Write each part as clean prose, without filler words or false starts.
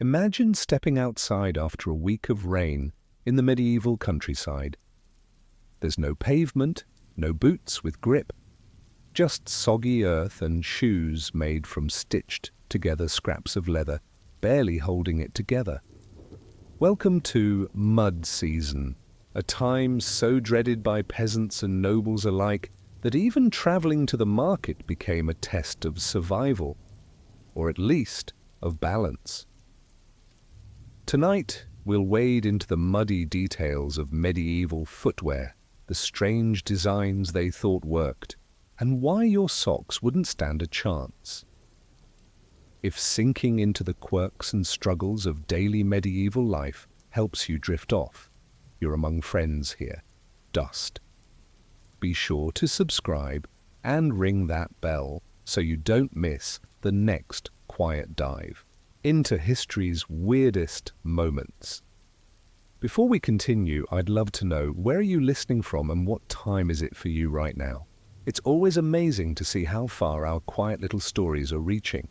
Imagine stepping outside after a week of rain in the medieval countryside. There's no pavement, no boots with grip, just soggy earth and shoes made from stitched together scraps of leather, barely holding it together. Welcome to mud season, a time so dreaded by peasants and nobles alike that even traveling to the market became a test of survival, or at least of balance. Tonight, we'll wade into the muddy details of medieval footwear, the strange designs they thought worked, and why your socks wouldn't stand a chance. If sinking into the quirks and struggles of daily medieval life helps you drift off, you're among friends here. Dust. Be sure to subscribe and ring that bell so you don't miss the next quiet dive into history's weirdest moments. Before we continue, I'd love to know, where are you listening from and what time is it for you right now? It's always amazing to see how far our quiet little stories are reaching.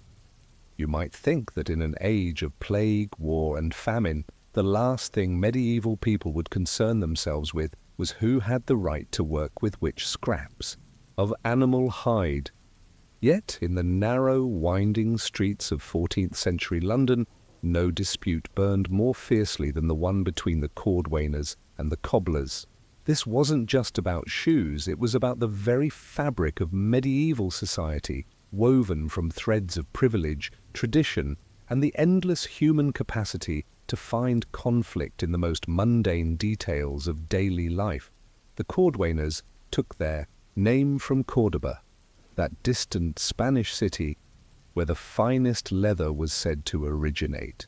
You might think that in an age of plague, war, and famine, the last thing medieval people would concern themselves with was who had the right to work with which scraps of animal hide. Yet, in the narrow, winding streets of 14th century London, no dispute burned more fiercely than the one between the cordwainers and the cobblers. This wasn't just about shoes, it was about the very fabric of medieval society, woven from threads of privilege, tradition, and the endless human capacity to find conflict in the most mundane details of daily life. The cordwainers took their name from Córdoba, that distant Spanish city where the finest leather was said to originate.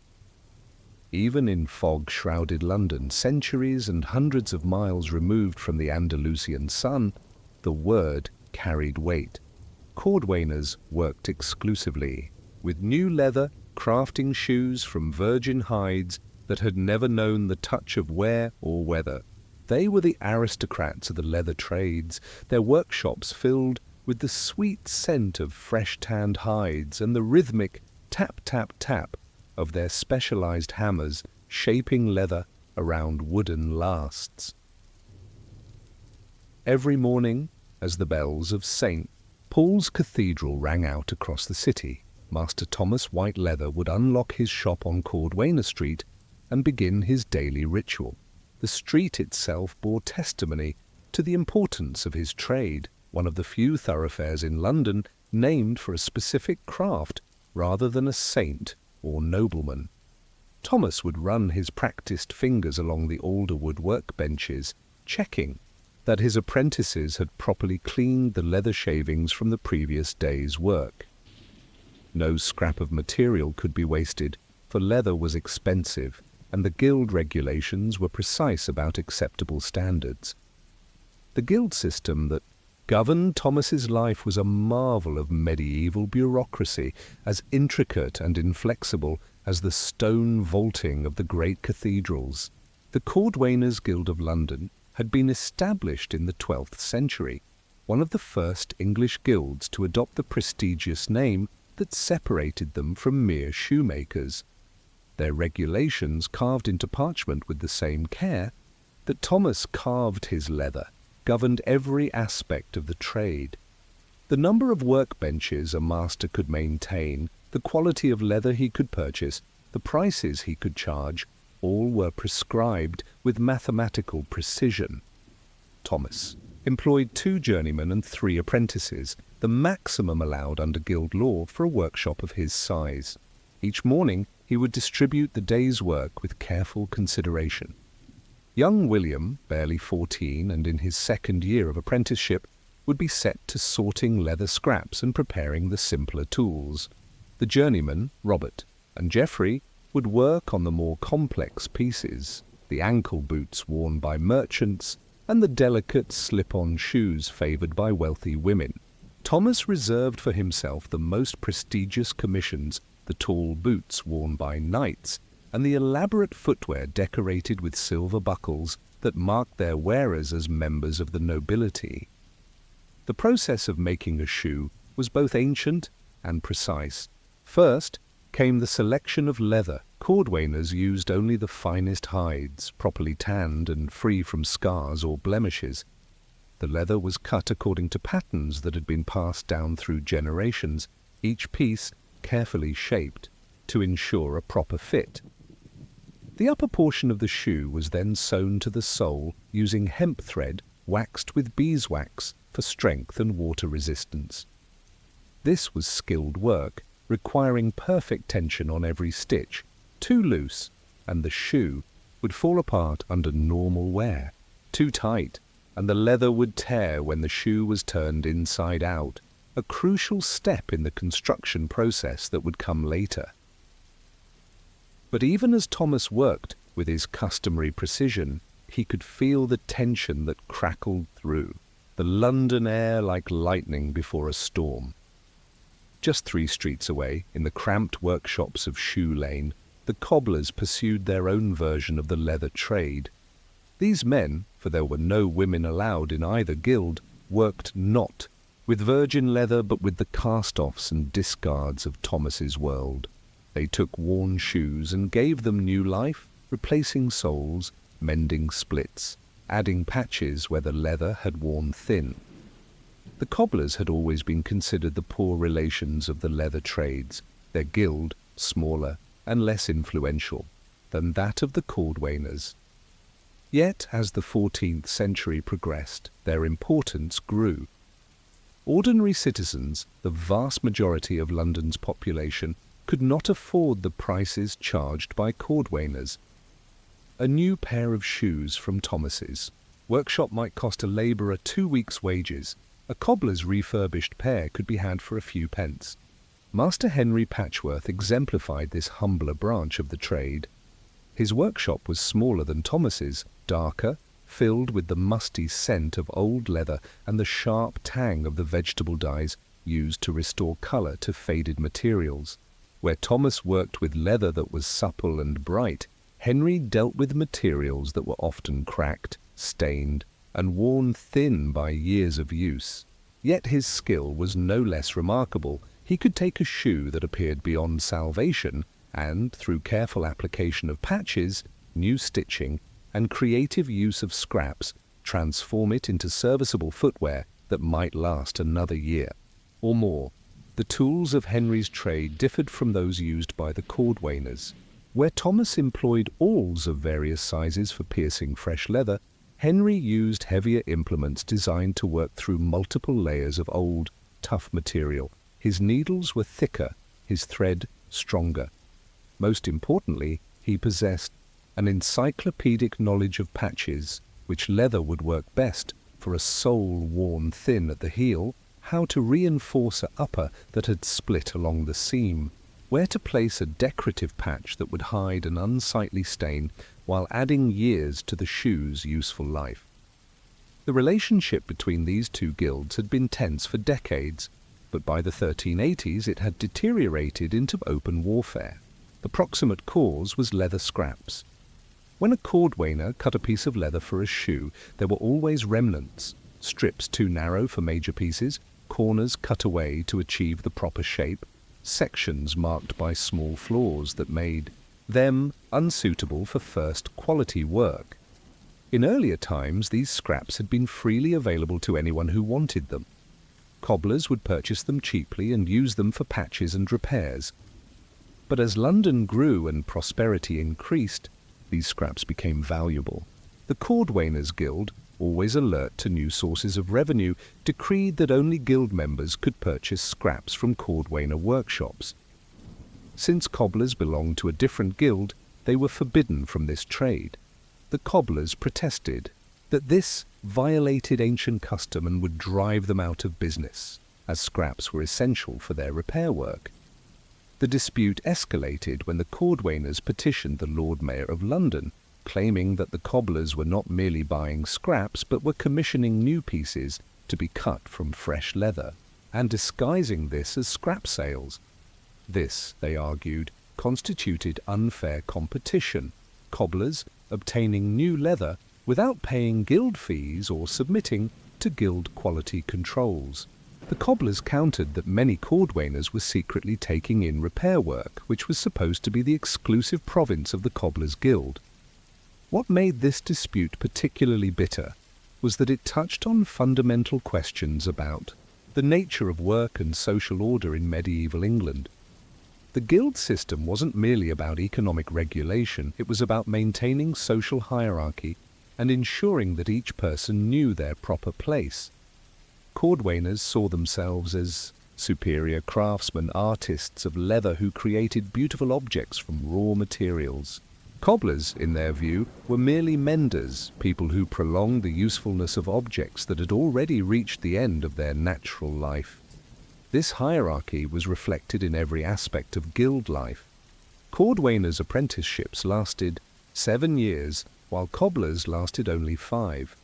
Even in fog-shrouded London, centuries and hundreds of miles removed from the Andalusian sun, the word carried weight. Cordwainers worked exclusively with new leather, crafting shoes from virgin hides that had never known the touch of wear or weather. They were the aristocrats of the leather trades, their workshops filled with the sweet scent of fresh-tanned hides and the rhythmic tap-tap-tap of their specialized hammers shaping leather around wooden lasts. Every morning, as the bells of St. Paul's Cathedral rang out across the city, Master Thomas Whiteleather would unlock his shop on Cordwainer Street and begin his daily ritual. The street itself bore testimony to the importance of his trade, one of the few thoroughfares in London named for a specific craft rather than a saint or nobleman. Thomas would run his practiced fingers along the alderwood workbenches, checking that his apprentices had properly cleaned the leather shavings from the previous day's work. No scrap of material could be wasted, for leather was expensive, and the guild regulations were precise about acceptable standards. The guild system that governed Thomas's life was a marvel of medieval bureaucracy, as intricate and inflexible as the stone vaulting of the great cathedrals. The Cordwainers' Guild of London had been established in the 12th century, one of the first English guilds to adopt the prestigious name that separated them from mere shoemakers. Their regulations, carved into parchment with the same care that Thomas carved his leather, governed every aspect of the trade. The number of workbenches a master could maintain, the quality of leather he could purchase, the prices he could charge, all were prescribed with mathematical precision. Thomas employed 2 journeymen and 3 apprentices, the maximum allowed under guild law for a workshop of his size. Each morning he would distribute the day's work with careful consideration. Young William, barely 14 and in his 2nd year of apprenticeship, would be set to sorting leather scraps and preparing the simpler tools. The journeyman, Robert, and Geoffrey would work on the more complex pieces, the ankle boots worn by merchants and the delicate slip-on shoes favoured by wealthy women. Thomas reserved for himself the most prestigious commissions, the tall boots worn by knights, and the elaborate footwear decorated with silver buckles that marked their wearers as members of the nobility. The process of making a shoe was both ancient and precise. First, came the selection of leather. Cordwainers used only the finest hides, properly tanned and free from scars or blemishes. The leather was cut according to patterns that had been passed down through generations, each piece carefully shaped to ensure a proper fit. The upper portion of the shoe was then sewn to the sole using hemp thread waxed with beeswax for strength and water resistance. This was skilled work, requiring perfect tension on every stitch. Too loose, and the shoe would fall apart under normal wear. Too tight, and the leather would tear when the shoe was turned inside out, a crucial step in the construction process that would come later. But even as Thomas worked with his customary precision, he could feel the tension that crackled through the London air like lightning before a storm. Just 3 streets away, in the cramped workshops of Shoe Lane, the cobblers pursued their own version of the leather trade. These men, for there were no women allowed in either guild, worked not with virgin leather but with the cast-offs and discards of Thomas's world. They took worn shoes and gave them new life, replacing soles, mending splits, adding patches where the leather had worn thin. The cobblers had always been considered the poor relations of the leather trades, their guild smaller and less influential than that of the cordwainers. Yet, as the 14th century progressed, their importance grew. Ordinary citizens, the vast majority of London's population, could not afford the prices charged by cordwainers. A new pair of shoes from Thomas's workshop might cost a labourer 2 weeks' wages. A cobbler's refurbished pair could be had for a few pence. Master Henry Patchworth exemplified this humbler branch of the trade. His workshop was smaller than Thomas's, darker, filled with the musty scent of old leather and the sharp tang of the vegetable dyes used to restore colour to faded materials. Where Thomas worked with leather that was supple and bright, Henry dealt with materials that were often cracked, stained, and worn thin by years of use. Yet his skill was no less remarkable. He could take a shoe that appeared beyond salvation and, through careful application of patches, new stitching, and creative use of scraps, transform it into serviceable footwear that might last another year or more. The tools of Henry's trade differed from those used by the cordwainers. Where Thomas employed awls of various sizes for piercing fresh leather, Henry used heavier implements designed to work through multiple layers of old, tough material. His needles were thicker, his thread stronger. Most importantly, he possessed an encyclopedic knowledge of patches, which leather would work best for a sole worn thin at the heel, how to reinforce an upper that had split along the seam, where to place a decorative patch that would hide an unsightly stain while adding years to the shoe's useful life. The relationship between these two guilds had been tense for decades, but by the 1380s it had deteriorated into open warfare. The proximate cause was leather scraps. When a cordwainer cut a piece of leather for a shoe, there were always remnants, strips too narrow for major pieces, corners cut away to achieve the proper shape, sections marked by small flaws that made them unsuitable for first-quality work. In earlier times, these scraps had been freely available to anyone who wanted them. Cobblers would purchase them cheaply and use them for patches and repairs. But as London grew and prosperity increased, these scraps became valuable. The Cordwainers Guild, always alert to new sources of revenue, decreed that only guild members could purchase scraps from cordwainer workshops. Since cobblers belonged to a different guild, they were forbidden from this trade. The cobblers protested that this violated ancient custom and would drive them out of business, as scraps were essential for their repair work. The dispute escalated when the cordwainers petitioned the Lord Mayor of London, claiming that the cobblers were not merely buying scraps but were commissioning new pieces to be cut from fresh leather, and disguising this as scrap sales. This, they argued, constituted unfair competition, cobblers obtaining new leather without paying guild fees or submitting to guild quality controls. The cobblers countered that many cordwainers were secretly taking in repair work, which was supposed to be the exclusive province of the Cobblers' Guild. What made this dispute particularly bitter was that it touched on fundamental questions about the nature of work and social order in medieval England. The guild system wasn't merely about economic regulation, it was about maintaining social hierarchy and ensuring that each person knew their proper place. Cordwainers saw themselves as superior craftsmen, artists of leather who created beautiful objects from raw materials. Cobblers, in their view, were merely menders, people who prolonged the usefulness of objects that had already reached the end of their natural life. This hierarchy was reflected in every aspect of guild life. Cordwainers' apprenticeships lasted 7 years, while cobblers lasted only 5.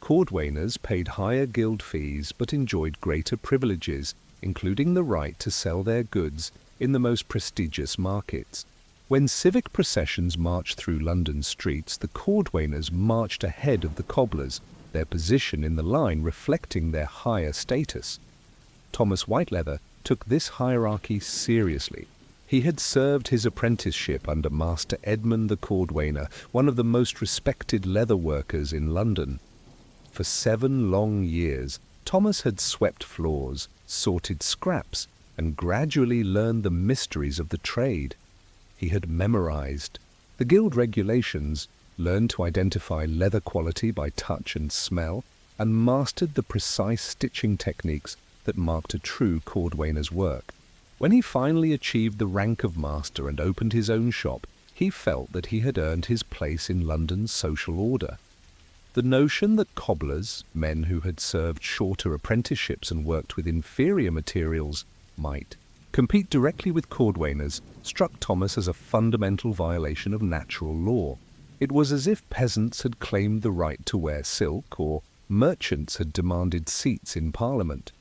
Cordwainers paid higher guild fees but enjoyed greater privileges, including the right to sell their goods in the most prestigious markets. When civic processions marched through London streets, the cordwainers marched ahead of the cobblers, their position in the line reflecting their higher status. Thomas Whiteleather took this hierarchy seriously. He had served his apprenticeship under Master Edmund the Cordwainer, one of the most respected leather workers in London. For 7 long years, Thomas had swept floors, sorted scraps, and gradually learned the mysteries of the trade. He had memorized the guild regulations, learned to identify leather quality by touch and smell, and mastered the precise stitching techniques that marked a true cordwainer's work. When he finally achieved the rank of master and opened his own shop, he felt that he had earned his place in London's social order. The notion that cobblers, men who had served shorter apprenticeships and worked with inferior materials, might compete directly with cordwainers, struck Thomas as a fundamental violation of natural law. It was as if peasants had claimed the right to wear silk, or merchants had demanded seats in Parliament.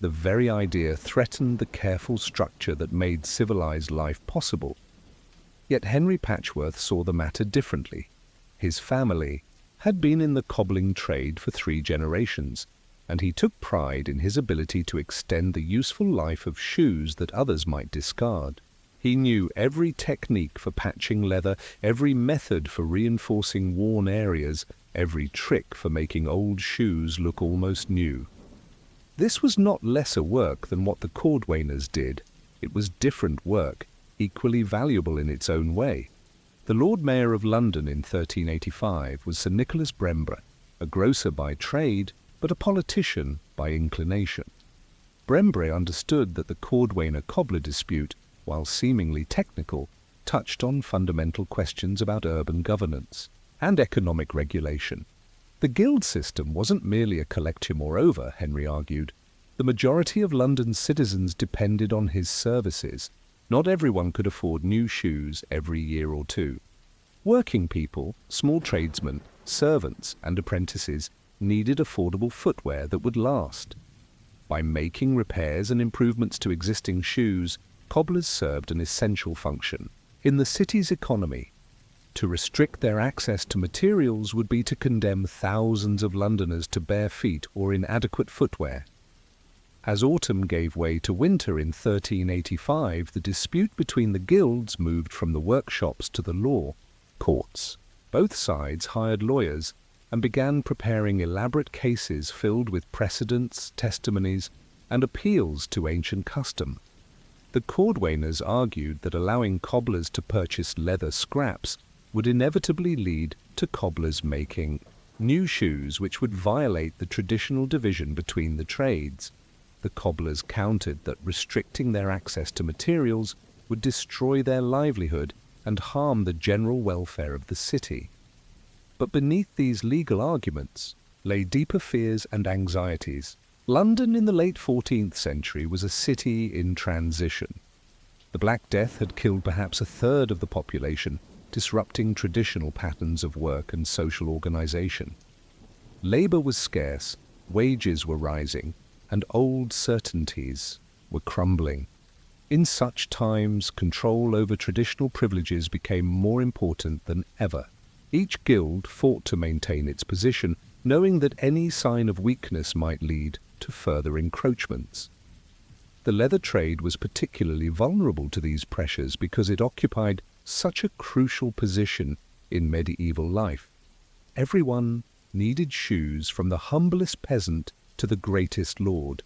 The very idea threatened the careful structure that made civilized life possible. Yet Henry Patchworth saw the matter differently. His family had been in the cobbling trade for 3 generations, and he took pride in his ability to extend the useful life of shoes that others might discard. He knew every technique for patching leather, every method for reinforcing worn areas, every trick for making old shoes look almost new. This was not lesser work than what the cordwainers did. It was different work, equally valuable in its own way. The Lord Mayor of London in 1385 was Sir Nicholas Brembre, a grocer by trade, but a politician by inclination. Brembre understood that the cordwainer-cobbler dispute, while seemingly technical, touched on fundamental questions about urban governance and economic regulation. The guild system wasn't merely a collective. Moreover, Henry argued, the majority of London's citizens depended on his services. Not everyone could afford new shoes every year or 2. Working people, small tradesmen, servants, and apprentices needed affordable footwear that would last. By making repairs and improvements to existing shoes, cobblers served an essential function in the city's economy. To restrict their access to materials would be to condemn thousands of Londoners to bare feet or inadequate footwear. As autumn gave way to winter in 1385, the dispute between the guilds moved from the workshops to the law courts. Both sides hired lawyers and began preparing elaborate cases filled with precedents, testimonies, and appeals to ancient custom. The cordwainers argued that allowing cobblers to purchase leather scraps would inevitably lead to cobblers making new shoes which would violate the traditional division between the trades. The cobblers countered that restricting their access to materials would destroy their livelihood and harm the general welfare of the city. But beneath these legal arguments lay deeper fears and anxieties. London in the late 14th century was a city in transition. The Black Death had killed perhaps 1/3 of the population, disrupting traditional patterns of work and social organization. Labor was scarce, wages were rising, and old certainties were crumbling. In such times, control over traditional privileges became more important than ever. Each guild fought to maintain its position, knowing that any sign of weakness might lead to further encroachments. The leather trade was particularly vulnerable to these pressures because it occupied such a crucial position in medieval life. Everyone needed shoes, from the humblest peasant to the greatest lord.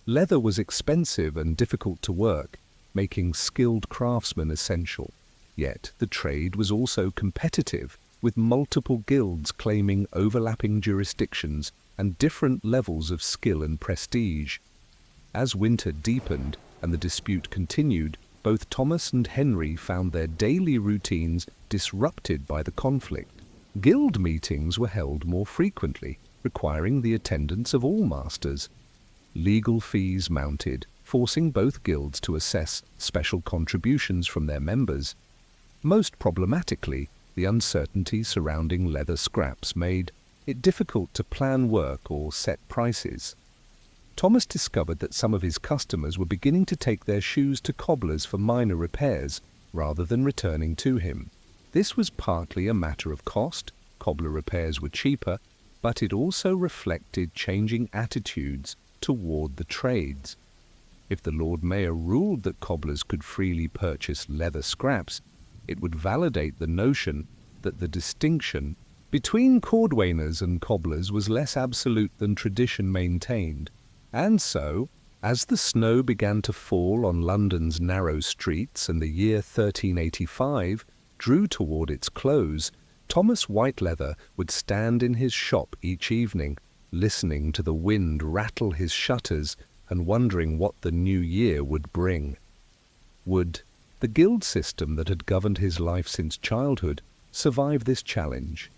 Leather was expensive and difficult to work, making skilled craftsmen essential. Yet the trade was also competitive, with multiple guilds claiming overlapping jurisdictions and different levels of skill and prestige. As winter deepened and the dispute continued, both Thomas and Henry found their daily routines disrupted by the conflict. Guild meetings were held more frequently, requiring the attendance of all masters. Legal fees mounted, forcing both guilds to assess special contributions from their members. Most problematically, the uncertainty surrounding leather scraps made it difficult to plan work or set prices. Thomas discovered that some of his customers were beginning to take their shoes to cobblers for minor repairs rather than returning to him. This was partly a matter of cost. Cobbler repairs were cheaper, but it also reflected changing attitudes toward the trades. If the Lord Mayor ruled that cobblers could freely purchase leather scraps, it would validate the notion that the distinction between cordwainers and cobblers was less absolute than tradition maintained. And so, as the snow began to fall on London's narrow streets and the year 1385 drew toward its close, Thomas Whiteleather would stand in his shop each evening, listening to the wind rattle his shutters and wondering what the new year would bring. Would the guild system that had governed his life since childhood survive this challenge?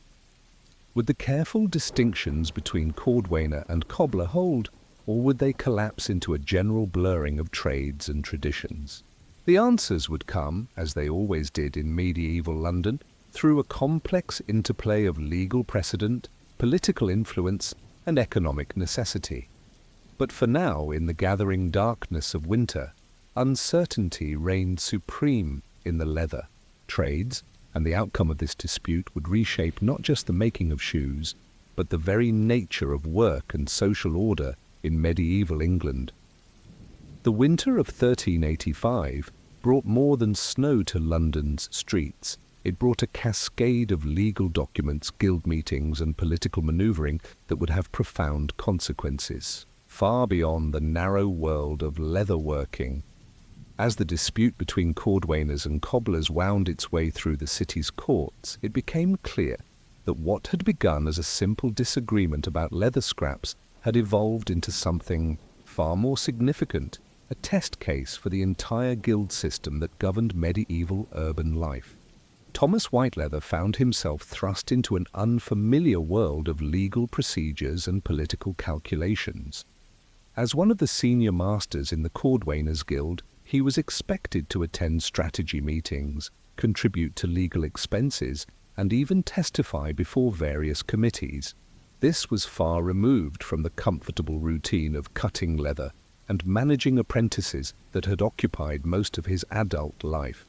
Would the careful distinctions between cordwainer and cobbler hold, or would they collapse into a general blurring of trades and traditions? The answers would come, as they always did in medieval London, through a complex interplay of legal precedent, political influence, and economic necessity. But for now, in the gathering darkness of winter, uncertainty reigned supreme in the leather trades, and the outcome of this dispute would reshape not just the making of shoes, but the very nature of work and social order in medieval England. The winter of 1385 brought more than snow to London's streets. It brought a cascade of legal documents, guild meetings, and political manoeuvring that would have profound consequences, far beyond the narrow world of leatherworking. As the dispute between cordwainers and cobblers wound its way through the city's courts, it became clear that what had begun as a simple disagreement about leather scraps had evolved into something far more significant, a test case for the entire guild system that governed medieval urban life. Thomas Whiteleather found himself thrust into an unfamiliar world of legal procedures and political calculations. As one of the senior masters in the Cordwainers Guild, he was expected to attend strategy meetings, contribute to legal expenses, and even testify before various committees. This was far removed from the comfortable routine of cutting leather and managing apprentices that had occupied most of his adult life.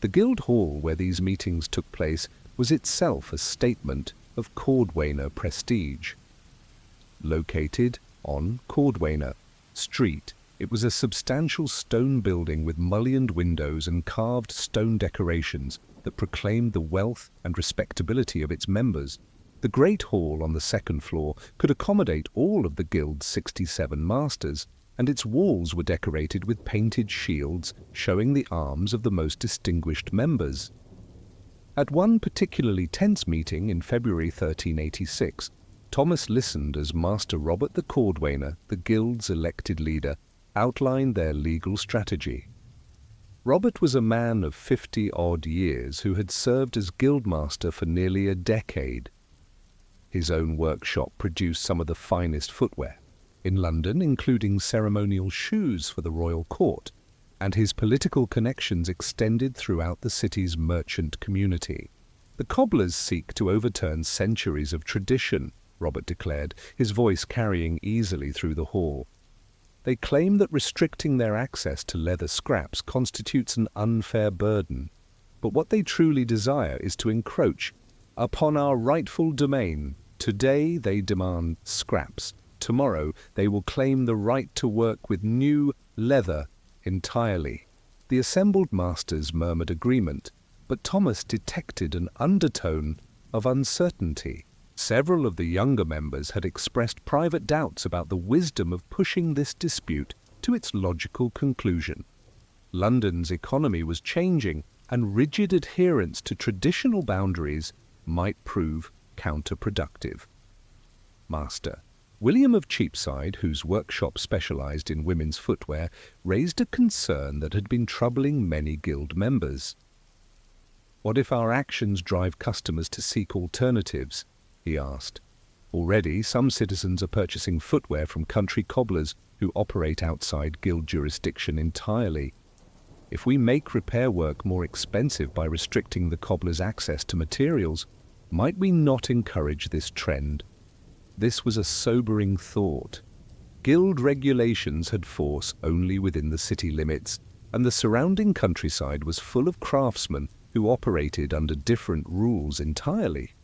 The guild hall where these meetings took place was itself a statement of Cordwainer prestige. Located on Cordwainer Street, it was a substantial stone building with mullioned windows and carved stone decorations that proclaimed the wealth and respectability of its members. The great hall on the second floor could accommodate all of the guild's 67 masters, and its walls were decorated with painted shields showing the arms of the most distinguished members. At one particularly tense meeting in February 1386, Thomas listened as Master Robert the Cordwainer, the guild's elected leader, outlined their legal strategy. Robert was a man of 50-odd years who had served as guildmaster for nearly a decade. His own workshop produced some of the finest footwear in London, including ceremonial shoes for the royal court, and his political connections extended throughout the city's merchant community. The cobblers seek to overturn centuries of tradition, Robert declared, his voice carrying easily through the hall. They claim that restricting their access to leather scraps constitutes an unfair burden, but what they truly desire is to encroach upon our rightful domain. Today they demand scraps. tomorrow they will claim the right to work with new leather entirely. The assembled masters murmured agreement, but Thomas detected an undertone of uncertainty. Several of the younger members had expressed private doubts about the wisdom of pushing this dispute to its logical conclusion. London's economy was changing, and rigid adherence to traditional boundaries might prove counterproductive. Master William of Cheapside, whose workshop specialized in women's footwear, raised a concern that had been troubling many guild members. "What if our actions drive customers to seek alternatives?" he asked. "Already, some citizens are purchasing footwear from country cobblers who operate outside guild jurisdiction entirely. If we make repair work more expensive by restricting the cobblers' access to materials, might we not encourage this trend?" This was a sobering thought. Guild regulations had force only within the city limits, and the surrounding countryside was full of craftsmen who operated under different rules entirely.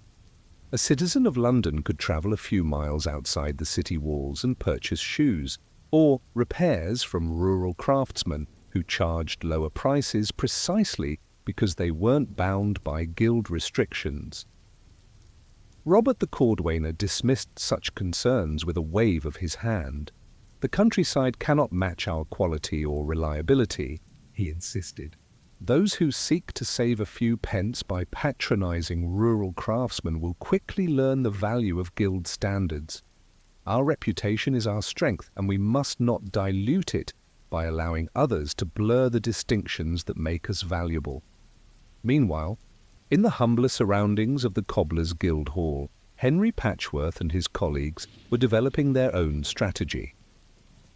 A citizen of London could travel a few miles outside the city walls and purchase shoes, or repairs from rural craftsmen who charged lower prices precisely because they weren't bound by guild restrictions. Robert the Cordwainer dismissed such concerns with a wave of his hand. "The countryside cannot match our quality or reliability," he insisted. "Those who seek to save a few pence by patronizing rural craftsmen will quickly learn the value of guild standards. Our reputation is our strength, and we must not dilute it by allowing others to blur the distinctions that make us valuable." Meanwhile, in the humbler surroundings of the Cobblers' Guild Hall, Henry Patchworth and his colleagues were developing their own strategy.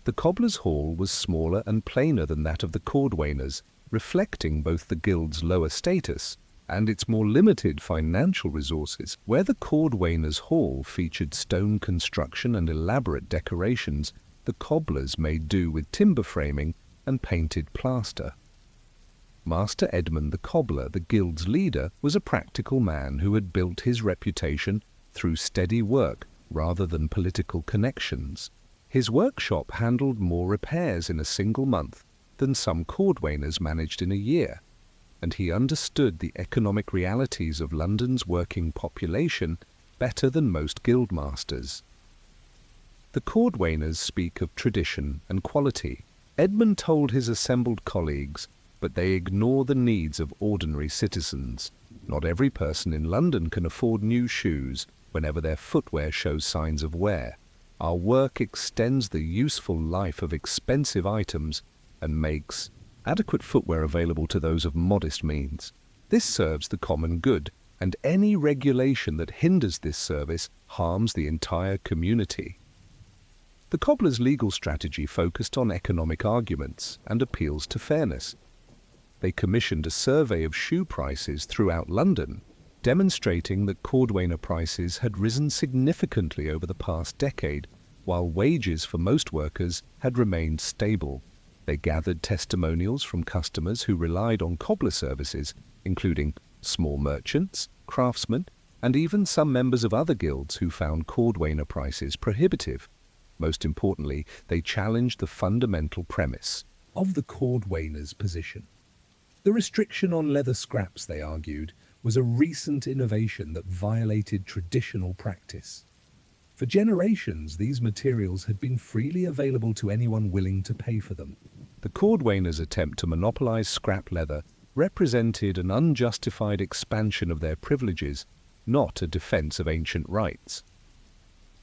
The Cobblers' Hall was smaller and plainer than that of the Cordwainers, reflecting both the guild's lower status and its more limited financial resources. Where the Cordwainers' Hall featured stone construction and elaborate decorations, the Cobblers made do with timber framing and painted plaster. Master Edmund the Cobbler, the guild's leader, was a practical man who had built his reputation through steady work rather than political connections. His workshop handled more repairs in a single month than some Cordwainers managed in a year, and he understood the economic realities of London's working population better than most guildmasters. The Cordwainers speak of tradition and quality, Edmund told his assembled colleagues, but they ignore the needs of ordinary citizens. Not every person in London can afford new shoes whenever their footwear shows signs of wear. Our work extends the useful life of expensive items and makes adequate footwear available to those of modest means. This serves the common good, and any regulation that hinders this service harms the entire community. The Cobblers' legal strategy focused on economic arguments and appeals to fairness. They commissioned a survey of shoe prices throughout London, demonstrating that Cordwainer prices had risen significantly over the past decade, while wages for most workers had remained stable. They gathered testimonials from customers who relied on cobbler services, including small merchants, craftsmen, and even some members of other guilds who found Cordwainer prices prohibitive. Most importantly, they challenged the fundamental premise of the Cordwainer's position. The restriction on leather scraps, they argued, was a recent innovation that violated traditional practice. For generations, these materials had been freely available to anyone willing to pay for them. The Cordwainers' attempt to monopolize scrap leather represented an unjustified expansion of their privileges, not a defense of ancient rights.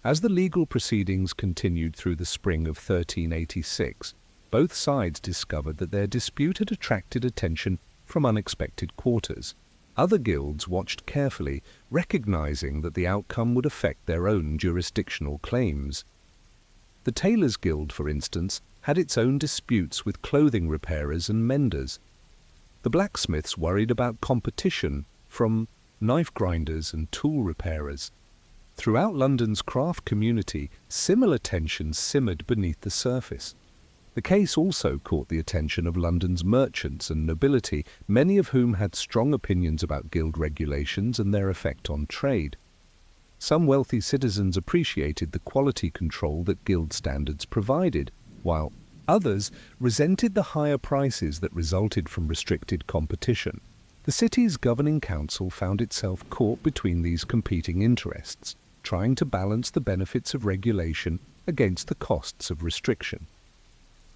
As the legal proceedings continued through the spring of 1386, both sides discovered that their dispute had attracted attention from unexpected quarters. Other guilds watched carefully, recognizing that the outcome would affect their own jurisdictional claims. The Tailors' Guild, for instance, had its own disputes with clothing repairers and menders. The blacksmiths worried about competition from knife grinders and tool repairers. Throughout London's craft community, similar tensions simmered beneath the surface. The case also caught the attention of London's merchants and nobility, many of whom had strong opinions about guild regulations and their effect on trade. Some wealthy citizens appreciated the quality control that guild standards provided, while others resented the higher prices that resulted from restricted competition. The city's governing council found itself caught between these competing interests, trying to balance the benefits of regulation against the costs of restriction.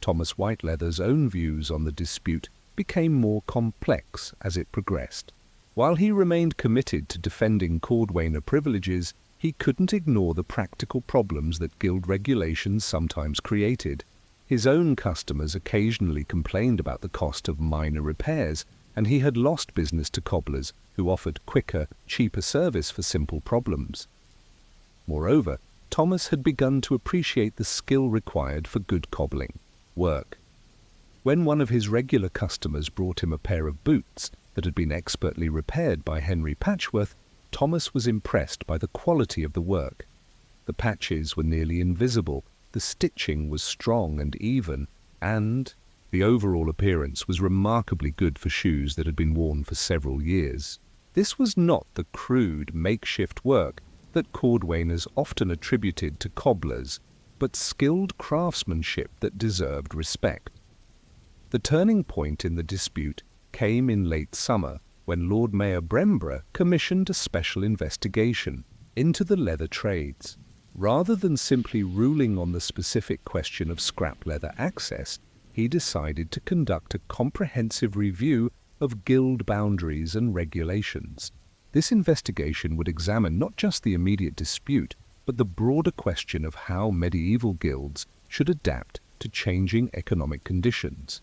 Thomas Whiteleather's own views on the dispute became more complex as it progressed. While he remained committed to defending cordwainer privileges, he couldn't ignore the practical problems that guild regulations sometimes created. His own customers occasionally complained about the cost of minor repairs, and he had lost business to cobblers who offered quicker, cheaper service for simple problems. Moreover, Thomas had begun to appreciate the skill required for good cobbling work. When one of his regular customers brought him a pair of boots that had been expertly repaired by Henry Patchworth, Thomas was impressed by the quality of the work. The patches were nearly invisible, the stitching was strong and even, and the overall appearance was remarkably good for shoes that had been worn for several years. This was not the crude, makeshift work that cordwainers often attributed to cobblers, but skilled craftsmanship that deserved respect. The turning point in the dispute came in late summer when Lord Mayor Bremborough commissioned a special investigation into the leather trades. Rather than simply ruling on the specific question of scrap leather access, he decided to conduct a comprehensive review of guild boundaries and regulations. This investigation would examine not just the immediate dispute, but the broader question of how medieval guilds should adapt to changing economic conditions.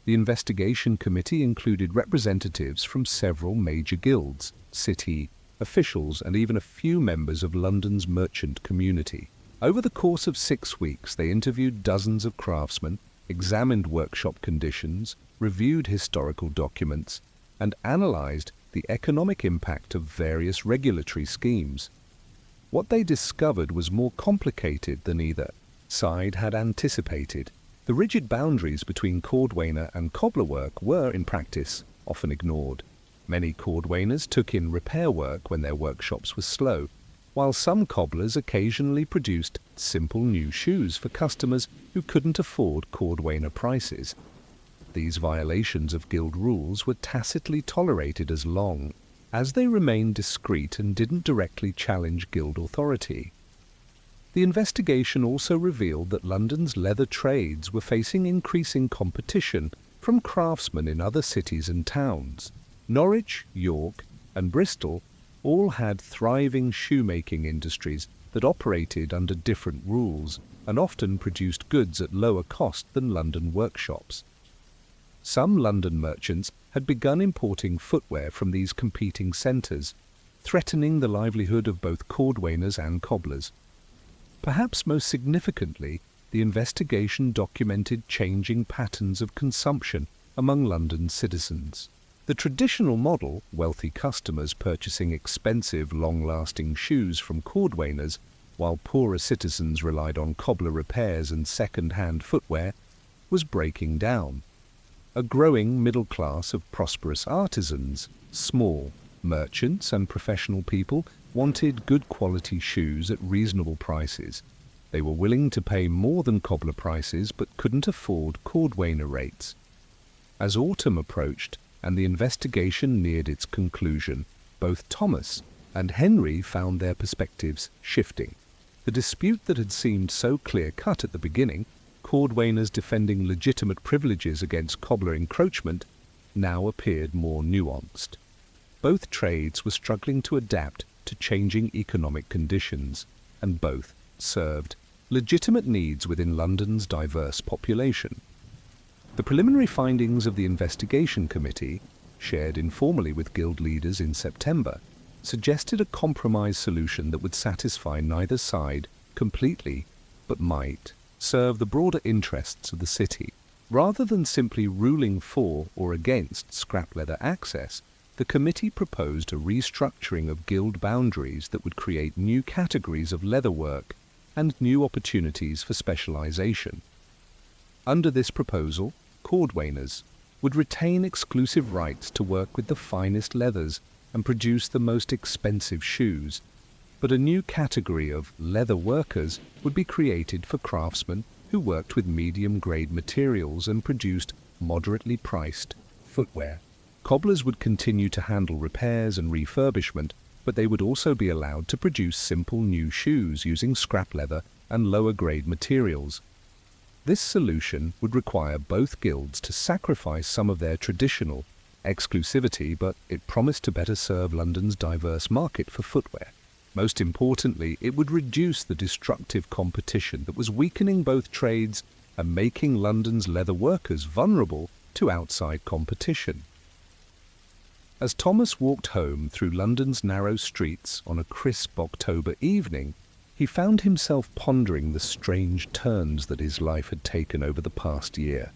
The investigation committee included representatives from several major guilds, city officials, and even a few members of London's merchant community. Over the course of 6 weeks, they interviewed dozens of craftsmen, examined workshop conditions, reviewed historical documents, and analysed the economic impact of various regulatory schemes. What they discovered was more complicated than either side had anticipated. The rigid boundaries between cordwainer and cobbler work were, in practice, often ignored. Many cordwainers took in repair work when their workshops were slow, while some cobblers occasionally produced simple new shoes for customers who couldn't afford cordwainer prices. These violations of guild rules were tacitly tolerated as long as they remained discreet and didn't directly challenge guild authority. The investigation also revealed that London's leather trades were facing increasing competition from craftsmen in other cities and towns. Norwich, York, and Bristol all had thriving shoemaking industries that operated under different rules and often produced goods at lower cost than London workshops. Some London merchants had begun importing footwear from these competing centres, threatening the livelihood of both cordwainers and cobblers. Perhaps most significantly, the investigation documented changing patterns of consumption among London's citizens. The traditional model, wealthy customers purchasing expensive, long-lasting shoes from cordwainers, while poorer citizens relied on cobbler repairs and second-hand footwear, was breaking down. A growing middle class of prosperous artisans, small merchants and professional people wanted good quality shoes at reasonable prices. They were willing to pay more than cobbler prices but couldn't afford cordwainer rates. As autumn approached and the investigation neared its conclusion, both Thomas and Henry found their perspectives shifting. The dispute that had seemed so clear-cut at the beginning, cordwainers defending legitimate privileges against cobbler encroachment, now appeared more nuanced. Both trades were struggling to adapt to changing economic conditions, and both served legitimate needs within London's diverse population. The preliminary findings of the investigation committee, shared informally with guild leaders in September, suggested a compromise solution that would satisfy neither side completely, but might serve the broader interests of the city. Rather than simply ruling for or against scrap leather access, the committee proposed a restructuring of guild boundaries that would create new categories of leatherwork and new opportunities for specialization. Under this proposal, cordwainers would retain exclusive rights to work with the finest leathers and produce the most expensive shoes. but a new category of leather workers would be created for craftsmen who worked with medium-grade materials and produced moderately priced footwear. Cobblers would continue to handle repairs and refurbishment, but they would also be allowed to produce simple new shoes using scrap leather and lower-grade materials. This solution would require both guilds to sacrifice some of their traditional exclusivity, but it promised to better serve London's diverse market for footwear. Most importantly, it would reduce the destructive competition that was weakening both trades and making London's leather workers vulnerable to outside competition. As Thomas walked home through London's narrow streets on a crisp October evening, he found himself pondering the strange turns that his life had taken over the past year.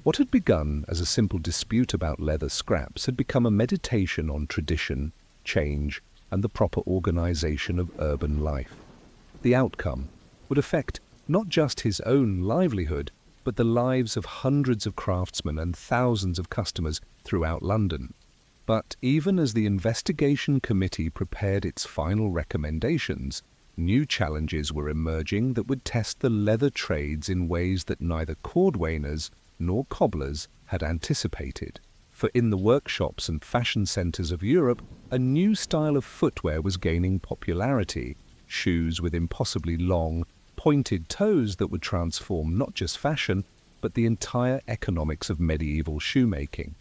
What had begun as a simple dispute about leather scraps had become a meditation on tradition, change, and the proper organization of urban life. The outcome would affect not just his own livelihood, but the lives of hundreds of craftsmen and thousands of customers throughout London. But even as the investigation committee prepared its final recommendations, new challenges were emerging that would test the leather trades in ways that neither cordwainers nor cobblers had anticipated. For in the workshops and fashion centers of Europe, a new style of footwear was gaining popularity, shoes with impossibly long, pointed toes that would transform not just fashion, but the entire economics of medieval shoemaking.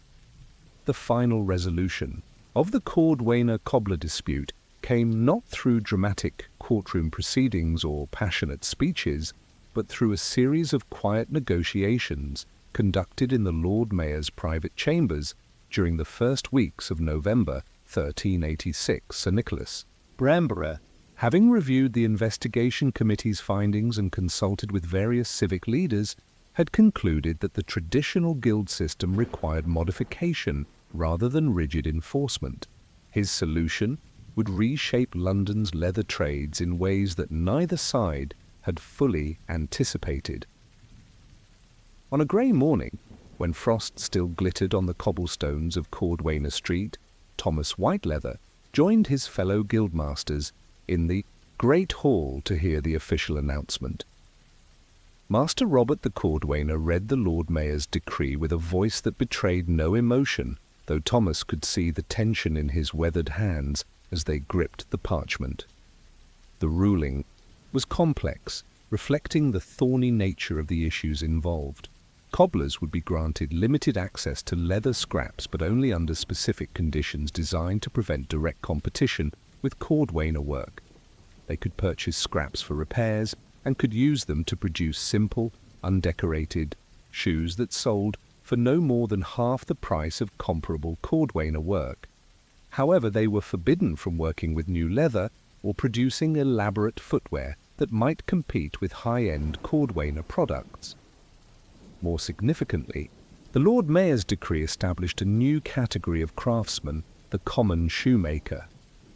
The final resolution of the cordwainer-cobbler dispute came not through dramatic courtroom proceedings or passionate speeches, but through a series of quiet negotiations conducted in the Lord Mayor's private chambers during the first weeks of November 1386. Sir Nicholas Bramborough, having reviewed the investigation committee's findings and consulted with various civic leaders, had concluded that the traditional guild system required modification rather than rigid enforcement. His solution would reshape London's leather trades in ways that neither side had fully anticipated. On a grey morning, when frost still glittered on the cobblestones of Cordwainer Street, Thomas Whiteleather joined his fellow guildmasters in the Great Hall to hear the official announcement. Master Robert the Cordwainer read the Lord Mayor's decree with a voice that betrayed no emotion, though Thomas could see the tension in his weathered hands as they gripped the parchment. The ruling was complex, reflecting the thorny nature of the issues involved. Cobblers would be granted limited access to leather scraps, but only under specific conditions designed to prevent direct competition with cordwainer work. They could purchase scraps for repairs and could use them to produce simple, undecorated shoes that sold for no more than half the price of comparable cordwainer work. However, they were forbidden from working with new leather or producing elaborate footwear that might compete with high-end cordwainer products. More significantly, the Lord Mayor's decree established a new category of craftsman, the common shoemaker.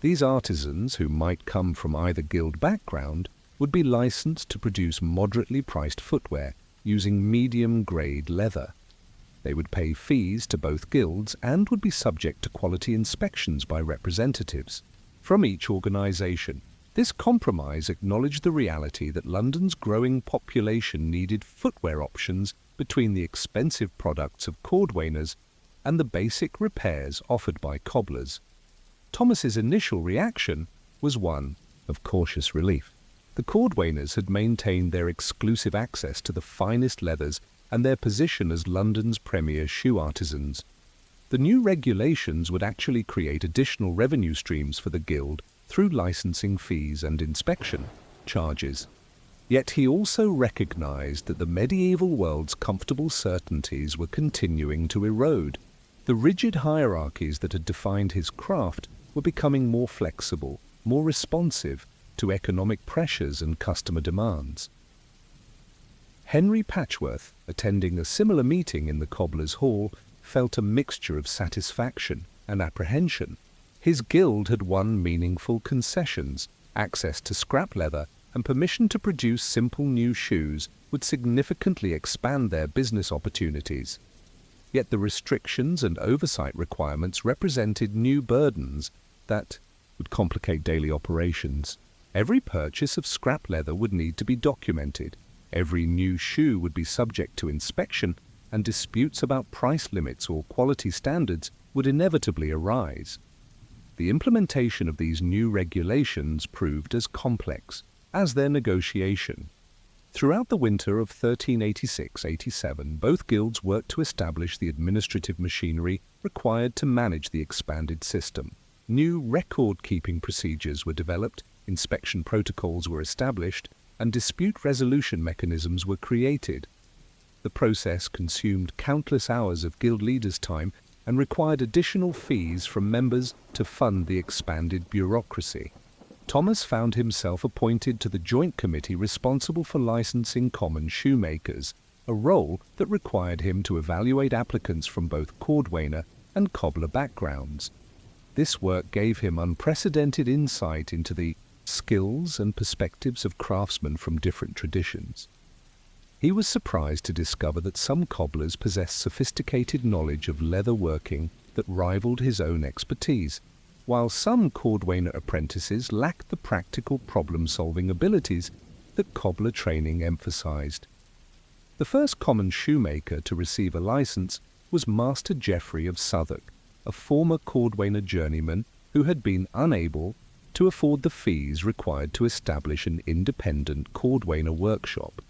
These artisans, who might come from either guild background, would be licensed to produce moderately priced footwear using medium-grade leather. They would pay fees to both guilds and would be subject to quality inspections by representatives from each organization. This compromise acknowledged the reality that London's growing population needed footwear options between the expensive products of cordwainers and the basic repairs offered by cobblers. Thomas's initial reaction was one of cautious relief. The cordwainers had maintained their exclusive access to the finest leathers and their position as London's premier shoe artisans. The new regulations would actually create additional revenue streams for the guild through licensing fees and inspection charges. Yet he also recognized that the medieval world's comfortable certainties were continuing to erode. The rigid hierarchies that had defined his craft were becoming more flexible, more responsive to economic pressures and customer demands. Henry Patchworth, attending a similar meeting in the Cobbler's Hall, felt a mixture of satisfaction and apprehension. His guild had won meaningful concessions, access to scrap leather, and permission to produce simple new shoes would significantly expand their business opportunities. Yet the restrictions and oversight requirements represented new burdens that would complicate daily operations. Every purchase of scrap leather would need to be documented. Every new shoe would be subject to inspection, and disputes about price limits or quality standards would inevitably arise. The implementation of these new regulations proved as complex as their negotiation. Throughout the winter of 1386-87, both guilds worked to establish the administrative machinery required to manage the expanded system. New record-keeping procedures were developed, inspection protocols were established, and dispute resolution mechanisms were created. The process consumed countless hours of guild leaders' time and required additional fees from members to fund the expanded bureaucracy. Thomas found himself appointed to the joint committee responsible for licensing common shoemakers, a role that required him to evaluate applicants from both cordwainer and cobbler backgrounds. This work gave him unprecedented insight into the skills and perspectives of craftsmen from different traditions. He was surprised to discover that some cobblers possessed sophisticated knowledge of leather working that rivaled his own expertise, while some cordwainer apprentices lacked the practical problem-solving abilities that cobbler training emphasized. The first common shoemaker to receive a license was Master Geoffrey of Southwark, a former cordwainer journeyman who had been unable to afford the fees required to establish an independent cordwainer workshop.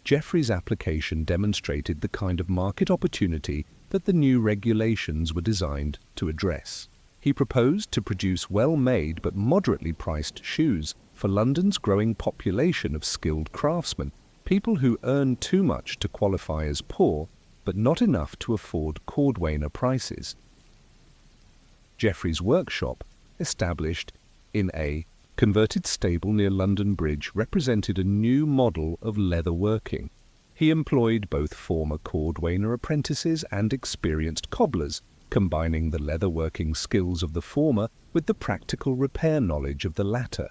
Geoffrey's application demonstrated the kind of market opportunity that the new regulations were designed to address. He proposed to produce well-made but moderately priced shoes for London's growing population of skilled craftsmen, people who earned too much to qualify as poor, but not enough to afford cordwainer prices. Geoffrey's workshop, established in a converted stable near London Bridge, represented a new model of leather working. He employed both former cordwainer apprentices and experienced cobblers, combining the leather-working skills of the former with the practical repair knowledge of the latter.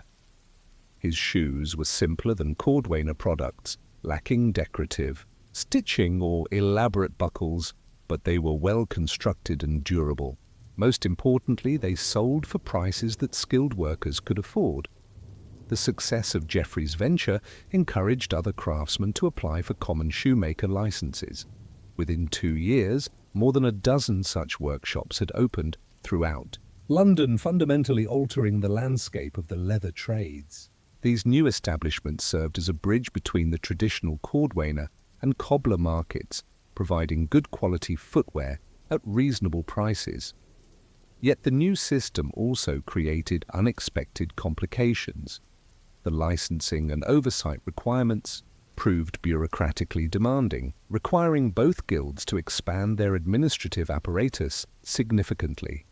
His shoes were simpler than cordwainer products, lacking decorative, stitching or elaborate buckles, but they were well constructed and durable. Most importantly, they sold for prices that skilled workers could afford. The success of Geoffrey's venture encouraged other craftsmen to apply for common shoemaker licenses. Within 2 years, more than a dozen such workshops had opened throughout London, fundamentally altering the landscape of the leather trades. These new establishments served as a bridge between the traditional cordwainer and cobbler markets, providing good quality footwear at reasonable prices. Yet the new system also created unexpected complications. The licensing and oversight requirements proved bureaucratically demanding, requiring both guilds to expand their administrative apparatus significantly.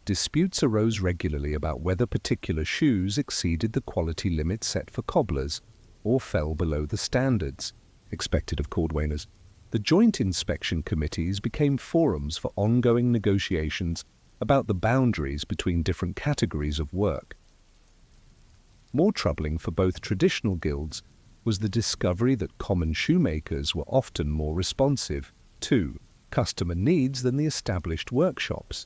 Disputes arose regularly about whether particular shoes exceeded the quality limit set for cobblers or fell below the standards expected of cordwainers. The joint inspection committees became forums for ongoing negotiations about the boundaries between different categories of work. More troubling for both traditional guilds was the discovery that common shoemakers were often more responsive to customer needs than the established workshops.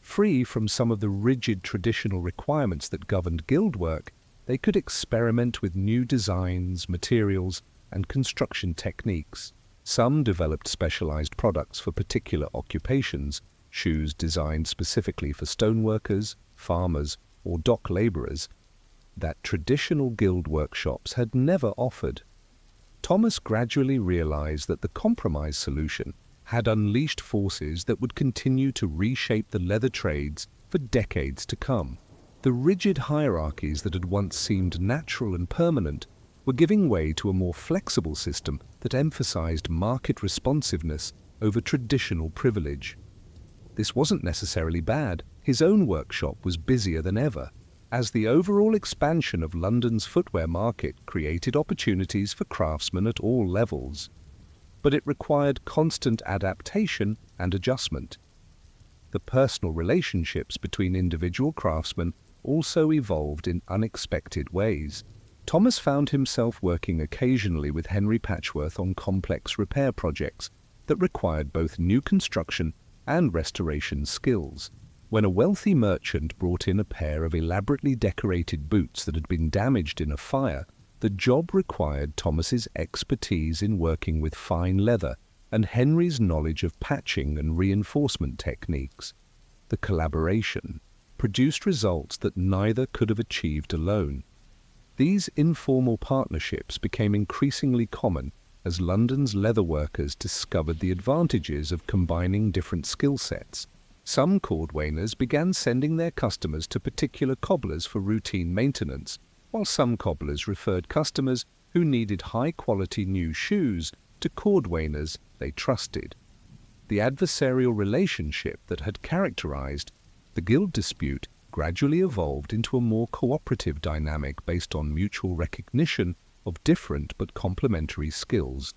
Free from some of the rigid traditional requirements that governed guild work, they could experiment with new designs, materials, and construction techniques. Some developed specialized products for particular occupations, shoes designed specifically for stoneworkers, farmers, or dock laborers, that traditional guild workshops had never offered. Thomas gradually realized that the compromise solution had unleashed forces that would continue to reshape the leather trades for decades to come. The rigid hierarchies that had once seemed natural and permanent were giving way to a more flexible system that emphasized market responsiveness over traditional privilege. This wasn't necessarily bad. His own workshop was busier than ever, as the overall expansion of London's footwear market created opportunities for craftsmen at all levels. But it required constant adaptation and adjustment. The personal relationships between individual craftsmen also evolved in unexpected ways. Thomas found himself working occasionally with Henry Patchworth on complex repair projects that required both new construction and restoration skills. When a wealthy merchant brought in a pair of elaborately decorated boots that had been damaged in a fire, the job required Thomas's expertise in working with fine leather and Henry's knowledge of patching and reinforcement techniques. The collaboration produced results that neither could have achieved alone. These informal partnerships became increasingly common as London's leatherworkers discovered the advantages of combining different skill sets. Some cordwainers began sending their customers to particular cobblers for routine maintenance, while some cobblers referred customers who needed high-quality new shoes to cordwainers they trusted. The adversarial relationship that had characterized the guild dispute gradually evolved into a more cooperative dynamic based on mutual recognition of different but complementary skills.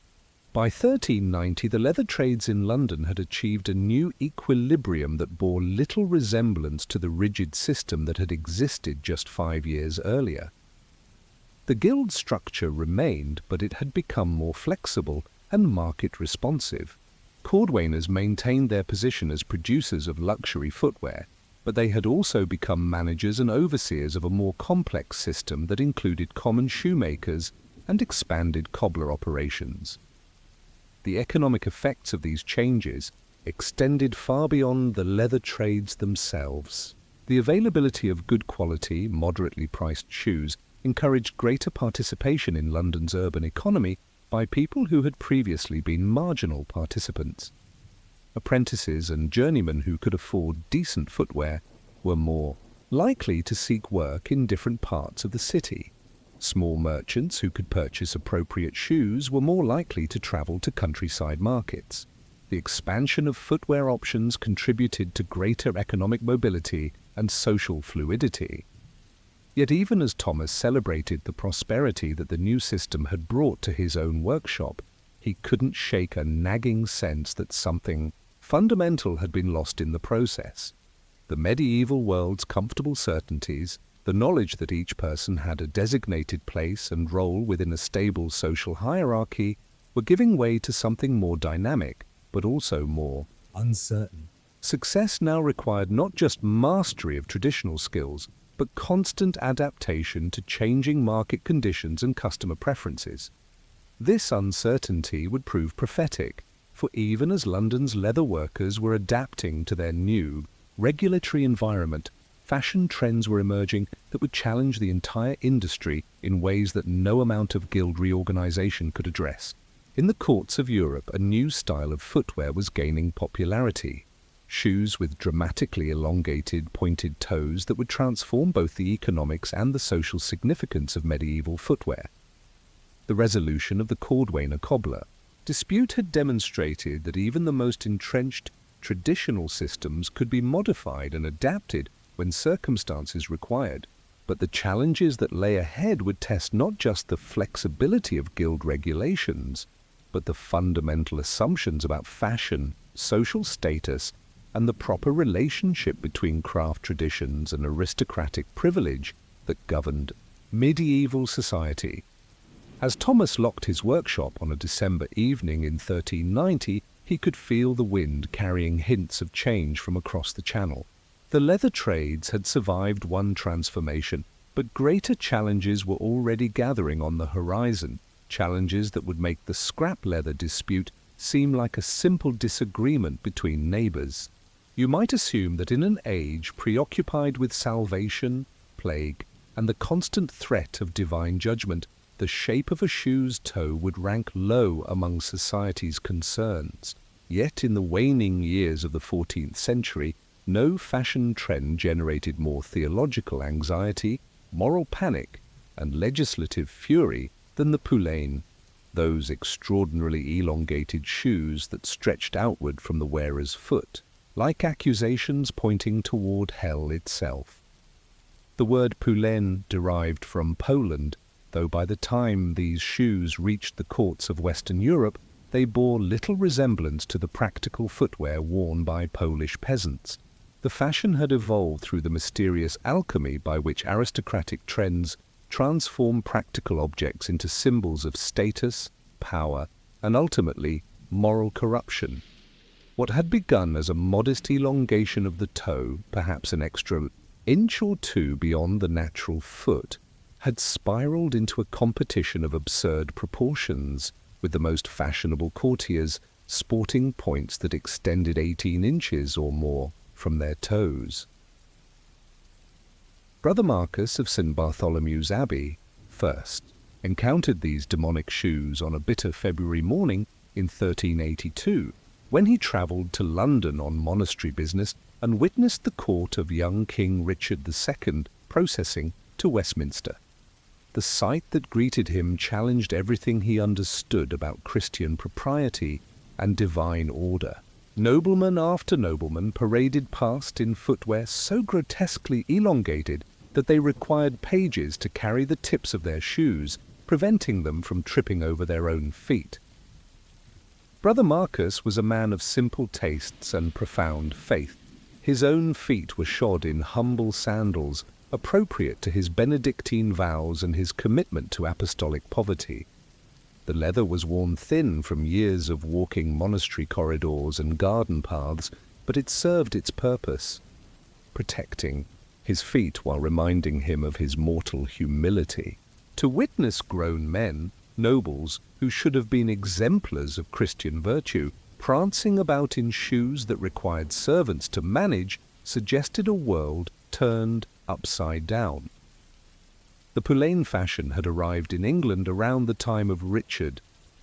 By 1390, the leather trades in London had achieved a new equilibrium that bore little resemblance to the rigid system that had existed just 5 years earlier. The guild structure remained, but it had become more flexible and market-responsive. Cordwainers maintained their position as producers of luxury footwear, but they had also become managers and overseers of a more complex system that included common shoemakers and expanded cobbler operations. The economic effects of these changes extended far beyond the leather trades themselves. The availability of good quality, moderately priced shoes encouraged greater participation in London's urban economy by people who had previously been marginal participants. Apprentices and journeymen who could afford decent footwear were more likely to seek work in different parts of the city. Small merchants who could purchase appropriate shoes were more likely to travel to countryside markets. The expansion of footwear options contributed to greater economic mobility and social fluidity. Yet even as Thomas celebrated the prosperity that the new system had brought to his own workshop, he couldn't shake a nagging sense that something fundamental had been lost in the process. The medieval world's comfortable certainties, the knowledge that each person had a designated place and role within a stable social hierarchy, were giving way to something more dynamic, but also more uncertain. Success now required not just mastery of traditional skills, but constant adaptation to changing market conditions and customer preferences. This uncertainty would prove prophetic, for even as London's leather workers were adapting to their new regulatory environment, fashion trends were emerging that would challenge the entire industry in ways that no amount of guild reorganization could address. In the courts of Europe, a new style of footwear was gaining popularity. Shoes with dramatically elongated, pointed toes that would transform both the economics and the social significance of medieval footwear. The resolution of the cordwainer cobbler dispute had demonstrated that even the most entrenched traditional systems could be modified and adapted when circumstances required, but the challenges that lay ahead would test not just the flexibility of guild regulations, but the fundamental assumptions about fashion, social status, and the proper relationship between craft traditions and aristocratic privilege that governed medieval society. As Thomas locked his workshop on a December evening in 1390, he could feel the wind carrying hints of change from across the channel. The leather trades had survived one transformation, but greater challenges were already gathering on the horizon, challenges that would make the scrap leather dispute seem like a simple disagreement between neighbors. You might assume that in an age preoccupied with salvation, plague, and the constant threat of divine judgment, the shape of a shoe's toe would rank low among society's concerns. Yet in the waning years of the 14th century, no fashion trend generated more theological anxiety, moral panic, and legislative fury than the poulain, those extraordinarily elongated shoes that stretched outward from the wearer's foot, like accusations pointing toward hell itself. The word poulain derived from Poland, though by the time these shoes reached the courts of Western Europe, they bore little resemblance to the practical footwear worn by Polish peasants. The fashion had evolved through the mysterious alchemy by which aristocratic trends transform practical objects into symbols of status, power, and ultimately moral corruption. What had begun as a modest elongation of the toe, perhaps an extra inch or two beyond the natural foot, had spiraled into a competition of absurd proportions, with the most fashionable courtiers sporting points that extended 18 inches or more from their toes. Brother Marcus of St. Bartholomew's Abbey first encountered these demonic shoes on a bitter February morning in 1382, when he travelled to London on monastery business and witnessed the court of young King Richard II processing to Westminster. The sight that greeted him challenged everything he understood about Christian propriety and divine order. Nobleman after nobleman paraded past in footwear so grotesquely elongated that they required pages to carry the tips of their shoes, preventing them from tripping over their own feet. Brother Marcus was a man of simple tastes and profound faith. His own feet were shod in humble sandals, appropriate to his Benedictine vows and his commitment to apostolic poverty. The leather was worn thin from years of walking monastery corridors and garden paths, but it served its purpose, protecting his feet while reminding him of his mortal humility. To witness grown men, nobles who should have been exemplars of Christian virtue, prancing about in shoes that required servants to manage, suggested a world turned upside down. The poulain fashion had arrived in England around the time of Richard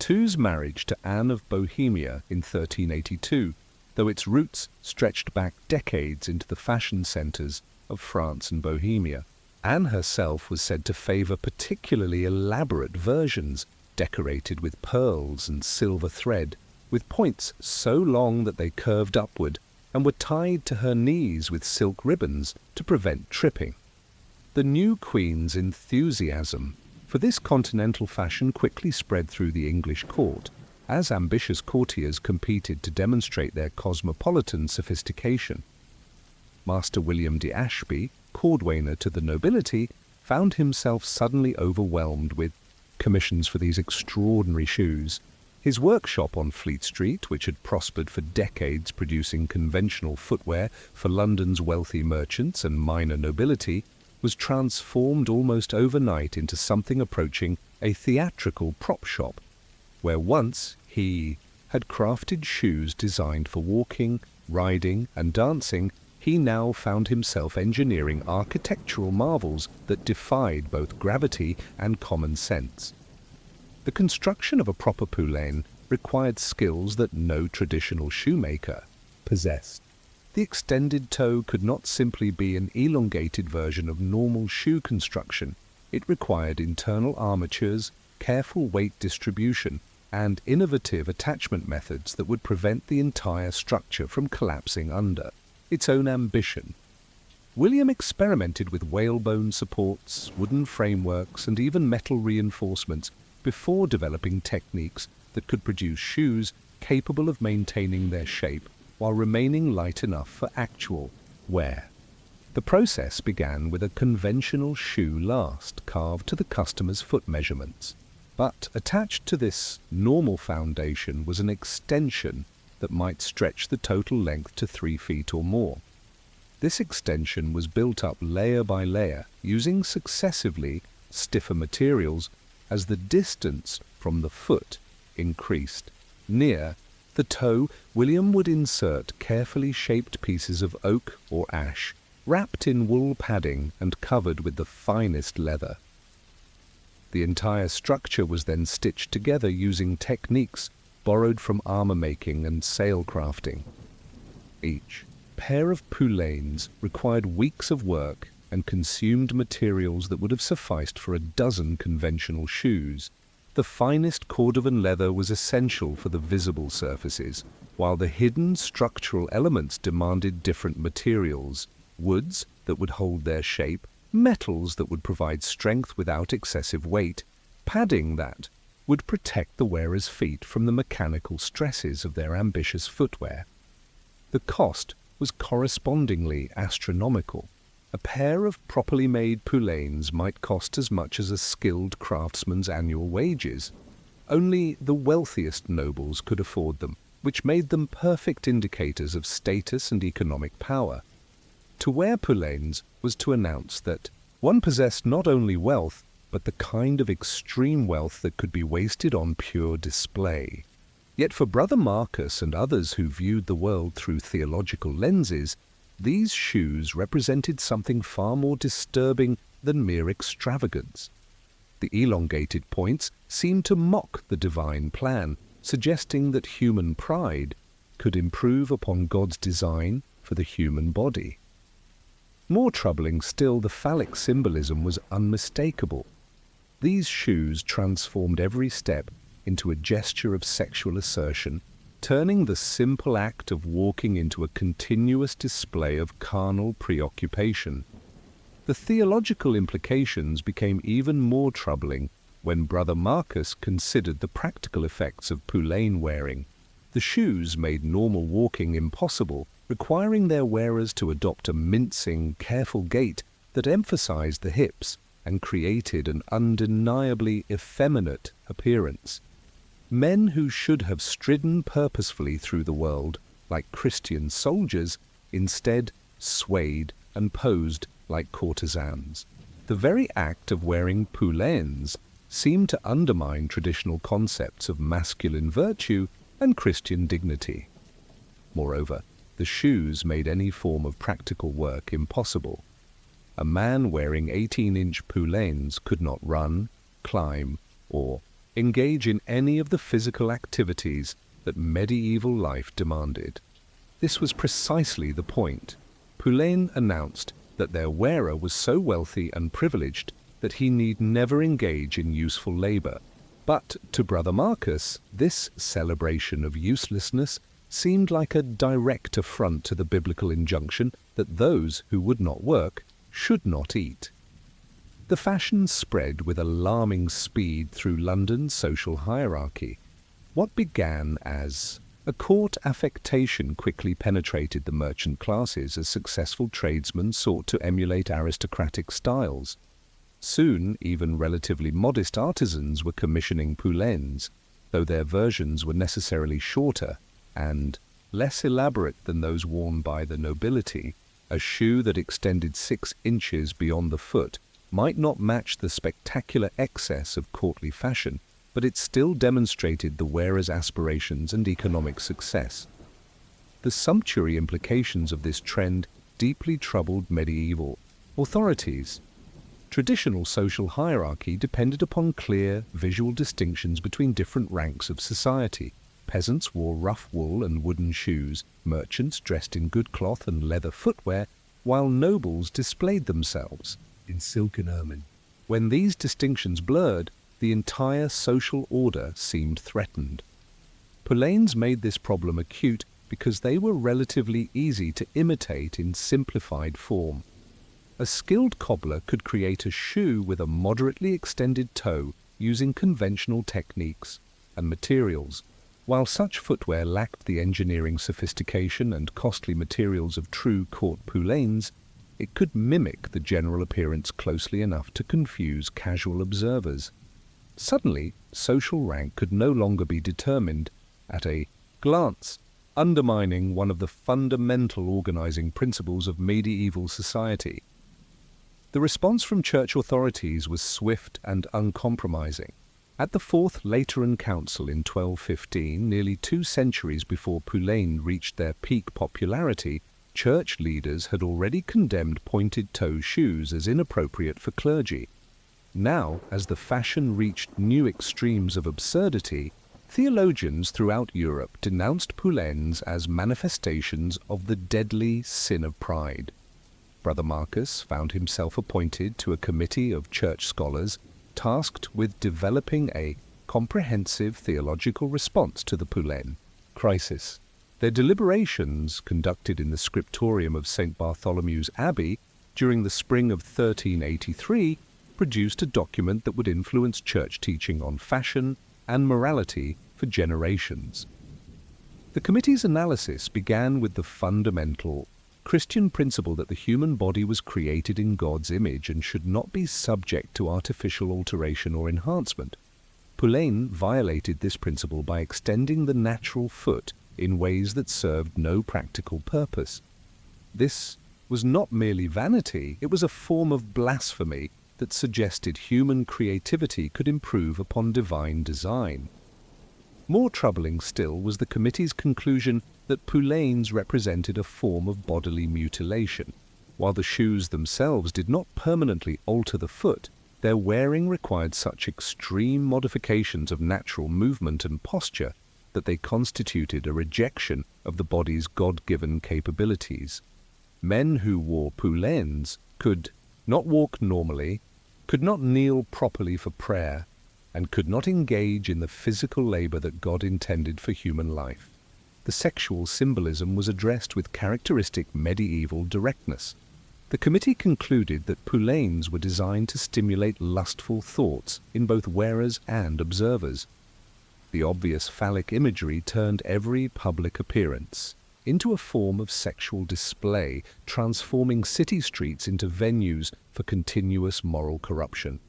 II's marriage to Anne of Bohemia in 1382, though its roots stretched back decades into the fashion centres of France and Bohemia. Anne herself was said to favour particularly elaborate versions, decorated with pearls and silver thread, with points so long that they curved upward and were tied to her knees with silk ribbons to prevent tripping. The new queen's enthusiasm for this continental fashion quickly spread through the English court, as ambitious courtiers competed to demonstrate their cosmopolitan sophistication. Master William de Ashby, cordwainer to the nobility, found himself suddenly overwhelmed with commissions for these extraordinary shoes. His workshop on Fleet Street, which had prospered for decades producing conventional footwear for London's wealthy merchants and minor nobility, was transformed almost overnight into something approaching a theatrical prop shop, where once he had crafted shoes designed for walking, riding, and dancing. He now found himself engineering architectural marvels that defied both gravity and common sense. The construction of a proper poulain required skills that no traditional shoemaker possessed. The extended toe could not simply be an elongated version of normal shoe construction. It required internal armatures, careful weight distribution, and innovative attachment methods that would prevent the entire structure from collapsing under its own ambition. William experimented with whalebone supports, wooden frameworks, and even metal reinforcements before developing techniques that could produce shoes capable of maintaining their shape while remaining light enough for actual wear. The process began with a conventional shoe last carved to the customer's foot measurements, but attached to this normal foundation was an extension that might stretch the total length to 3 feet or more. This extension was built up layer by layer, using successively stiffer materials as the distance from the foot increased. Near the toe, William would insert carefully shaped pieces of oak or ash, wrapped in wool padding and covered with the finest leather. The entire structure was then stitched together using techniques borrowed from armor-making and sail crafting. Each pair of poulains required weeks of work and consumed materials that would have sufficed for a dozen conventional shoes. The finest Cordovan leather was essential for the visible surfaces, while the hidden structural elements demanded different materials: woods that would hold their shape, metals that would provide strength without excessive weight, padding that would protect the wearer's feet from the mechanical stresses of their ambitious footwear. The cost was correspondingly astronomical. A pair of properly made poulains might cost as much as a skilled craftsman's annual wages. Only the wealthiest nobles could afford them, which made them perfect indicators of status and economic power. To wear poulaines was to announce that one possessed not only wealth, but the kind of extreme wealth that could be wasted on pure display. Yet for Brother Marcus and others who viewed the world through theological lenses, these shoes represented something far more disturbing than mere extravagance. The elongated points seemed to mock the divine plan, suggesting that human pride could improve upon God's design for the human body. More troubling still, the phallic symbolism was unmistakable. These shoes transformed every step into a gesture of sexual assertion, turning the simple act of walking into a continuous display of carnal preoccupation. The theological implications became even more troubling when Brother Marcus considered the practical effects of poulaine wearing. The shoes made normal walking impossible, requiring their wearers to adopt a mincing, careful gait that emphasized the hips and created an undeniably effeminate appearance. Men who should have stridden purposefully through the world like Christian soldiers instead swayed and posed like courtesans. The very act of wearing poulaines seemed to undermine traditional concepts of masculine virtue and Christian dignity. Moreover, the shoes made any form of practical work impossible. A man wearing 18-inch poulaines could not run, climb, or engage in any of the physical activities that medieval life demanded. This was precisely the point. Poulaine announced that their wearer was so wealthy and privileged that he need never engage in useful labor. But to Brother Marcus, this celebration of uselessness seemed like a direct affront to the biblical injunction that those who would not work should not eat. The fashion spread with alarming speed through London's social hierarchy. What began as a court affectation quickly penetrated the merchant classes as successful tradesmen sought to emulate aristocratic styles. Soon, even relatively modest artisans were commissioning poulaines, though their versions were necessarily shorter and less elaborate than those worn by the nobility. A shoe that extended 6 inches beyond the foot might not match the spectacular excess of courtly fashion, but it still demonstrated the wearer's aspirations and economic success. The sumptuary implications of this trend deeply troubled medieval authorities. Traditional social hierarchy depended upon clear, visual distinctions between different ranks of society. Peasants wore rough wool and wooden shoes, merchants dressed in good cloth and leather footwear, while nobles displayed themselves in silk and ermine. When these distinctions blurred, the entire social order seemed threatened. Poulaines made this problem acute because they were relatively easy to imitate in simplified form. A skilled cobbler could create a shoe with a moderately extended toe using conventional techniques and materials. While such footwear lacked the engineering sophistication and costly materials of true court poulaines, it could mimic the general appearance closely enough to confuse casual observers. Suddenly, social rank could no longer be determined at a glance, undermining one of the fundamental organizing principles of medieval society. The response from church authorities was swift and uncompromising. At the Fourth Lateran Council in 1215, nearly 2 centuries before poulaine reached their peak popularity, church leaders had already condemned pointed-toe shoes as inappropriate for clergy. Now, as the fashion reached new extremes of absurdity, theologians throughout Europe denounced poulaines as manifestations of the deadly sin of pride. Brother Marcus found himself appointed to a committee of church scholars tasked with developing a comprehensive theological response to the poulaine crisis. Their deliberations, conducted in the scriptorium of St. Bartholomew's Abbey during the spring of 1383, produced a document that would influence church teaching on fashion and morality for generations. The committee's analysis began with the fundamental Christian principle that the human body was created in God's image and should not be subject to artificial alteration or enhancement. Poulaine violated this principle by extending the natural foot in ways that served no practical purpose. This was not merely vanity, it was a form of blasphemy that suggested human creativity could improve upon divine design. More troubling still was the committee's conclusion that poulaines represented a form of bodily mutilation. While the shoes themselves did not permanently alter the foot, their wearing required such extreme modifications of natural movement and posture that they constituted a rejection of the body's God-given capabilities. Men who wore poulaines could not walk normally, could not kneel properly for prayer, and could not engage in the physical labor that God intended for human life. The sexual symbolism was addressed with characteristic medieval directness. The committee concluded that poulaines were designed to stimulate lustful thoughts in both wearers and observers. The obvious phallic imagery turned every public appearance into a form of sexual display, transforming city streets into venues for continuous moral corruption.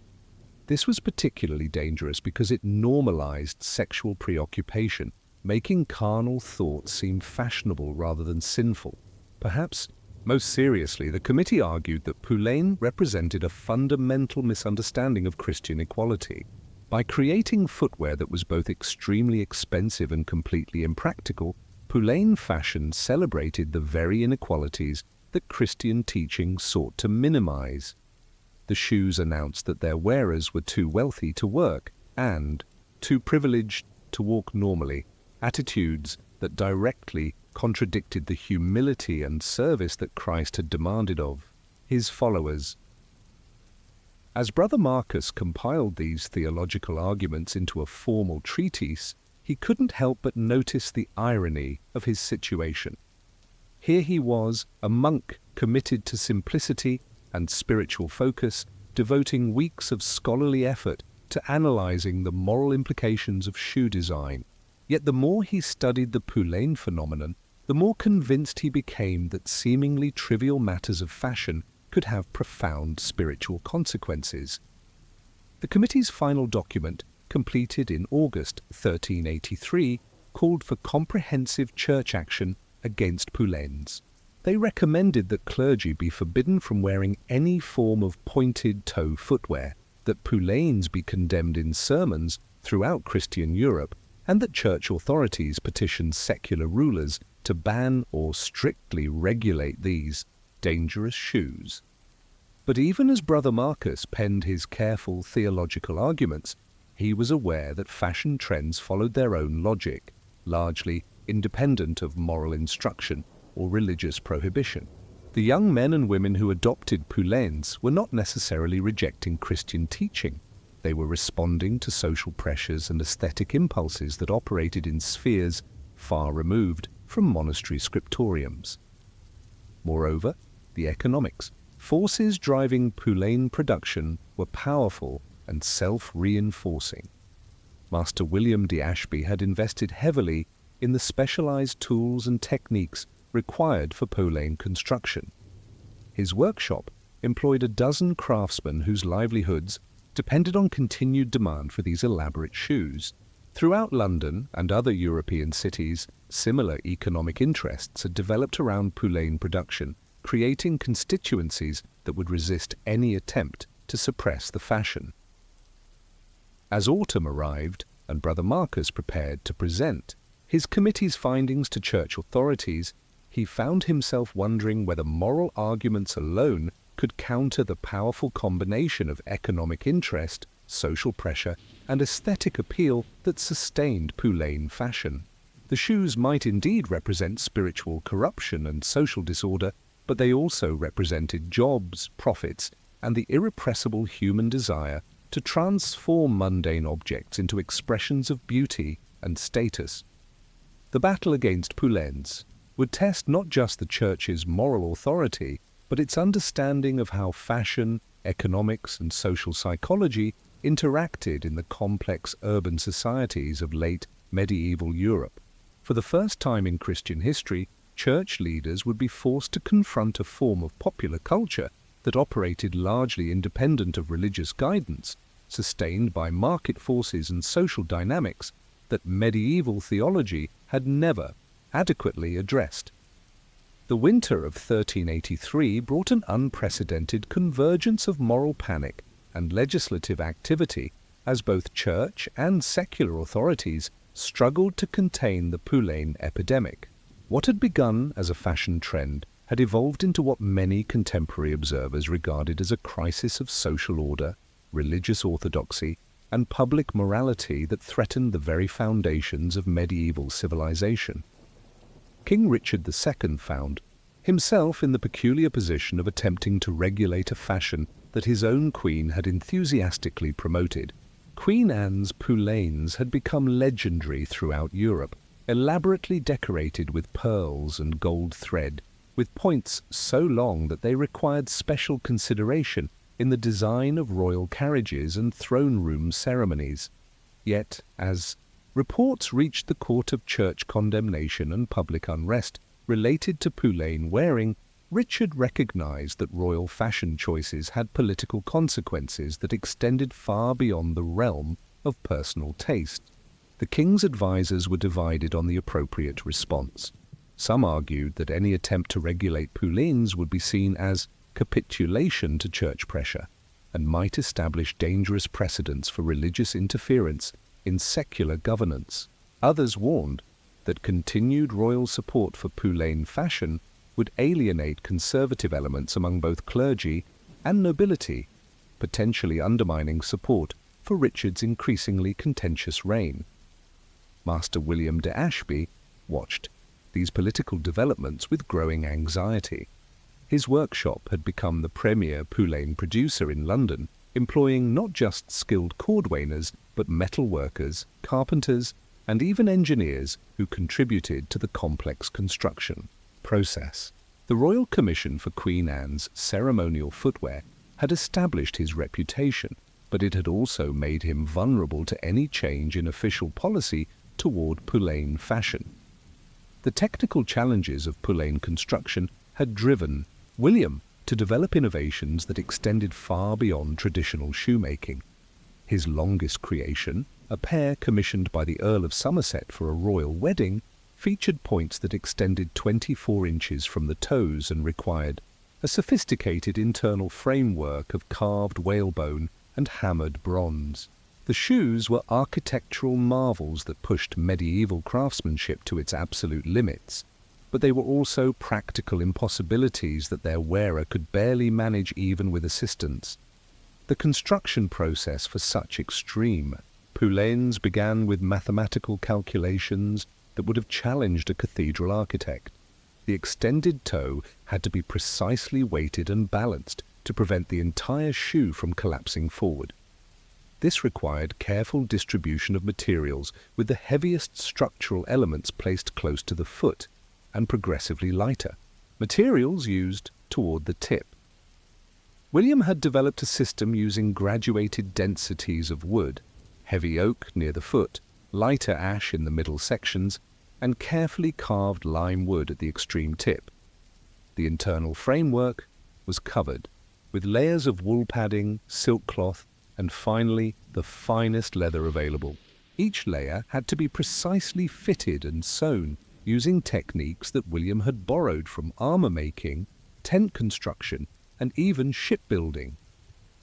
This was particularly dangerous because it normalized sexual preoccupation, making carnal thoughts seem fashionable rather than sinful. Perhaps most seriously, the committee argued that poulain represented a fundamental misunderstanding of Christian equality. By creating footwear that was both extremely expensive and completely impractical, poulain fashion celebrated the very inequalities that Christian teaching sought to minimize. The shoes announced that their wearers were too wealthy to work and too privileged to walk normally, attitudes that directly contradicted the humility and service that Christ had demanded of his followers. As Brother Marcus compiled these theological arguments into a formal treatise, he couldn't help but notice the irony of his situation. Here he was, a monk committed to simplicity and spiritual focus, devoting weeks of scholarly effort to analyzing the moral implications of shoe design. Yet the more he studied the poulain phenomenon, the more convinced he became that seemingly trivial matters of fashion could have profound spiritual consequences. The committee's final document, completed in August 1383, called for comprehensive church action against poulains. They recommended that clergy be forbidden from wearing any form of pointed-toe footwear, that poulains be condemned in sermons throughout Christian Europe, and that church authorities petition secular rulers to ban or strictly regulate these dangerous shoes. But even as Brother Marcus penned his careful theological arguments, he was aware that fashion trends followed their own logic, largely independent of moral instruction or religious prohibition. The young men and women who adopted poulains were not necessarily rejecting Christian teaching. They were responding to social pressures and aesthetic impulses that operated in spheres far removed from monastery scriptoriums. Moreover, the economics forces driving poulain production were powerful and self-reinforcing. Master William de Ashby had invested heavily in the specialized tools and techniques required for poulain construction. His workshop employed a dozen craftsmen whose livelihoods depended on continued demand for these elaborate shoes. Throughout London and other European cities, similar economic interests had developed around poulain production, creating constituencies that would resist any attempt to suppress the fashion. As autumn arrived and Brother Marcus prepared to present his committee's findings to church authorities, he found himself wondering whether moral arguments alone could counter the powerful combination of economic interest, social pressure, and aesthetic appeal that sustained poulain fashion. The shoes might indeed represent spiritual corruption and social disorder, but they also represented jobs, profits, and the irrepressible human desire to transform mundane objects into expressions of beauty and status. The battle against poulains would test not just the Church's moral authority, but its understanding of how fashion, economics, and social psychology interacted in the complex urban societies of late medieval Europe. For the first time in Christian history, church leaders would be forced to confront a form of popular culture that operated largely independent of religious guidance, sustained by market forces and social dynamics that medieval theology had never adequately addressed. The winter of 1383 brought an unprecedented convergence of moral panic and legislative activity as both church and secular authorities struggled to contain the Poulain epidemic. What had begun as a fashion trend had evolved into what many contemporary observers regarded as a crisis of social order, religious orthodoxy, and public morality that threatened the very foundations of medieval civilization. King Richard II found himself in the peculiar position of attempting to regulate a fashion that his own queen had enthusiastically promoted. Queen Anne's Poulains had become legendary throughout Europe, elaborately decorated with pearls and gold thread, with points so long that they required special consideration in the design of royal carriages and throne room ceremonies. Yet, as reports reached the court of church condemnation and public unrest related to Poulain wearing, Richard recognized that royal fashion choices had political consequences that extended far beyond the realm of personal taste. The king's advisers were divided on the appropriate response. Some argued that any attempt to regulate Poulains would be seen as capitulation to church pressure and might establish dangerous precedents for religious interference in secular governance. Others warned that continued royal support for Poulain fashion would alienate conservative elements among both clergy and nobility, potentially undermining support for Richard's increasingly contentious reign. Master William de Ashby watched these political developments with growing anxiety. His workshop had become the premier Poulain producer in London, employing not just skilled cordwainers, but metal workers, carpenters, and even engineers who contributed to the complex construction process. The Royal Commission for Queen Anne's ceremonial footwear had established his reputation, but it had also made him vulnerable to any change in official policy toward Poulain fashion. The technical challenges of Poulain construction had driven William to develop innovations that extended far beyond traditional shoemaking. His longest creation, a pair commissioned by the Earl of Somerset for a royal wedding, featured points that extended 24 inches from the toes and required a sophisticated internal framework of carved whalebone and hammered bronze. The shoes were architectural marvels that pushed medieval craftsmanship to its absolute limits, but they were also practical impossibilities that their wearer could barely manage even with assistance. The construction process for such extreme Poulains began with mathematical calculations that would have challenged a cathedral architect. The extended toe had to be precisely weighted and balanced to prevent the entire shoe from collapsing forward. This required careful distribution of materials, with the heaviest structural elements placed close to the foot and progressively lighter materials used toward the tip. William had developed a system using graduated densities of wood, heavy oak near the foot, lighter ash in the middle sections, and carefully carved lime wood at the extreme tip. The internal framework was covered with layers of wool padding, silk cloth, and finally the finest leather available. Each layer had to be precisely fitted and sewn using techniques that William had borrowed from armor making, tent construction, and even shipbuilding.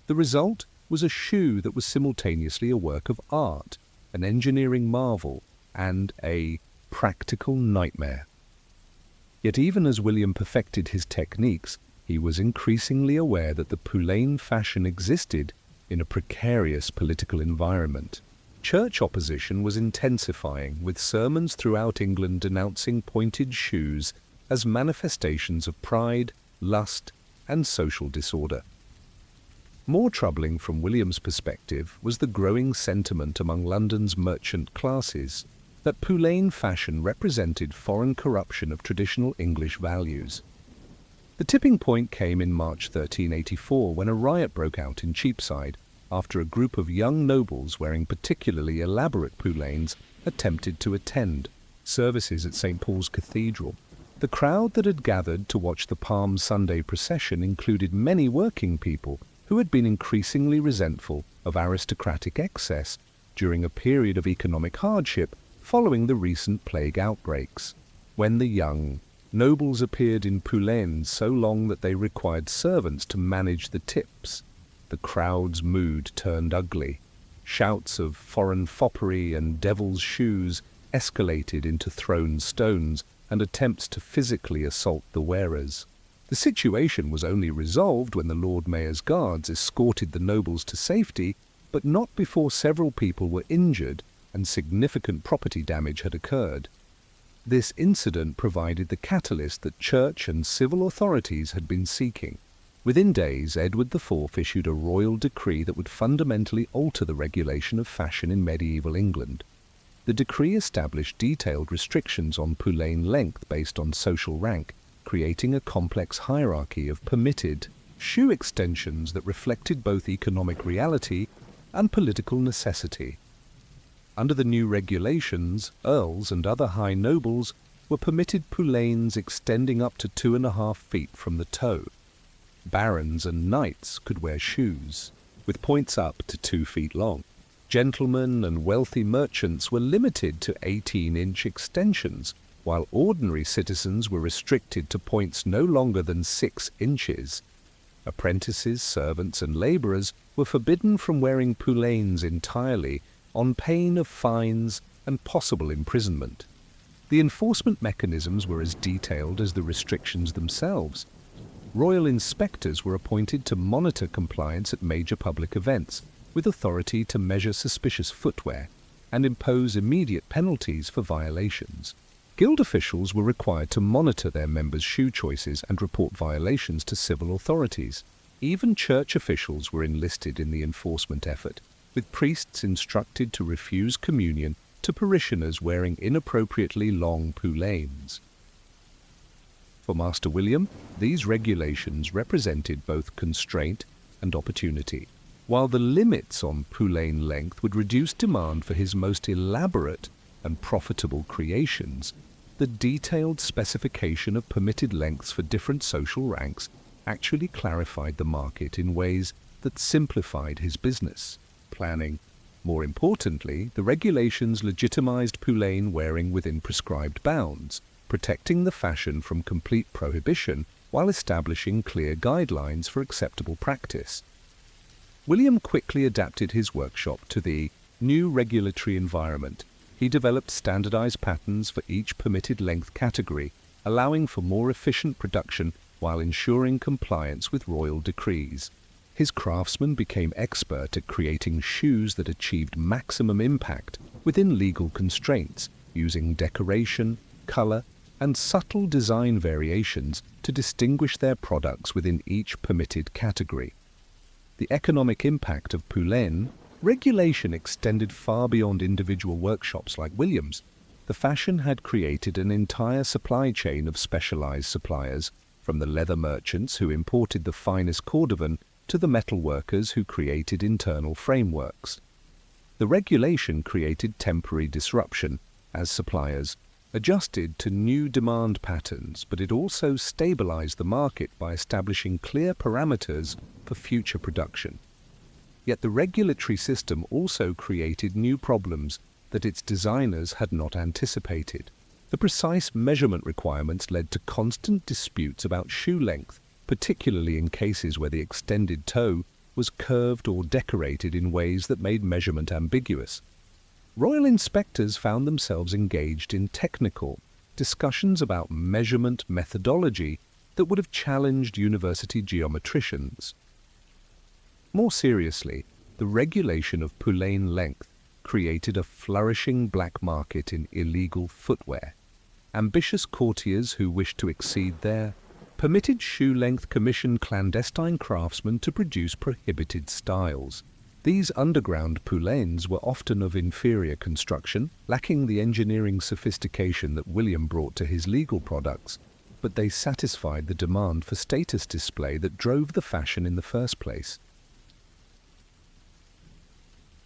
The result was a shoe that was simultaneously a work of art, an engineering marvel, and a practical nightmare. Yet even as William perfected his techniques, he was increasingly aware that the Poulain fashion existed in a precarious political environment. Church opposition was intensifying, with sermons throughout England denouncing pointed shoes as manifestations of pride, lust, and social disorder. More troubling from William's perspective was the growing sentiment among London's merchant classes that Poulain fashion represented foreign corruption of traditional English values. The tipping point came in March 1384 when a riot broke out in Cheapside after a group of young nobles wearing particularly elaborate Poulains attempted to attend services at St. Paul's Cathedral. The crowd that had gathered to watch the Palm Sunday procession included many working people who had been increasingly resentful of aristocratic excess during a period of economic hardship following the recent plague outbreaks. When the young nobles appeared in poulaines so long that they required servants to manage the tips, the crowd's mood turned ugly. Shouts of foreign foppery and devil's shoes escalated into thrown stones and attempts to physically assault the wearers. The situation was only resolved when the Lord Mayor's guards escorted the nobles to safety, but not before several people were injured and significant property damage had occurred. This incident provided the catalyst that church and civil authorities had been seeking. Within days, Edward IV issued a royal decree that would fundamentally alter the regulation of fashion in medieval England. The decree established detailed restrictions on poulain length based on social rank, creating a complex hierarchy of permitted shoe extensions that reflected both economic reality and political necessity. Under the new regulations, earls and other high nobles were permitted poulains extending up to 2.5 feet from the toe. Barons and knights could wear shoes, with points up to 2 feet long. Gentlemen and wealthy merchants were limited to 18-inch extensions, while ordinary citizens were restricted to points no longer than 6 inches. Apprentices, servants, and labourers were forbidden from wearing poulains entirely, on pain of fines and possible imprisonment. The enforcement mechanisms were as detailed as the restrictions themselves. Royal inspectors were appointed to monitor compliance at major public events, with authority to measure suspicious footwear and impose immediate penalties for violations. Guild officials were required to monitor their members' shoe choices and report violations to civil authorities. Even church officials were enlisted in the enforcement effort, with priests instructed to refuse communion to parishioners wearing inappropriately long poulains. For Master William, these regulations represented both constraint and opportunity. While the limits on poulain length would reduce demand for his most elaborate and profitable creations, the detailed specification of permitted lengths for different social ranks actually clarified the market in ways that simplified his business planning. More importantly, the regulations legitimized poulain wearing within prescribed bounds, protecting the fashion from complete prohibition while establishing clear guidelines for acceptable practice. William quickly adapted his workshop to the new regulatory environment. He developed standardized patterns for each permitted length category, allowing for more efficient production while ensuring compliance with royal decrees. His craftsmen became expert at creating shoes that achieved maximum impact within legal constraints, using decoration, color, and subtle design variations to distinguish their products within each permitted category. The economic impact of poulain regulation extended far beyond individual workshops like William's. The fashion had created an entire supply chain of specialized suppliers, from the leather merchants who imported the finest cordovan to the metal workers who created internal frameworks. The regulation created temporary disruption as suppliers adjusted to new demand patterns, but it also stabilized the market by establishing clear parameters for future production. Yet the regulatory system also created new problems that its designers had not anticipated. The precise measurement requirements led to constant disputes about shoe length, particularly in cases where the extended toe was curved or decorated in ways that made measurement ambiguous. Royal inspectors found themselves engaged in technical discussions about measurement methodology that would have challenged university geometricians. More seriously, the regulation of poulain length created a flourishing black market in illegal footwear. Ambitious courtiers who wished to exceed their permitted shoe-length commissioned clandestine craftsmen to produce prohibited styles. These underground poulains were often of inferior construction, lacking the engineering sophistication that William brought to his legal products, but they satisfied the demand for status display that drove the fashion in the first place.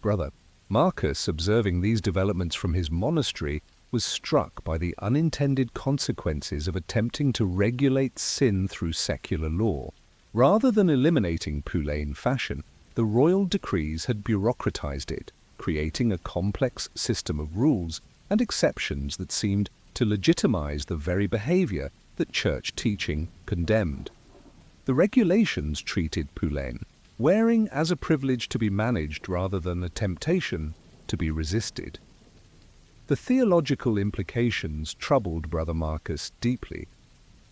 Brother Marcus, observing these developments from his monastery, was struck by the unintended consequences of attempting to regulate sin through secular law. Rather than eliminating poulain fashion, the royal decrees had bureaucratized it, creating a complex system of rules and exceptions that seemed to legitimize the very behavior that church teaching condemned. The regulations treated poulain wearing as a privilege to be managed rather than a temptation to be resisted. The theological implications troubled Brother Marcus deeply.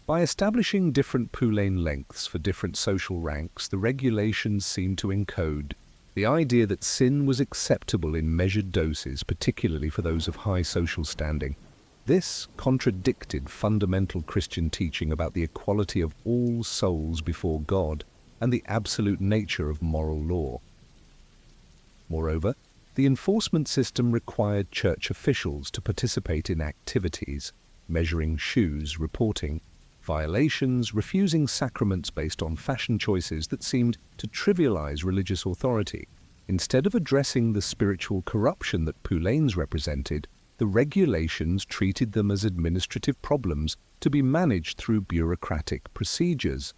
By establishing different poulain lengths for different social ranks, the regulations seemed to encode the idea that sin was acceptable in measured doses, particularly for those of high social standing. This contradicted fundamental Christian teaching about the equality of all souls before God and the absolute nature of moral law. Moreover, the enforcement system required church officials to participate in activities, measuring shoes, reporting violations, refusing sacraments based on fashion choices that seemed to trivialize religious authority. Instead of addressing the spiritual corruption that poulains represented, the regulations treated them as administrative problems to be managed through bureaucratic procedures.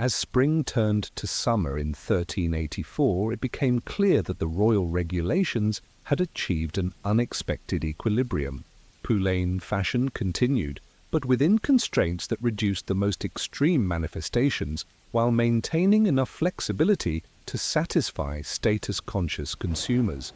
As spring turned to summer in 1384, it became clear that the royal regulations had achieved an unexpected equilibrium. Poulain fashion continued, but within constraints that reduced the most extreme manifestations while maintaining enough flexibility to satisfy status-conscious consumers.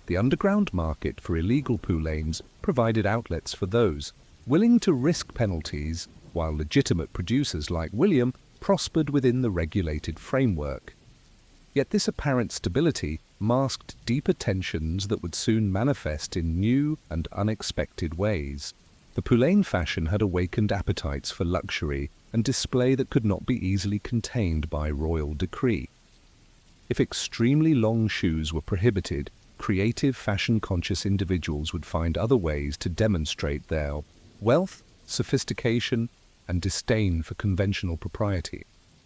The underground market for illegal poulains provided outlets for those willing to risk penalties, while legitimate producers like William prospered within the regulated framework. Yet this apparent stability masked deeper tensions that would soon manifest in new and unexpected ways. The poulain fashion had awakened appetites for luxury and display that could not be easily contained by royal decree. If extremely long shoes were prohibited, creative, fashion-conscious individuals would find other ways to demonstrate their wealth, sophistication, and disdain for conventional propriety.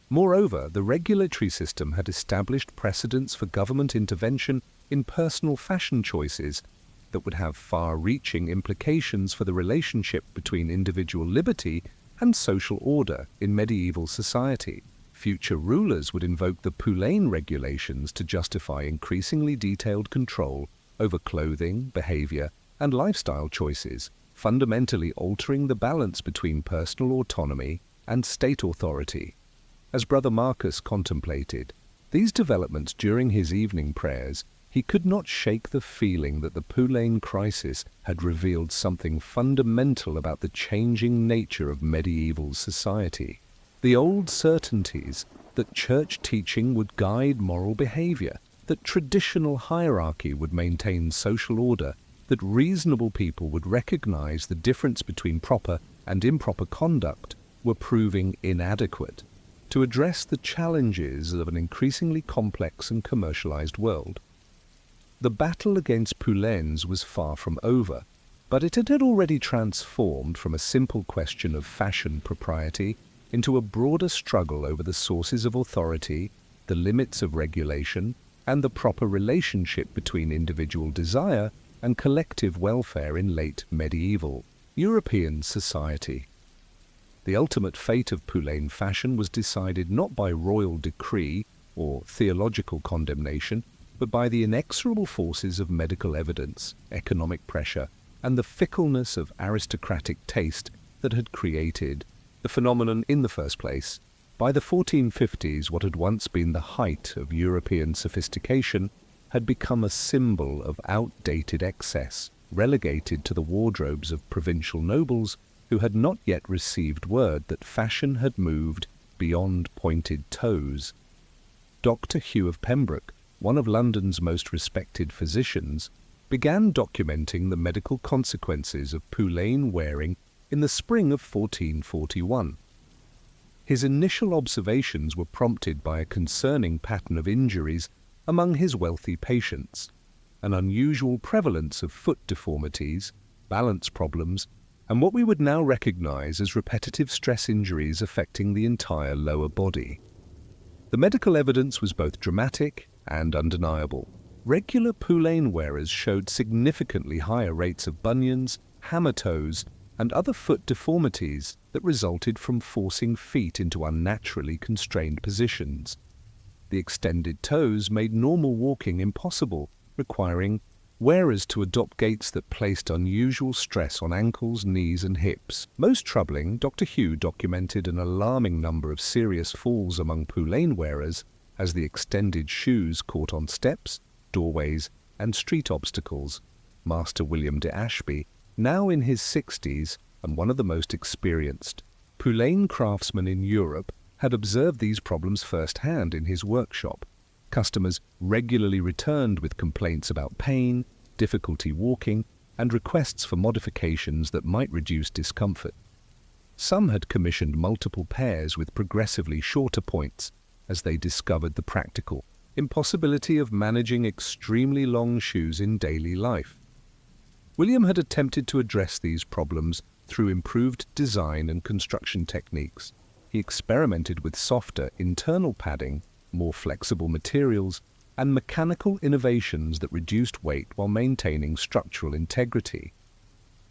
Moreover, the regulatory system had established precedents for government intervention in personal fashion choices that would have far-reaching implications for the relationship between individual liberty and social order in medieval society. Future rulers would invoke the poulain regulations to justify increasingly detailed control over clothing, behavior, and lifestyle choices, fundamentally altering the balance between personal autonomy and state authority. As Brother Marcus contemplated these developments during his evening prayers, he could not shake the feeling that the poulain crisis had revealed something fundamental about the changing nature of medieval society. The old certainties that church teaching would guide moral behavior, that traditional hierarchy would maintain social order, that reasonable people would recognize the difference between proper and improper conduct, were proving inadequate to address the challenges of an increasingly complex and commercialized world. The battle against poulains was far from over, but it had already transformed from a simple question of fashion propriety into a broader struggle over the sources of authority, the limits of regulation, and the proper relationship between individual desire and collective welfare in late medieval European society. The ultimate fate of poulain fashion was decided not by royal decree or theological condemnation, but by the inexorable forces of medical evidence, economic pressure, and the fickleness of aristocratic taste that had created the phenomenon in the first place. By the 1450s, what had once been the height of European sophistication had become a symbol of outdated excess, relegated to the wardrobes of provincial nobles who had not yet received word that fashion had moved beyond pointed toes. Dr. Hugh of Pembroke, one of London's most respected physicians, began documenting the medical consequences of poulain wearing in the spring of 1441. His initial observations were prompted by a concerning pattern of injuries among his wealthy patients, an unusual prevalence of foot deformities, balance problems, and what we would now recognize as repetitive stress injuries affecting the entire lower body. The medical evidence was both dramatic and undeniable. Regular poulain wearers showed significantly higher rates of bunions, hammer toes, and other foot deformities that resulted from forcing feet into unnaturally constrained positions. The extended toes made normal walking impossible, requiring wearers to adopt gaits that placed unusual stress on ankles, knees and hips. Most troubling, Dr. Hugh documented an alarming number of serious falls among poulain wearers as the extended shoes caught on steps, doorways and street obstacles. Master William de Ashby, now in his 60s and one of the most experienced poulain craftsmen in Europe, had observed these problems firsthand in his workshop. Customers regularly returned with complaints about pain, difficulty walking, and requests for modifications that might reduce discomfort. Some had commissioned multiple pairs with progressively shorter points as they discovered the practical impossibility of managing extremely long shoes in daily life. William had attempted to address these problems through improved design and construction techniques. He experimented with softer internal padding, more flexible materials, and mechanical innovations that reduced weight while maintaining structural integrity.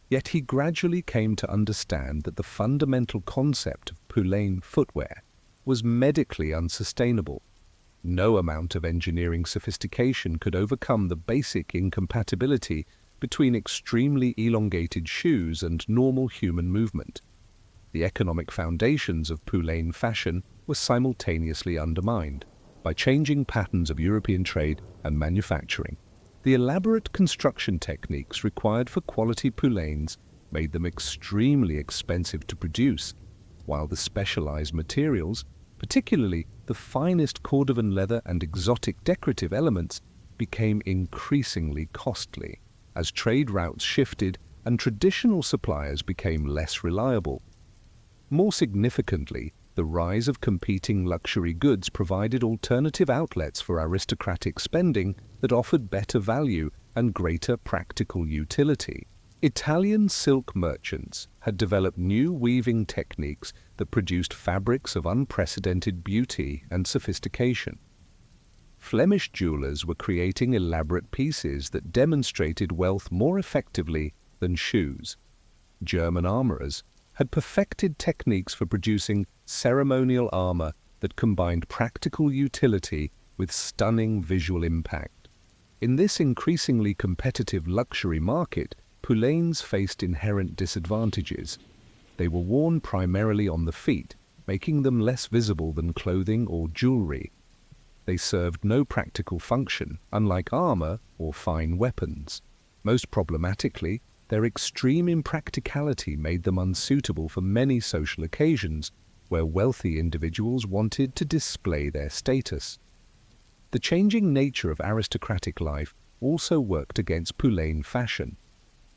Yet he gradually came to understand that the fundamental concept of poulain footwear was medically unsustainable. No amount of engineering sophistication could overcome the basic incompatibility between extremely elongated shoes and normal human movement. The economic foundations of poulain fashion were simultaneously undermined by changing patterns of European trade and manufacturing. The elaborate construction techniques required for quality poulains made them extremely expensive to produce, while the specialized materials, particularly the finest Cordovan leather and exotic decorative elements, became increasingly costly as trade routes shifted and traditional suppliers became less reliable. More significantly, the rise of competing luxury goods provided alternative outlets for aristocratic spending that offered better value and greater practical utility. Italian silk merchants had developed new weaving techniques that produced fabrics of unprecedented beauty and sophistication. Flemish jewelers were creating elaborate pieces that demonstrated wealth more effectively than shoes. German armorers had perfected techniques for producing ceremonial armor that combined practical utility with stunning visual impact. In this increasingly competitive luxury market, poulains faced inherent disadvantages. They were worn primarily on the feet, making them less visible than clothing or jewelry. They served no practical function, unlike armor or fine weapons. Most problematically, their extreme impracticality made them unsuitable for many social occasions where wealthy individuals wanted to display their status. The changing nature of aristocratic life also worked against poulain fashion.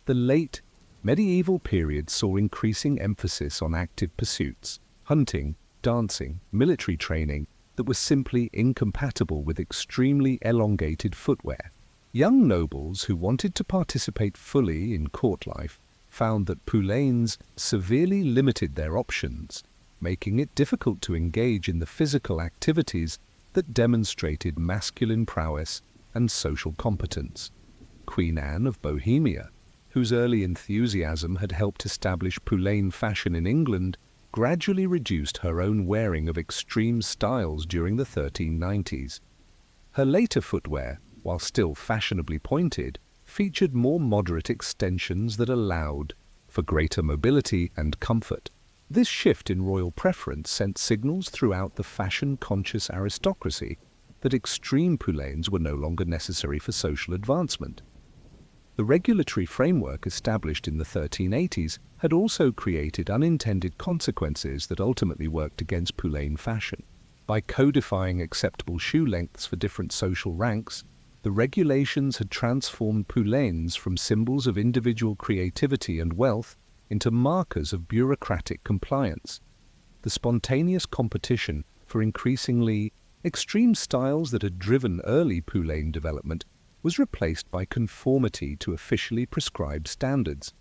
The late medieval period saw increasing emphasis on active pursuits, hunting, dancing, military training that was simply incompatible with extremely elongated footwear. Young nobles who wanted to participate fully in court life found that poulains severely limited their options, making it difficult to engage in the physical activities that demonstrated masculine prowess and social competence. Queen Anne of Bohemia, whose early enthusiasm had helped establish poulain fashion in England, gradually reduced her own wearing of extreme styles during the 1390s. Her later footwear, while still fashionably pointed, featured more moderate extensions that allowed for greater mobility and comfort. This shift in royal preference sent signals throughout the fashion-conscious aristocracy that extreme poulains were no longer necessary for social advancement. The regulatory framework established in the 1380s had also created unintended consequences that ultimately worked against poulain fashion. By codifying acceptable shoe lengths for different social ranks, the regulations had transformed poulains from symbols of individual creativity and wealth into markers of bureaucratic compliance. The spontaneous competition for increasingly extreme styles that had driven early poulain development was replaced by conformity to officially prescribed standards.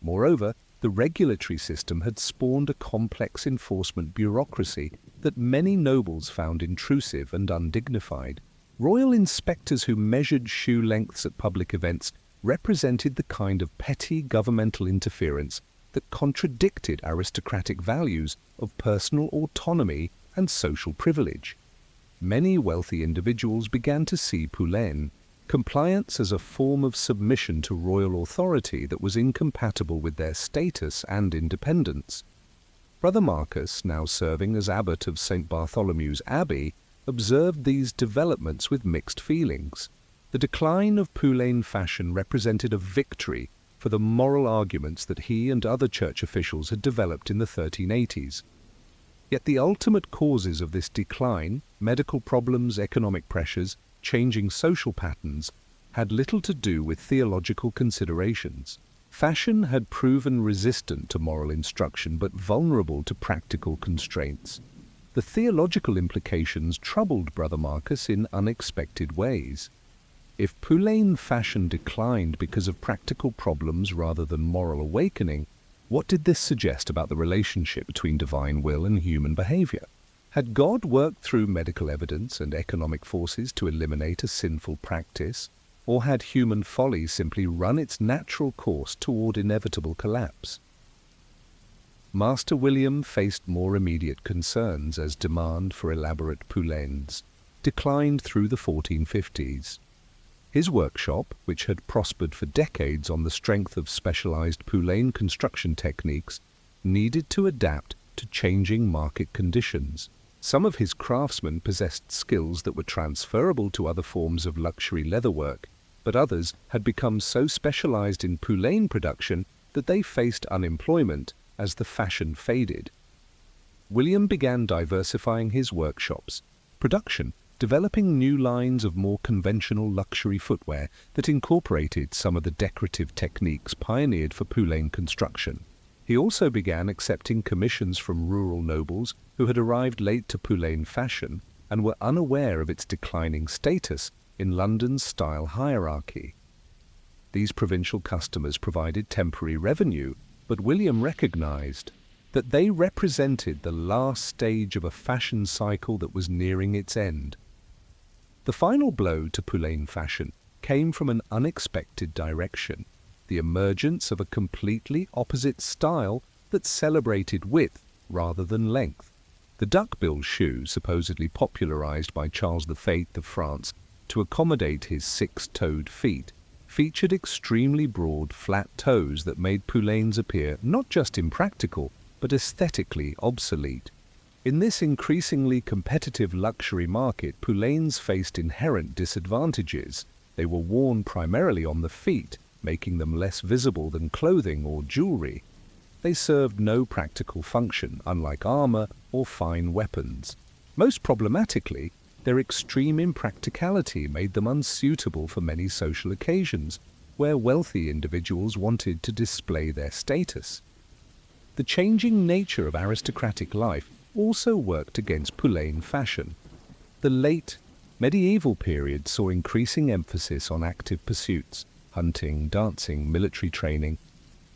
Moreover, the regulatory system had spawned a complex enforcement bureaucracy that many nobles found intrusive and undignified. Royal inspectors who measured shoe lengths at public events represented the kind of petty governmental interference that contradicted aristocratic values of personal autonomy and social privilege. Many wealthy individuals began to see poulain compliance as a form of submission to royal authority that was incompatible with their status and independence. Brother Marcus, now serving as abbot of St. Bartholomew's Abbey, observed these developments with mixed feelings. The decline of Poullain fashion represented a victory for the moral arguments that he and other church officials had developed in the 1380s. Yet the ultimate causes of this decline, medical problems, economic pressures, changing social patterns, had little to do with theological considerations. Fashion had proven resistant to moral instruction but vulnerable to practical constraints. The theological implications troubled Brother Marcus in unexpected ways. If Poullain fashion declined because of practical problems rather than moral awakening, what did this suggest about the relationship between divine will and human behavior? Had God worked through medical evidence and economic forces to eliminate a sinful practice, or had human folly simply run its natural course toward inevitable collapse? Master William faced more immediate concerns as demand for elaborate Poullains declined through the 1450s. His workshop, which had prospered for decades on the strength of specialized Poullain construction techniques, needed to adapt to changing market conditions. Some of his craftsmen possessed skills that were transferable to other forms of luxury leatherwork, but others had become so specialized in Poullain production that they faced unemployment as the fashion faded. William began diversifying his workshop's production, developing new lines of more conventional luxury footwear that incorporated some of the decorative techniques pioneered for Poullain construction. He also began accepting commissions from rural nobles who had arrived late to Poullain fashion and were unaware of its declining status in London's style hierarchy. These provincial customers provided temporary revenue, but William recognized that they represented the last stage of a fashion cycle that was nearing its end. The final blow to Poullain fashion came from an unexpected direction, the emergence of a completely opposite style that celebrated width rather than length. The duckbill shoe, supposedly popularized by Charles V of France to accommodate his six-toed feet, featured extremely broad, flat toes that made Poullains appear not just impractical, but aesthetically obsolete. In this increasingly competitive luxury market, Poullains faced inherent disadvantages. They were worn primarily on the feet, making them less visible than clothing or jewelry. They served no practical function, unlike armor or fine weapons. Most problematically, their extreme impracticality made them unsuitable for many social occasions, where wealthy individuals wanted to display their status. The changing nature of aristocratic life also worked against Poullain fashion. The late medieval period saw increasing emphasis on active pursuits, hunting, dancing, military training,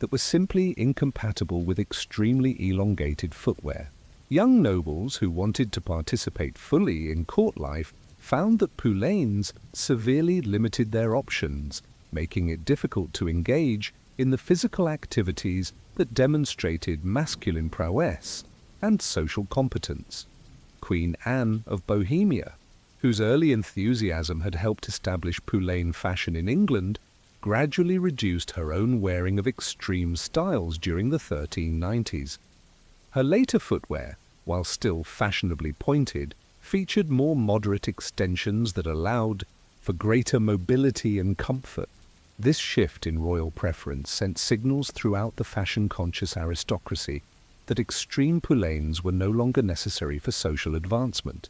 that were simply incompatible with extremely elongated footwear. Young nobles who wanted to participate fully in court life found that Poullains severely limited their options, making it difficult to engage in the physical activities that demonstrated masculine prowess and social competence. Queen Anne of Bohemia, whose early enthusiasm had helped establish Poullain fashion in England, gradually reduced her own wearing of extreme styles during the 1390s. Her later footwear, while still fashionably pointed, featured more moderate extensions that allowed for greater mobility and comfort. This shift in royal preference sent signals throughout the fashion-conscious aristocracy that extreme Poullains were no longer necessary for social advancement.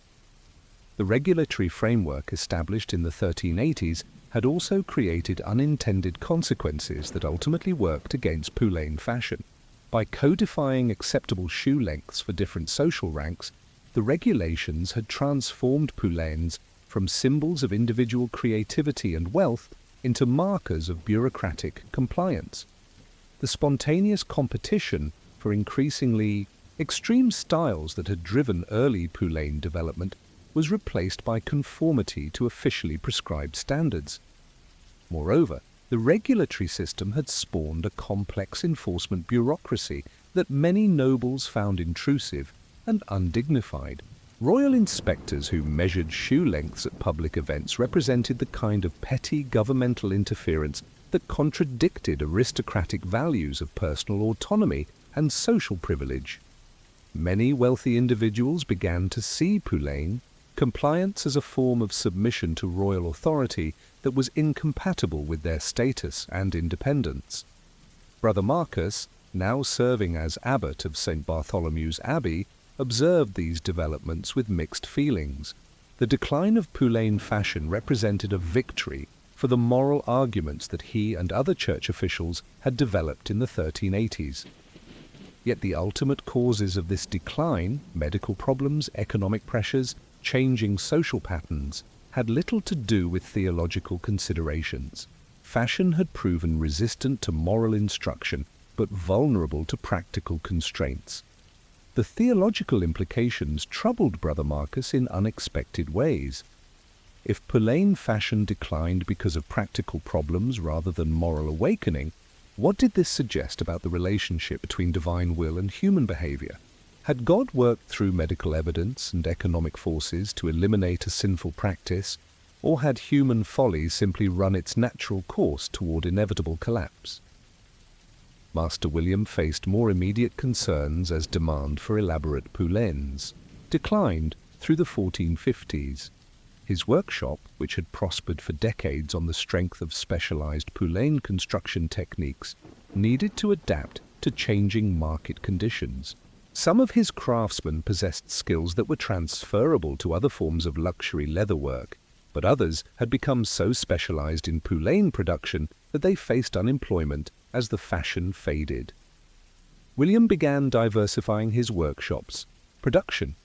The regulatory framework established in the 1380s had also created unintended consequences that ultimately worked against Poullain fashion. By codifying acceptable shoe lengths for different social ranks, the regulations had transformed Poullains from symbols of individual creativity and wealth into markers of bureaucratic compliance. The spontaneous competition for increasingly extreme styles that had driven early Poullain development was replaced by conformity to officially prescribed standards. Moreover, the regulatory system had spawned a complex enforcement bureaucracy that many nobles found intrusive and undignified. Royal inspectors who measured shoe lengths at public events represented the kind of petty governmental interference that contradicted aristocratic values of personal autonomy and social privilege. Many wealthy individuals began to see poulain compliance as a form of submission to royal authority that was incompatible with their status and independence. Brother Marcus, now serving as abbot of St. Bartholomew's Abbey, observed these developments with mixed feelings. The decline of poulain fashion represented a victory for the moral arguments that he and other church officials had developed in the 1380s. Yet the ultimate causes of this decline, medical problems, economic pressures, changing social patterns, had little to do with theological considerations. Fashion had proven resistant to moral instruction, but vulnerable to practical constraints. The theological implications troubled Brother Marcus in unexpected ways. If poulain fashion declined because of practical problems rather than moral awakening, what did this suggest about the relationship between divine will and human behavior? Had God worked through medical evidence and economic forces to eliminate a sinful practice, or had human folly simply run its natural course toward inevitable collapse? Master William faced more immediate concerns as demand for elaborate poulains declined through the 1450s. His workshop, which had prospered for decades on the strength of specialized poulain construction techniques, needed to adapt to changing market conditions. Some of his craftsmen possessed skills that were transferable to other forms of luxury leatherwork, but others had become so specialized in poulain production that they faced unemployment as the fashion faded. William began diversifying his workshop's production,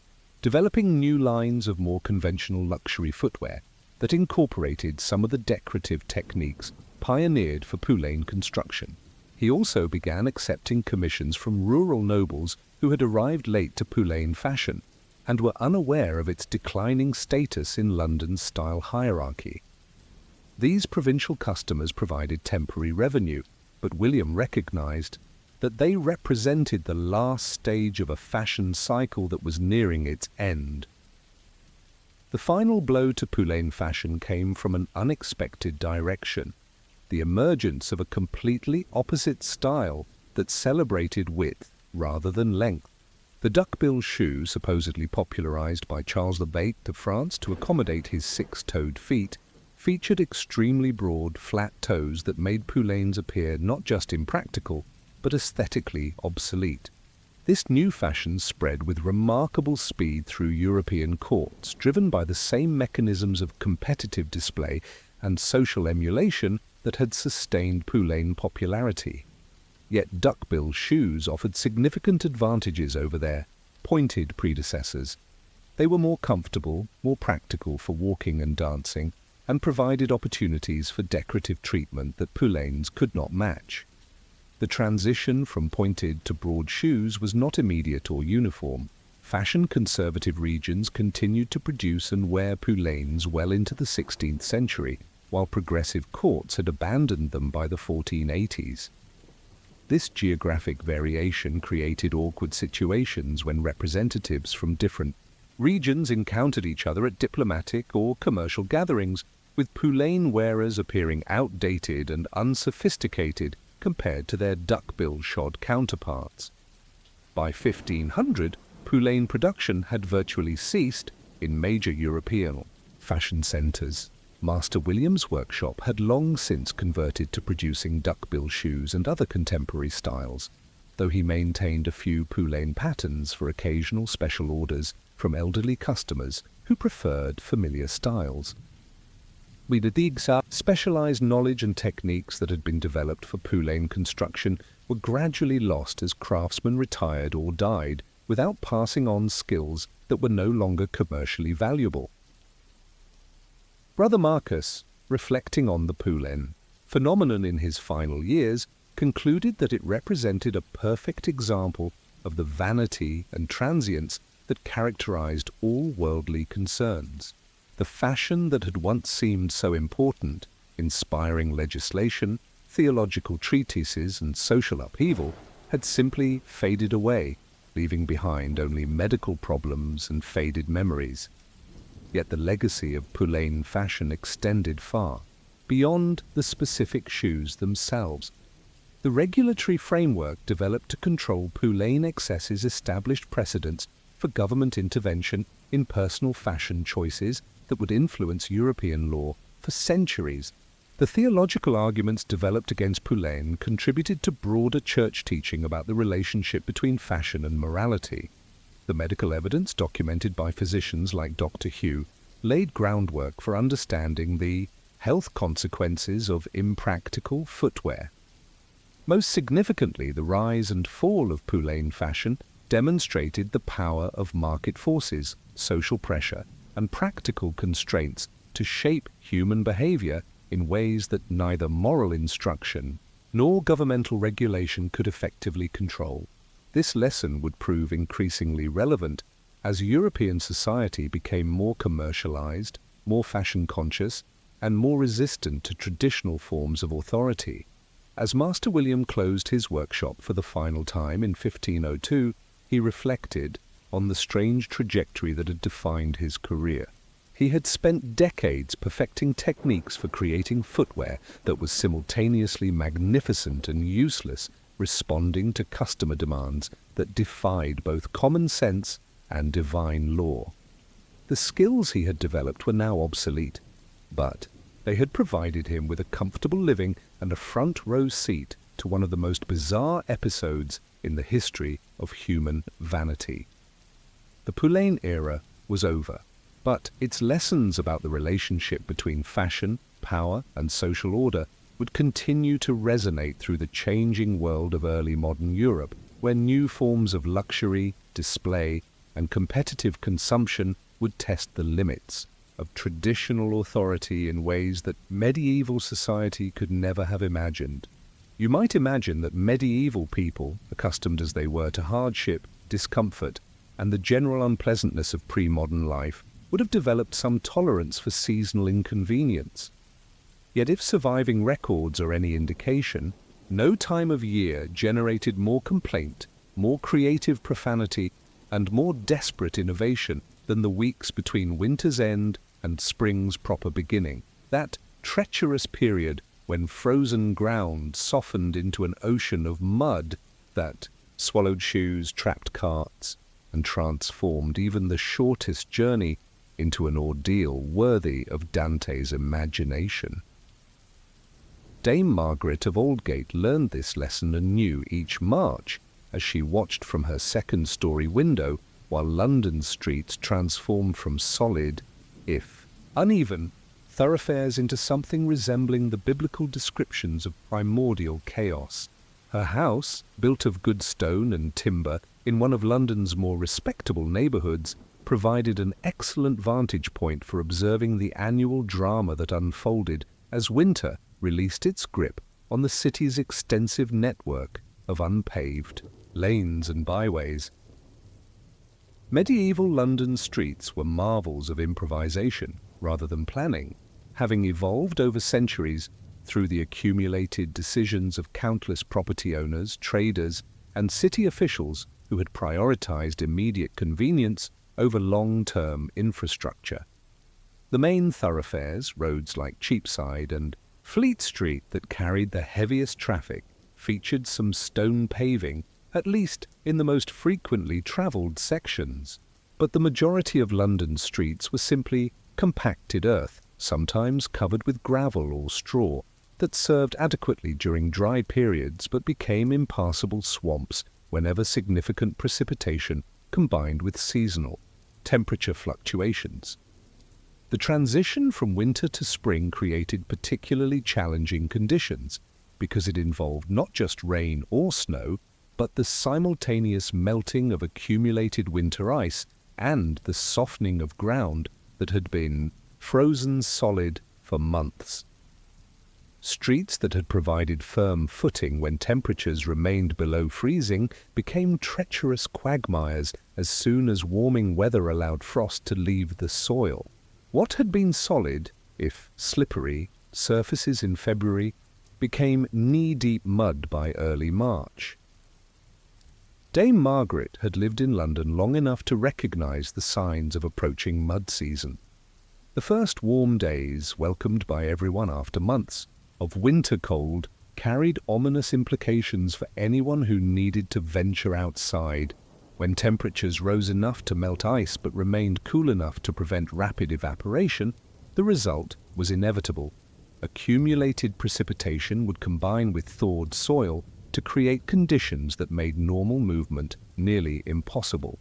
developing new lines of more conventional luxury footwear that incorporated some of the decorative techniques pioneered for poulain construction. He also began accepting commissions from rural nobles who had arrived late to poulain fashion and were unaware of its declining status in London's style hierarchy. These provincial customers provided temporary revenue, but William recognized that they represented the last stage of a fashion cycle that was nearing its end. The final blow to poulain fashion came from an unexpected direction: the emergence of a completely opposite style that celebrated width rather than length. The duckbill shoe, supposedly popularized by Charles VIII of France to accommodate his six-toed feet, featured extremely broad, flat toes that made poulains appear not just impractical, but aesthetically obsolete. This new fashion spread with remarkable speed through European courts, driven by the same mechanisms of competitive display and social emulation that had sustained poulain popularity. Yet duckbill shoes offered significant advantages over their pointed predecessors. They were more comfortable, more practical for walking and dancing, and provided opportunities for decorative treatment that poulains could not match. The transition from pointed to broad shoes was not immediate or uniform. Fashion-conservative regions continued to produce and wear poulains well into the 16th century, while progressive courts had abandoned them by the 1480s. This geographic variation created awkward situations when representatives from different regions encountered each other at diplomatic or commercial gatherings, with poulain wearers appearing outdated and unsophisticated compared to their duckbill-shod counterparts. By 1500, poulain production had virtually ceased in major European fashion centers. Master William's workshop had long since converted to producing duckbill shoes and other contemporary styles, though he maintained a few poulain patterns for occasional special orders from elderly customers who preferred familiar styles. Specialized knowledge and techniques that had been developed for poulain construction were gradually lost as craftsmen retired or died without passing on skills that were no longer commercially valuable. Brother Marcus, reflecting on the poulain phenomenon in his final years, concluded that it represented a perfect example of the vanity and transience that characterized all worldly concerns. The fashion that had once seemed so important, inspiring legislation, theological treatises, and social upheaval, had simply faded away, leaving behind only medical problems and faded memories. Yet the legacy of Pulain fashion extended far, beyond the specific shoes themselves. The regulatory framework developed to control Pulain excesses established precedents for government intervention in personal fashion choices that would influence European law for centuries. The theological arguments developed against Pulain contributed to broader church teaching about the relationship between fashion and morality. The medical evidence documented by physicians like Dr. Hugh laid groundwork for understanding the health consequences of impractical footwear. Most significantly, the rise and fall of Pulain fashion demonstrated the power of market forces, social pressure, and practical constraints to shape human behavior in ways that neither moral instruction nor governmental regulation could effectively control. This lesson would prove increasingly relevant as European society became more commercialized, more fashion-conscious, and more resistant to traditional forms of authority. As Master William closed his workshop for the final time in 1502, he reflected on the strange trajectory that had defined his career. He had spent decades perfecting techniques for creating footwear that was simultaneously magnificent and useless, responding to customer demands that defied both common sense and divine law. The skills he had developed were now obsolete, but they had provided him with a comfortable living and a front-row seat to one of the most bizarre episodes in the history of human vanity. The Pulain era was over, but its lessons about the relationship between fashion, power, and social order would continue to resonate through the changing world of early modern Europe, where new forms of luxury, display, and competitive consumption would test the limits of traditional authority in ways that medieval society could never have imagined. You might imagine that medieval people, accustomed as they were to hardship, discomfort, and the general unpleasantness of pre-modern life, would have developed some tolerance for seasonal inconvenience. Yet if surviving records are any indication, no time of year generated more complaint, more creative profanity, and more desperate innovation than the weeks between winter's end and spring's proper beginning. That treacherous period when frozen ground softened into an ocean of mud that swallowed shoes, trapped carts, and transformed even the shortest journey into an ordeal worthy of Dante's imagination. Dame Margaret of Aldgate learned this lesson anew each March as she watched from her second-story window while London's streets transformed from solid, if uneven, thoroughfares into something resembling the biblical descriptions of primordial chaos. Her house, built of good stone and timber in one of London's more respectable neighbourhoods, provided an excellent vantage point for observing the annual drama that unfolded as winter released its grip on the city's extensive network of unpaved lanes and byways. Medieval London streets were marvels of improvisation rather than planning, having evolved over centuries through the accumulated decisions of countless property owners, traders, and city officials who had prioritized immediate convenience over long-term infrastructure. The main thoroughfares, roads like Cheapside and Fleet Street that carried the heaviest traffic, featured some stone paving, at least in the most frequently travelled sections. But the majority of London streets were simply compacted earth, sometimes covered with gravel or straw, that served adequately during dry periods but became impassable swamps whenever significant precipitation combined with seasonal temperature fluctuations. The transition from winter to spring created particularly challenging conditions because it involved not just rain or snow, but the simultaneous melting of accumulated winter ice and the softening of ground that had been frozen solid for months. Streets that had provided firm footing when temperatures remained below freezing became treacherous quagmires as soon as warming weather allowed frost to leave the soil. What had been solid, if slippery, surfaces in February became knee-deep mud by early March. Dame Margaret had lived in London long enough to recognise the signs of approaching mud season. The first warm days, welcomed by everyone after months of winter cold, carried ominous implications for anyone who needed to venture outside. When temperatures rose enough to melt ice but remained cool enough to prevent rapid evaporation, the result was inevitable. Accumulated precipitation would combine with thawed soil to create conditions that made normal movement nearly impossible.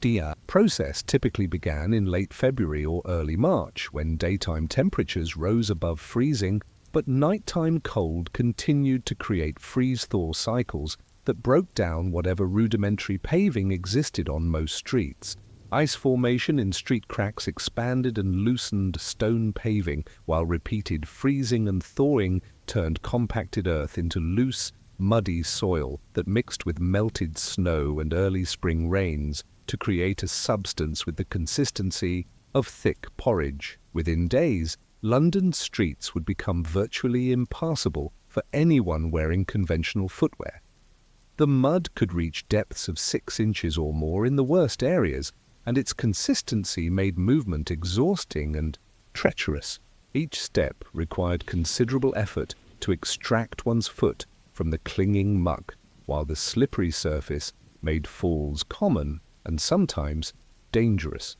The process typically began in late February or early March, when daytime temperatures rose above freezing, but nighttime cold continued to create freeze-thaw cycles that broke down whatever rudimentary paving existed on most streets. Ice formation in street cracks expanded and loosened stone paving, while repeated freezing and thawing turned compacted earth into loose, muddy soil that mixed with melted snow and early spring rains to create a substance with the consistency of thick porridge. Within days, London's streets would become virtually impassable for anyone wearing conventional footwear. The mud could reach depths of 6 inches or more in the worst areas, and its consistency made movement exhausting and treacherous. Each step required considerable effort to extract one's foot from the clinging muck, while the slippery surface made falls common and sometimes dangerous.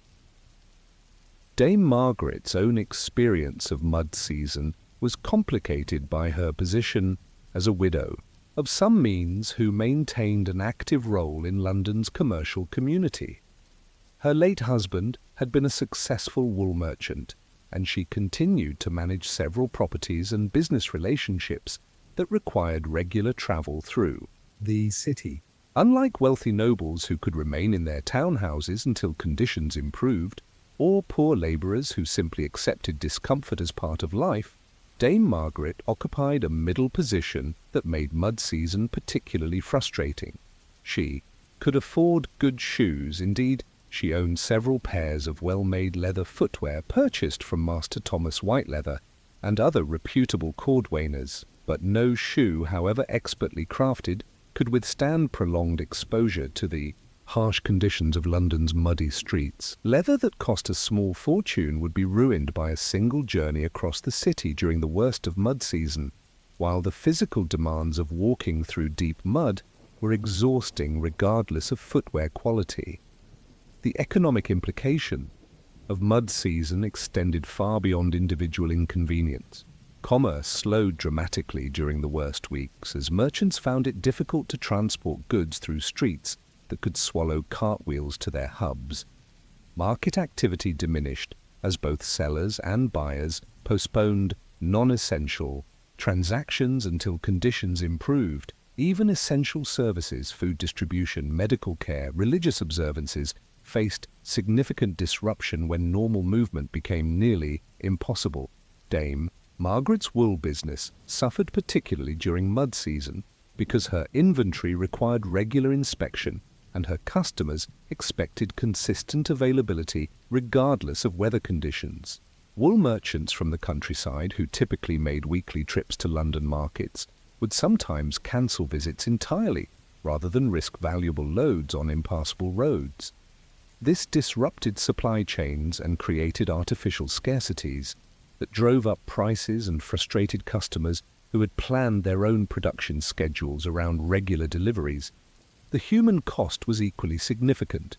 Dame Margaret's own experience of mud season was complicated by her position as a widow of some means who maintained an active role in London's commercial community. Her late husband had been a successful wool merchant, and she continued to manage several properties and business relationships that required regular travel through the city. Unlike wealthy nobles who could remain in their townhouses until conditions improved, or poor labourers who simply accepted discomfort as part of life, Dame Margaret occupied a middle position that made mud season particularly frustrating. She could afford good shoes. Indeed, she owned several pairs of well-made leather footwear purchased from Master Thomas Whiteleather and other reputable cordwainers, but no shoe, however expertly crafted, could withstand prolonged exposure to the harsh conditions of London's muddy streets. Leather that cost a small fortune would be ruined by a single journey across the city during the worst of mud season, while the physical demands of walking through deep mud were exhausting regardless of footwear quality. The economic implication of mud season extended far beyond individual inconvenience. Commerce slowed dramatically during the worst weeks as merchants found it difficult to transport goods through streets that could swallow cartwheels to their hubs. Market activity diminished as both sellers and buyers postponed non-essential transactions until conditions improved. Even essential services, food distribution, medical care, religious observances, faced significant disruption when normal movement became nearly impossible. Dame Margaret's wool business suffered particularly during mud season because her inventory required regular inspection and her customers expected consistent availability regardless of weather conditions. Wool merchants from the countryside, who typically made weekly trips to London markets, would sometimes cancel visits entirely rather than risk valuable loads on impassable roads. This disrupted supply chains and created artificial scarcities that drove up prices and frustrated customers who had planned their own production schedules around regular deliveries. The human cost was equally significant.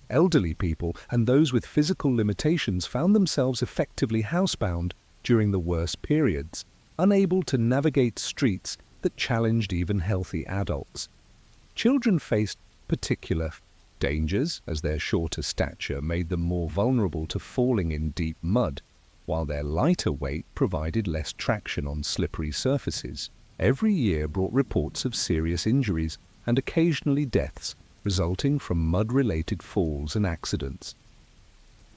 Elderly people and those with physical limitations found themselves effectively housebound during the worst periods, unable to navigate streets that challenged even healthy adults. Children faced particular dangers, as their shorter stature made them more vulnerable to falling in deep mud, while their lighter weight provided less traction on slippery surfaces. Every year brought reports of serious injuries and occasionally deaths resulting from mud-related falls and accidents.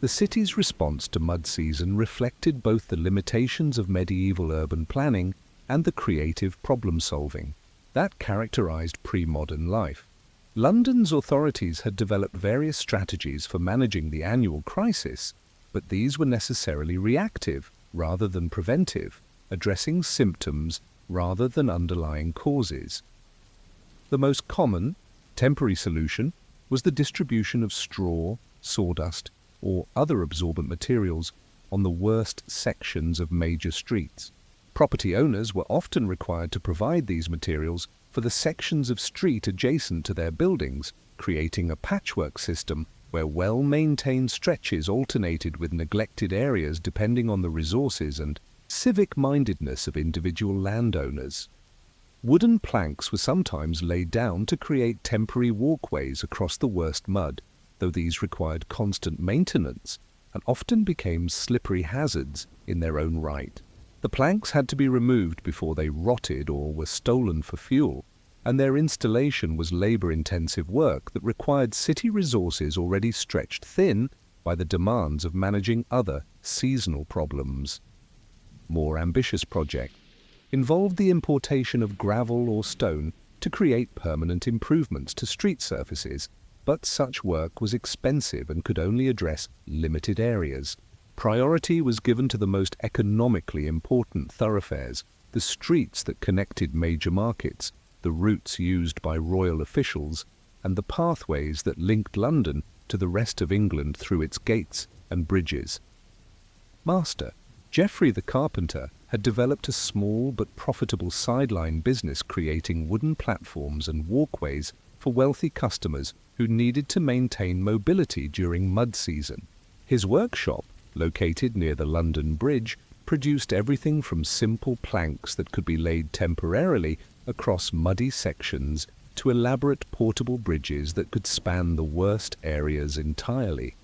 The city's response to mud season reflected both the limitations of medieval urban planning and the creative problem-solving that characterized pre-modern life. London's authorities had developed various strategies for managing the annual crisis, but these were necessarily reactive rather than preventive, addressing symptoms rather than underlying causes. The most common Temporary solution was the distribution of straw, sawdust, or other absorbent materials on the worst sections of major streets. Property owners were often required to provide these materials for the sections of street adjacent to their buildings, creating a patchwork system where well-maintained stretches alternated with neglected areas depending on the resources and civic-mindedness of individual landowners. Wooden planks were sometimes laid down to create temporary walkways across the worst mud, though these required constant maintenance and often became slippery hazards in their own right. The planks had to be removed before they rotted or were stolen for fuel, and their installation was labor-intensive work that required city resources already stretched thin by the demands of managing other seasonal problems. More ambitious project involved the importation of gravel or stone to create permanent improvements to street surfaces, but such work was expensive and could only address limited areas. Priority was given to the most economically important thoroughfares, the streets that connected major markets, the routes used by royal officials, and the pathways that linked London to the rest of England through its gates and bridges. Master Geoffrey the carpenter had developed a small but profitable sideline business creating wooden platforms and walkways for wealthy customers who needed to maintain mobility during mud season. His workshop, located near the London Bridge, produced everything from simple planks that could be laid temporarily across muddy sections to elaborate portable bridges that could span the worst areas entirely.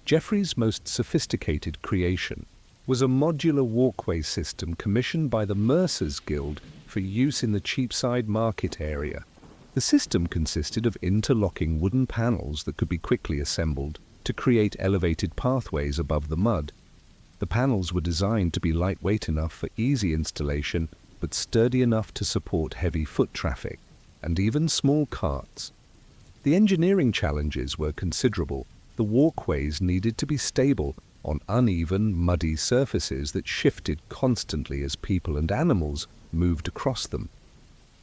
Geoffrey's most sophisticated creation was a modular walkway system commissioned by the Mercers Guild for use in the Cheapside market area. The system consisted of interlocking wooden panels that could be quickly assembled to create elevated pathways above the mud. The panels were designed to be lightweight enough for easy installation, but sturdy enough to support heavy foot traffic, and even small carts. The engineering challenges were considerable. The walkways needed to be stable on uneven, muddy surfaces that shifted constantly as people and animals moved across them.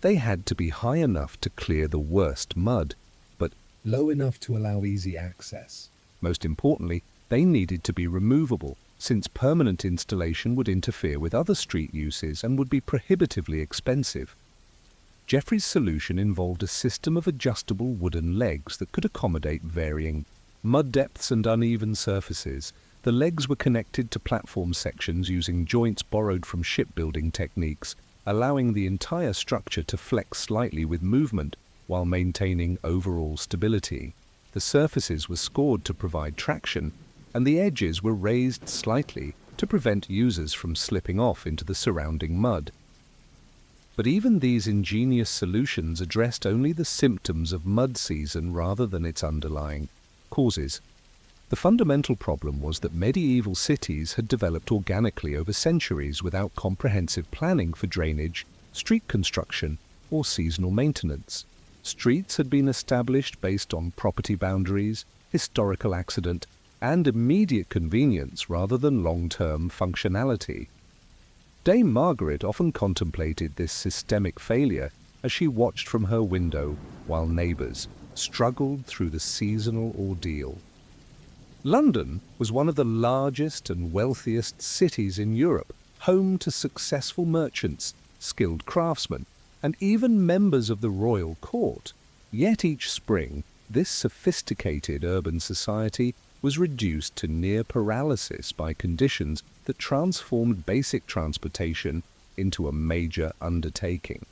They had to be high enough to clear the worst mud, but low enough to allow easy access. Most importantly, they needed to be removable, since permanent installation would interfere with other street uses and would be prohibitively expensive. Geoffrey's solution involved a system of adjustable wooden legs that could accommodate varying mud depths and uneven surfaces. The legs were connected to platform sections using joints borrowed from shipbuilding techniques, allowing the entire structure to flex slightly with movement while maintaining overall stability. The surfaces were scored to provide traction, and the edges were raised slightly to prevent users from slipping off into the surrounding mud. But even these ingenious solutions addressed only the symptoms of mud season rather than its underlying causes. The fundamental problem was that medieval cities had developed organically over centuries without comprehensive planning for drainage, street construction, or seasonal maintenance. Streets had been established based on property boundaries, historical accident, and immediate convenience rather than long-term functionality. Dame Margaret often contemplated this systemic failure as she watched from her window while neighbours struggled through the seasonal ordeal. London was one of the largest and wealthiest cities in Europe, home to successful merchants, skilled craftsmen, and even members of the royal court. Yet each spring, this sophisticated urban society was reduced to near paralysis by conditions that transformed basic transportation into a major undertaking.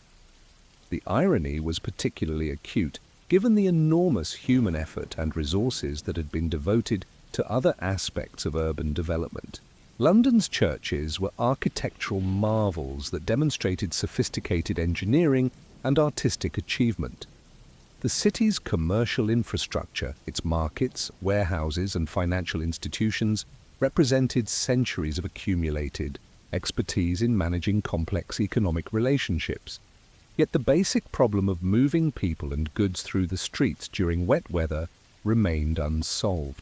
The irony was particularly acute, given the enormous human effort and resources that had been devoted to other aspects of urban development. London's churches were architectural marvels that demonstrated sophisticated engineering and artistic achievement. The city's commercial infrastructure, its markets, warehouses, and financial institutions represented centuries of accumulated expertise in managing complex economic relationships. Yet the basic problem of moving people and goods through the streets during wet weather remained unsolved.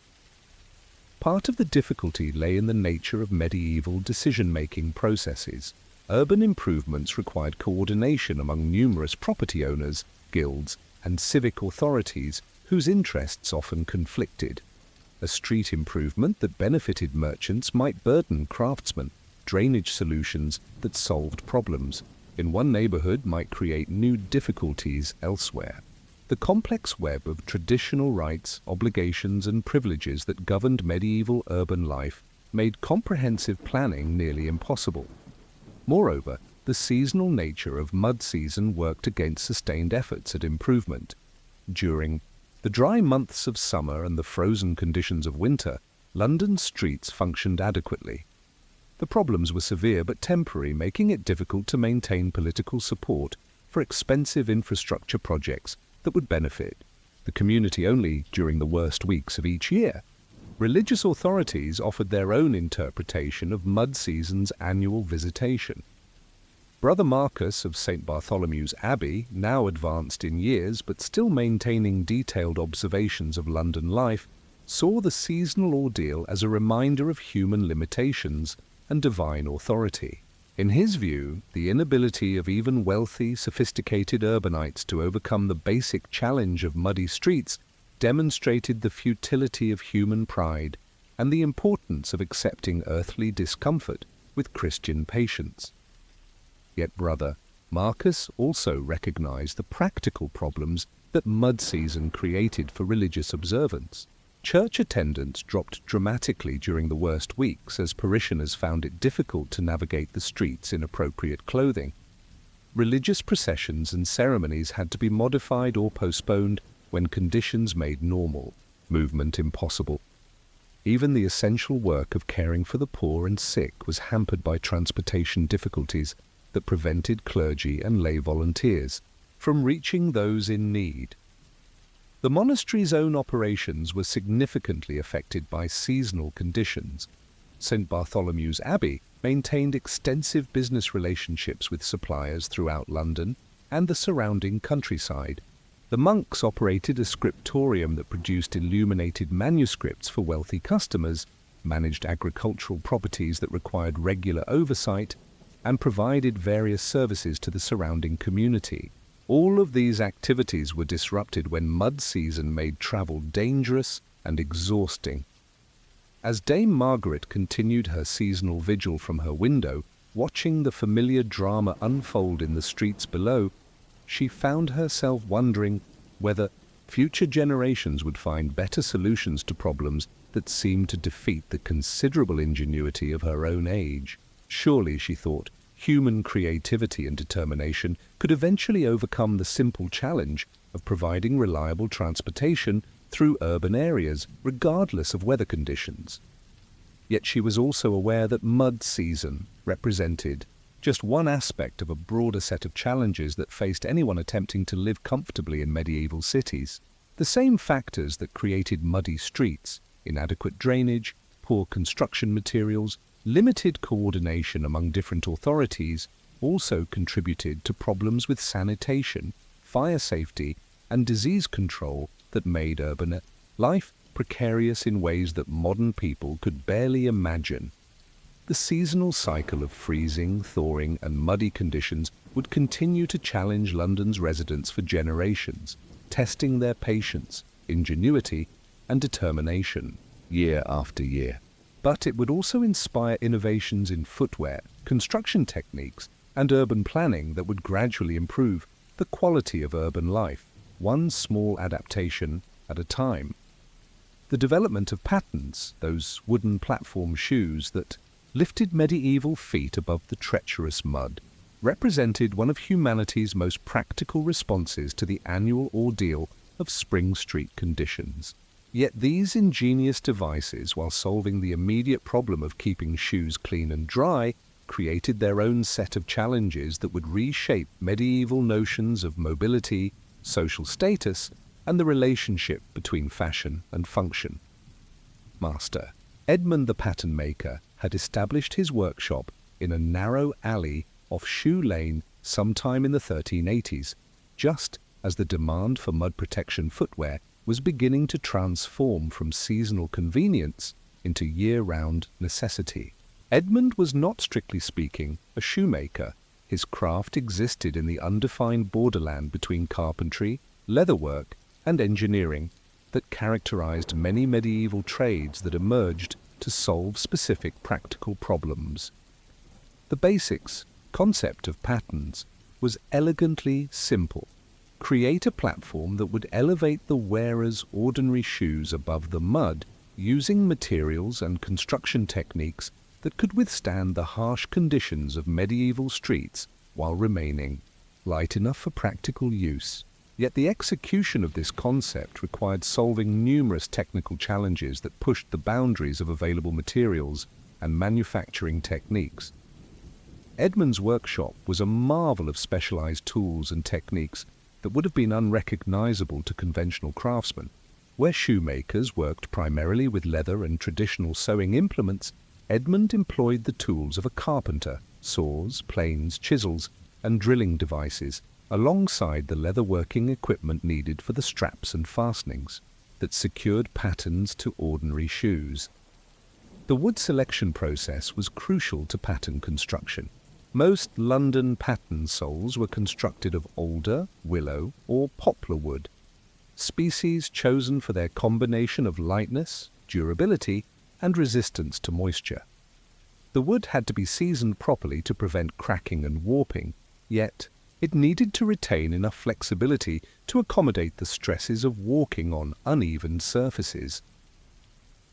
Part of the difficulty lay in the nature of medieval decision-making processes. Urban improvements required coordination among numerous property owners, guilds, and civic authorities whose interests often conflicted. A street improvement that benefited merchants might burden craftsmen. Drainage solutions that solved problems in one neighborhood might create new difficulties elsewhere. The complex web of traditional rights, obligations, and privileges that governed medieval urban life made comprehensive planning nearly impossible. Moreover, the seasonal nature of mud season worked against sustained efforts at improvement. During the dry months of summer and the frozen conditions of winter, London's streets functioned adequately. The problems were severe but temporary, making it difficult to maintain political support for expensive infrastructure projects that would benefit the community only during the worst weeks of each year. Religious authorities offered their own interpretation of mud season's annual visitation. Brother Marcus of St. Bartholomew's Abbey, now advanced in years but still maintaining detailed observations of London life, saw the seasonal ordeal as a reminder of human limitations and divine authority. In his view, the inability of even wealthy, sophisticated urbanites to overcome the basic challenge of muddy streets demonstrated the futility of human pride and the importance of accepting earthly discomfort with Christian patience. Yet Brother Marcus also recognized the practical problems that mud season created for religious observance. Church attendance dropped dramatically during the worst weeks as parishioners found it difficult to navigate the streets in appropriate clothing. Religious processions and ceremonies had to be modified or postponed when conditions made normal movement impossible. Even the essential work of caring for the poor and sick was hampered by transportation difficulties that prevented clergy and lay volunteers from reaching those in need. The monastery's own operations were significantly affected by seasonal conditions. St. Bartholomew's Abbey maintained extensive business relationships with suppliers throughout London and the surrounding countryside. The monks operated a scriptorium that produced illuminated manuscripts for wealthy customers, managed agricultural properties that required regular oversight, and provided various services to the surrounding community. All of these activities were disrupted when mud season made travel dangerous and exhausting. As Dame Margaret continued her seasonal vigil from her window, watching the familiar drama unfold in the streets below, she found herself wondering whether future generations would find better solutions to problems that seemed to defeat the considerable ingenuity of her own age. Surely, she thought, human creativity and determination could eventually overcome the simple challenge of providing reliable transportation through urban areas, regardless of weather conditions. Yet she was also aware that mud season represented just one aspect of a broader set of challenges that faced anyone attempting to live comfortably in medieval cities. The same factors that created muddy streets, inadequate drainage, poor construction materials, limited coordination among different authorities also contributed to problems with sanitation, fire safety, and disease control that made urban life precarious in ways that modern people could barely imagine. The seasonal cycle of freezing, thawing, and muddy conditions would continue to challenge London's residents for generations, testing their patience, ingenuity, and determination year after year. But it would also inspire innovations in footwear, construction techniques, and urban planning that would gradually improve the quality of urban life, one small adaptation at a time. The development of pattens, those wooden platform shoes that lifted medieval feet above the treacherous mud, represented one of humanity's most practical responses to the annual ordeal of spring street conditions. Yet these ingenious devices, while solving the immediate problem of keeping shoes clean and dry, created their own set of challenges that would reshape medieval notions of mobility, social status, and the relationship between fashion and function. Master Edmund the pattern maker had established his workshop in a narrow alley off Shoe Lane sometime in the 1380s, just as the demand for mud protection footwear was beginning to transform from seasonal convenience into year-round necessity. Edmund was not, strictly speaking, a shoemaker. His craft existed in the undefined borderland between carpentry, leatherwork, and engineering that characterized many medieval trades that emerged to solve specific practical problems. The basics concept of patterns was elegantly simple. Create a platform that would elevate the wearer's ordinary shoes above the mud using materials and construction techniques that could withstand the harsh conditions of medieval streets while remaining light enough for practical use. Yet the execution of this concept required solving numerous technical challenges that pushed the boundaries of available materials and manufacturing techniques. Edmund's workshop was a marvel of specialized tools and techniques that would have been unrecognizable to conventional craftsmen. Where shoemakers worked primarily with leather and traditional sewing implements, Edmund employed the tools of a carpenter, saws, planes, chisels, and drilling devices, alongside the leatherworking equipment needed for the straps and fastenings that secured patterns to ordinary shoes. The wood selection process was crucial to pattern construction. Most London pattern soles were constructed of alder, willow, or poplar wood, species chosen for their combination of lightness, durability, and resistance to moisture. The wood had to be seasoned properly to prevent cracking and warping, yet it needed to retain enough flexibility to accommodate the stresses of walking on uneven surfaces.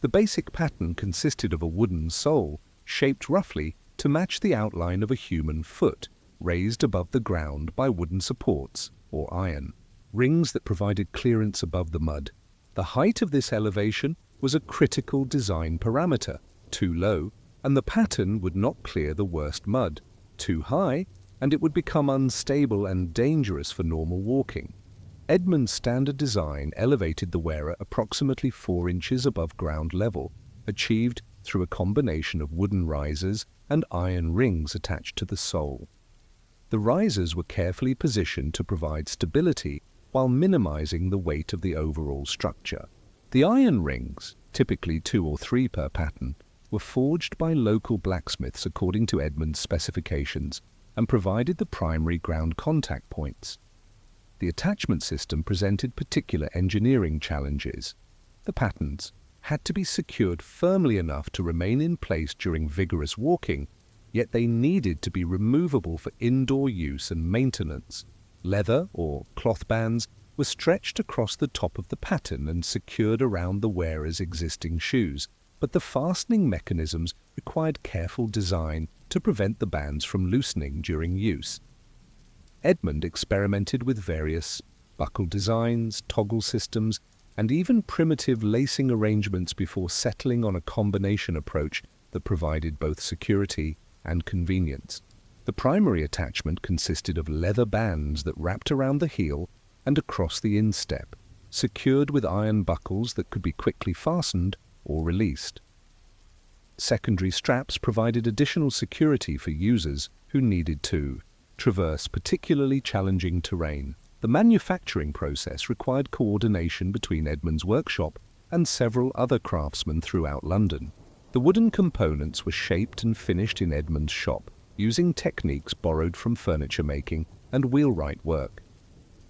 The basic pattern consisted of a wooden sole, shaped roughly to match the outline of a human foot, raised above the ground by wooden supports, or iron rings that provided clearance above the mud. The height of this elevation was a critical design parameter. Too low, and the pattern would not clear the worst mud. Too high, and it would become unstable and dangerous for normal walking. Edmund's standard design elevated the wearer approximately 4 inches above ground level, achieved through a combination of wooden risers and iron rings attached to the sole. The risers were carefully positioned to provide stability while minimizing the weight of the overall structure. The iron rings, typically 2 or 3 per pattern, were forged by local blacksmiths according to Edmund's specifications and provided the primary ground contact points. The attachment system presented particular engineering challenges. The patterns had to be secured firmly enough to remain in place during vigorous walking, yet they needed to be removable for indoor use and maintenance. Leather or cloth bands were stretched across the top of the pattern and secured around the wearer's existing shoes, but the fastening mechanisms required careful design to prevent the bands from loosening during use. Edmund experimented with various buckle designs, toggle systems, and even primitive lacing arrangements before settling on a combination approach that provided both security and convenience. The primary attachment consisted of leather bands that wrapped around the heel and across the instep, secured with iron buckles that could be quickly fastened or released. Secondary straps provided additional security for users who needed to traverse particularly challenging terrain. The manufacturing process required coordination between Edmund's workshop and several other craftsmen throughout London. The wooden components were shaped and finished in Edmund's shop, using techniques borrowed from furniture making and wheelwright work.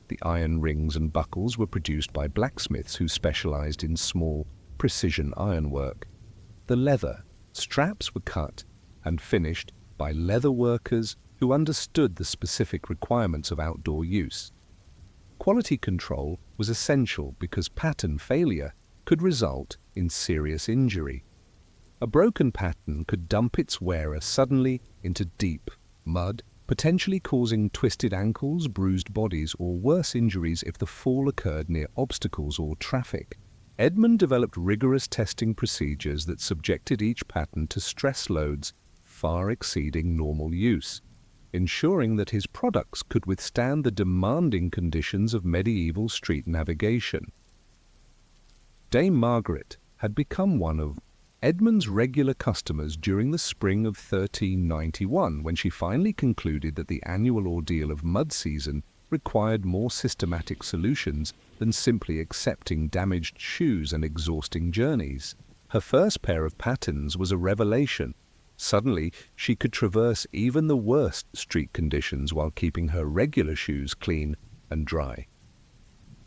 The iron rings and buckles were produced by blacksmiths who specialized in small, precision ironwork. The leather straps were cut and finished by leather workers who understood the specific requirements of outdoor use. Quality control was essential because pattern failure could result in serious injury. A broken pattern could dump its wearer suddenly into deep mud, potentially causing twisted ankles, bruised bodies, or worse injuries if the fall occurred near obstacles or traffic. Edmund developed rigorous testing procedures that subjected each pattern to stress loads far exceeding normal use, ensuring that his products could withstand the demanding conditions of medieval street navigation. Dame Margaret had become one of Edmund's regular customers during the spring of 1391, when she finally concluded that the annual ordeal of mud season required more systematic solutions than simply accepting damaged shoes and exhausting journeys. Her first pair of patterns was a revelation. Suddenly, she could traverse even the worst street conditions while keeping her regular shoes clean and dry.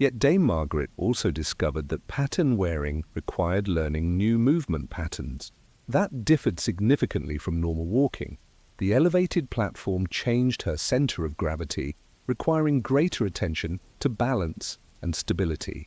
Yet Dame Margaret also discovered that pattern wearing required learning new movement patterns. That differed significantly from normal walking. The elevated platform changed her center of gravity, requiring greater attention to balance and stability.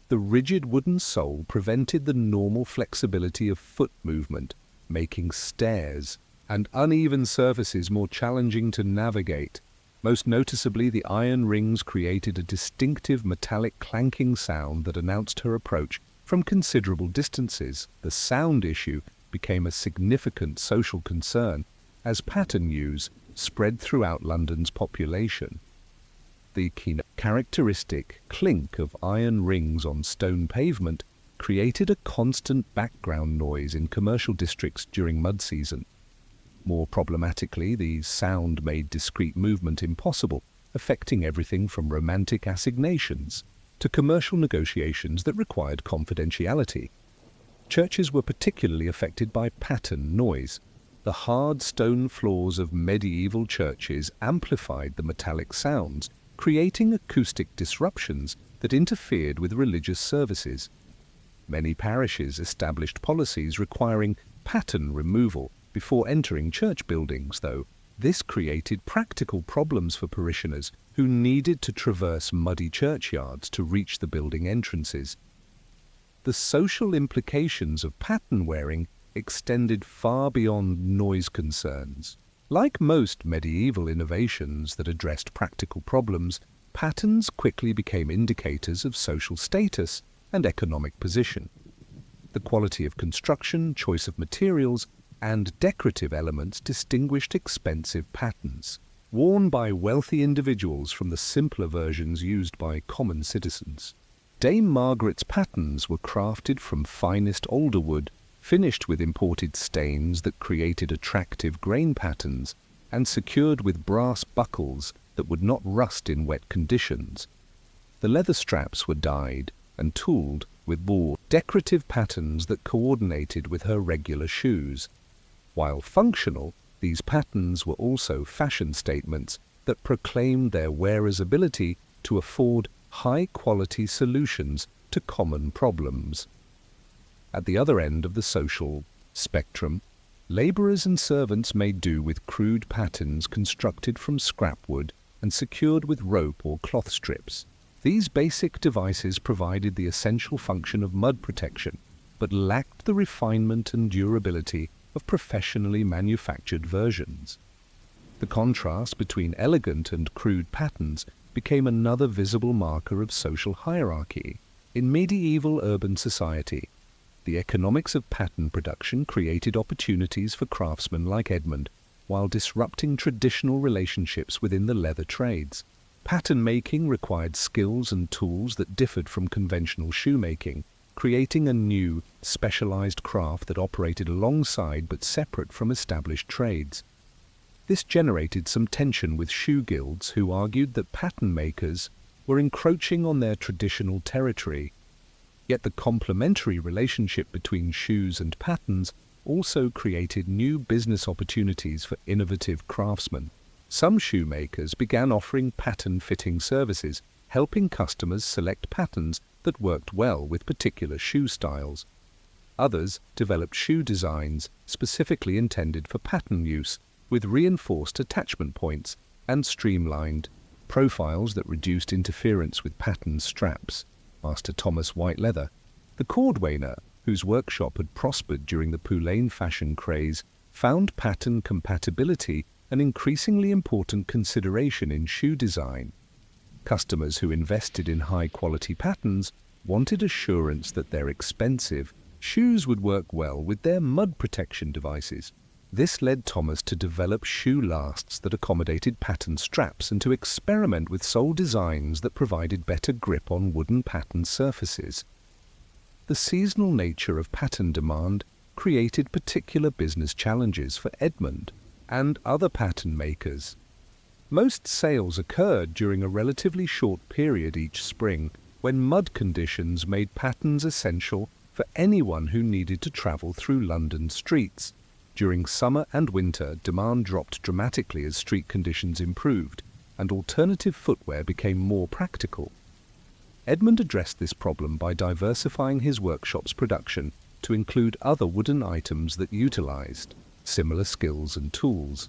The rigid wooden sole prevented the normal flexibility of foot movement, making stairs and uneven surfaces more challenging to navigate. Most noticeably, the iron rings created a distinctive metallic clanking sound that announced her approach from considerable distances. The sound issue became a significant social concern as pattern use spread throughout London's population. The characteristic clink of iron rings on stone pavement created a constant background noise in commercial districts during mud season. More problematically, the sound made discrete movement impossible, affecting everything from romantic assignations to commercial negotiations that required confidentiality. Churches were particularly affected by pattern noise. The hard stone floors of medieval churches amplified the metallic sounds, creating acoustic disruptions that interfered with religious services. Many parishes established policies requiring pattern removal before entering church buildings, though. This created practical problems for parishioners who needed to traverse muddy churchyards to reach the building entrances. The social implications of pattern wearing extended far beyond noise concerns. Like most medieval innovations that addressed practical problems, patterns quickly became indicators of social status and economic position. The quality of construction, choice of materials, and decorative elements distinguished expensive patterns, worn by wealthy individuals from the simpler versions used by common citizens. Dame Margaret's patterns were crafted from finest alder wood, finished with imported stains that created attractive grain patterns, and secured with brass buckles that would not rust in wet conditions. The leather straps were dyed and tooled with decorative patterns that coordinated with her regular shoes. While functional, these patterns were also fashion statements that proclaimed their wearer's ability to afford high-quality solutions to common problems. At the other end of the social spectrum, labourers and servants made do with crude patterns constructed from scrap wood and secured with rope or cloth strips. These basic devices provided the essential function of mud protection, but lacked the refinement and durability of professionally manufactured versions. The contrast between elegant and crude patterns became another visible marker of social hierarchy. In medieval urban society, the economics of pattern production created opportunities for craftsmen like Edmund, while disrupting traditional relationships within the leather trades. Pattern making required skills and tools that differed from conventional shoemaking, creating a new, specialized craft that operated alongside but separate from established trades. This generated some tension with shoe guilds who argued that pattern makers were encroaching on their traditional territory. Yet the complementary relationship between shoes and patterns also created new business opportunities for innovative craftsmen. Some shoemakers began offering pattern fitting services, helping customers select patterns that worked well with particular shoe styles. Others developed shoe designs specifically intended for pattern use, with reinforced attachment points and streamlined profiles that reduced interference with pattern straps. Master Thomas White Leather, the cordwainer, whose workshop had prospered during the Poulain fashion craze, found pattern compatibility an increasingly important consideration in shoe design. Customers who invested in high-quality patterns wanted assurance that their expensive shoes would work well with their mud protection devices. This led Thomas to develop shoe lasts that accommodated pattern straps and to experiment with sole designs that provided better grip on wooden pattern surfaces. The seasonal nature of pattern demand created particular business challenges for Edmund and other pattern makers. Most sales occurred during a relatively short period each spring, when mud conditions made patterns essential for anyone who needed to travel through London streets. During summer and winter, demand dropped dramatically as street conditions improved, and alternative footwear became more practical. Edmund addressed this problem by diversifying his workshop's production to include other wooden items that utilized similar skills and tools.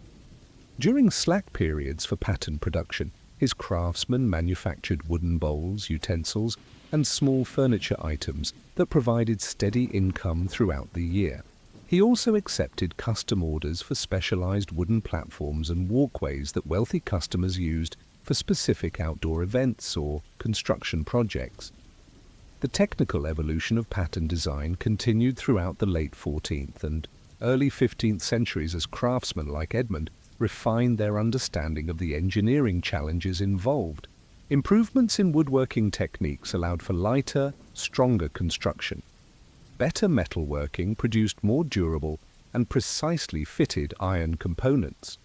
During slack periods for pattern production, his craftsmen manufactured wooden bowls, utensils, and small furniture items that provided steady income throughout the year. He also accepted custom orders for specialized wooden platforms and walkways that wealthy customers used for specific outdoor events or construction projects. The technical evolution of pattern design continued throughout the late 14th and early 15th centuries as craftsmen like Edmund refined their understanding of the engineering challenges involved. Improvements in woodworking techniques allowed for lighter, stronger construction. Better metalworking produced more durable and precisely fitted iron components.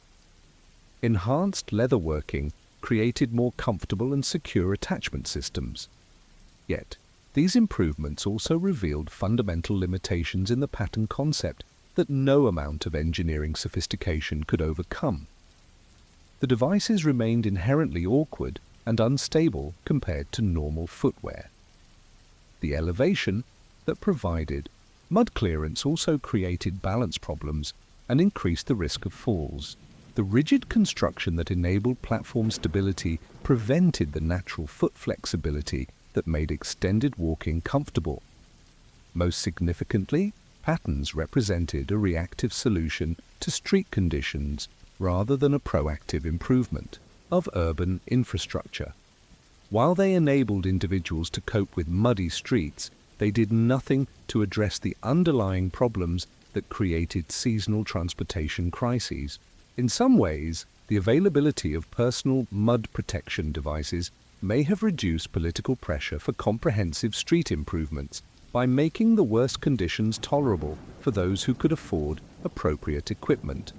Enhanced leatherworking created more comfortable and secure attachment systems. Yet, these improvements also revealed fundamental limitations in the pattern concept that no amount of engineering sophistication could overcome. The devices remained inherently awkward and unstable compared to normal footwear. The elevation that provided mud clearance also created balance problems and increased the risk of falls. The rigid construction that enabled platform stability prevented the natural foot flexibility that made extended walking comfortable. Most significantly, patterns represented a reactive solution to street conditions rather than a proactive improvement of urban infrastructure. While they enabled individuals to cope with muddy streets, they did nothing to address the underlying problems that created seasonal transportation crises. In some ways, the availability of personal mud protection devices may have reduced political pressure for comprehensive street improvements by making the worst conditions tolerable for those who could afford appropriate equipment.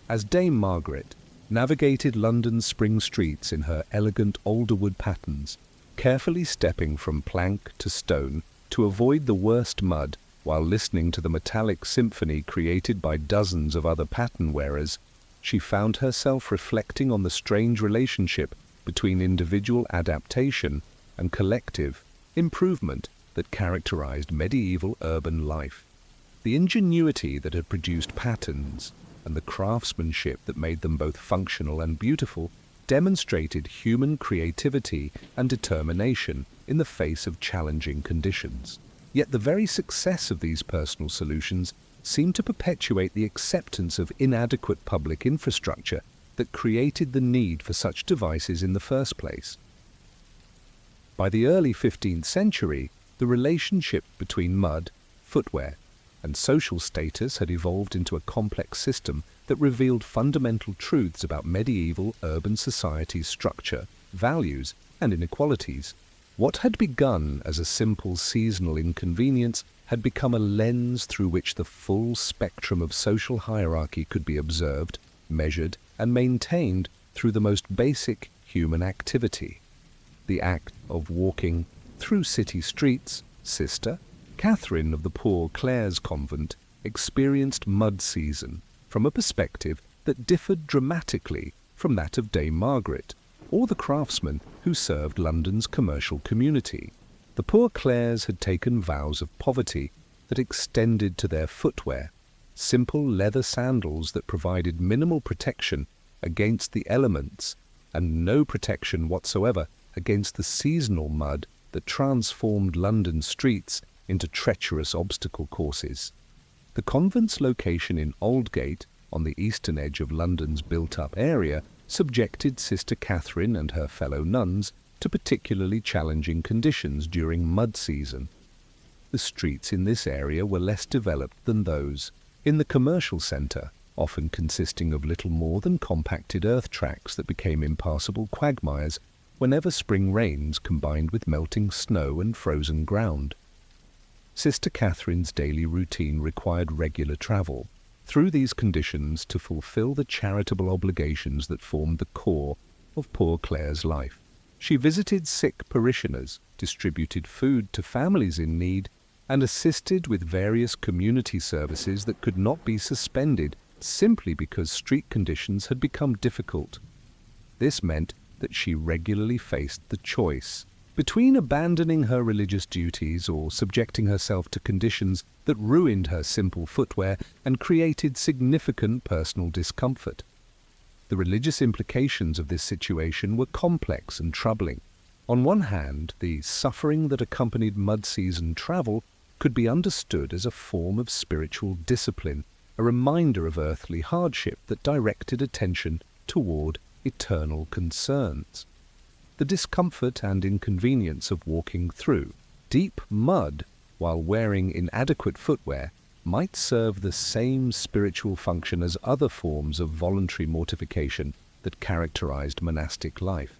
As Dame Margaret navigated London's spring streets in her elegant alderwood patterns, carefully stepping from plank to stone to avoid the worst mud while listening to the metallic symphony created by dozens of other pattern wearers, she found herself reflecting on the strange relationship between individual adaptation and collective improvement that characterized medieval urban life. The ingenuity that had produced patterns and the craftsmanship that made them both functional and beautiful demonstrated human creativity and determination in the face of challenging conditions. Yet the very success of these personal solutions seemed to perpetuate the acceptance of inadequate public infrastructure that created the need for such devices in the first place. By the early 15th century, the relationship between mud, footwear, and social status had evolved into a complex system that revealed fundamental truths about medieval urban society's structure, values, and inequalities. What had begun as a simple seasonal inconvenience had become a lens through which the full spectrum of social hierarchy could be observed, measured, and maintained through the most basic human activity. The act of walking through city streets. Sister Catherine of the Poor Clares Convent experienced mud season from a perspective that differed dramatically from that of Dame Margaret, or the craftsmen who served London's commercial community. The Poor Clares had taken vows of poverty that extended to their footwear, simple leather sandals that provided minimal protection against the elements and no protection whatsoever against the seasonal mud that transformed London streets into treacherous obstacle courses. The convent's location in Aldgate, on the eastern edge of London's built-up area, subjected Sister Catherine and her fellow nuns to particularly challenging conditions during mud season. The streets in this area were less developed than those in the commercial centre, often consisting of little more than compacted earth tracks that became impassable quagmires whenever spring rains combined with melting snow and frozen ground. Sister Catherine's daily routine required regular travel through these conditions to fulfill the charitable obligations that formed the core of Poor Clare's life. She visited sick parishioners, distributed food to families in need, and assisted with various community services that could not be suspended simply because street conditions had become difficult. This meant that she regularly faced the choice Between abandoning her religious duties or subjecting herself to conditions that ruined her simple footwear and created significant personal discomfort. The religious implications of this situation were complex and troubling. On one hand, the suffering that accompanied mud-season travel could be understood as a form of spiritual discipline, a reminder of earthly hardship that directed attention toward eternal concerns. The discomfort and inconvenience of walking through deep mud while wearing inadequate footwear might serve the same spiritual function as other forms of voluntary mortification that characterized monastic life.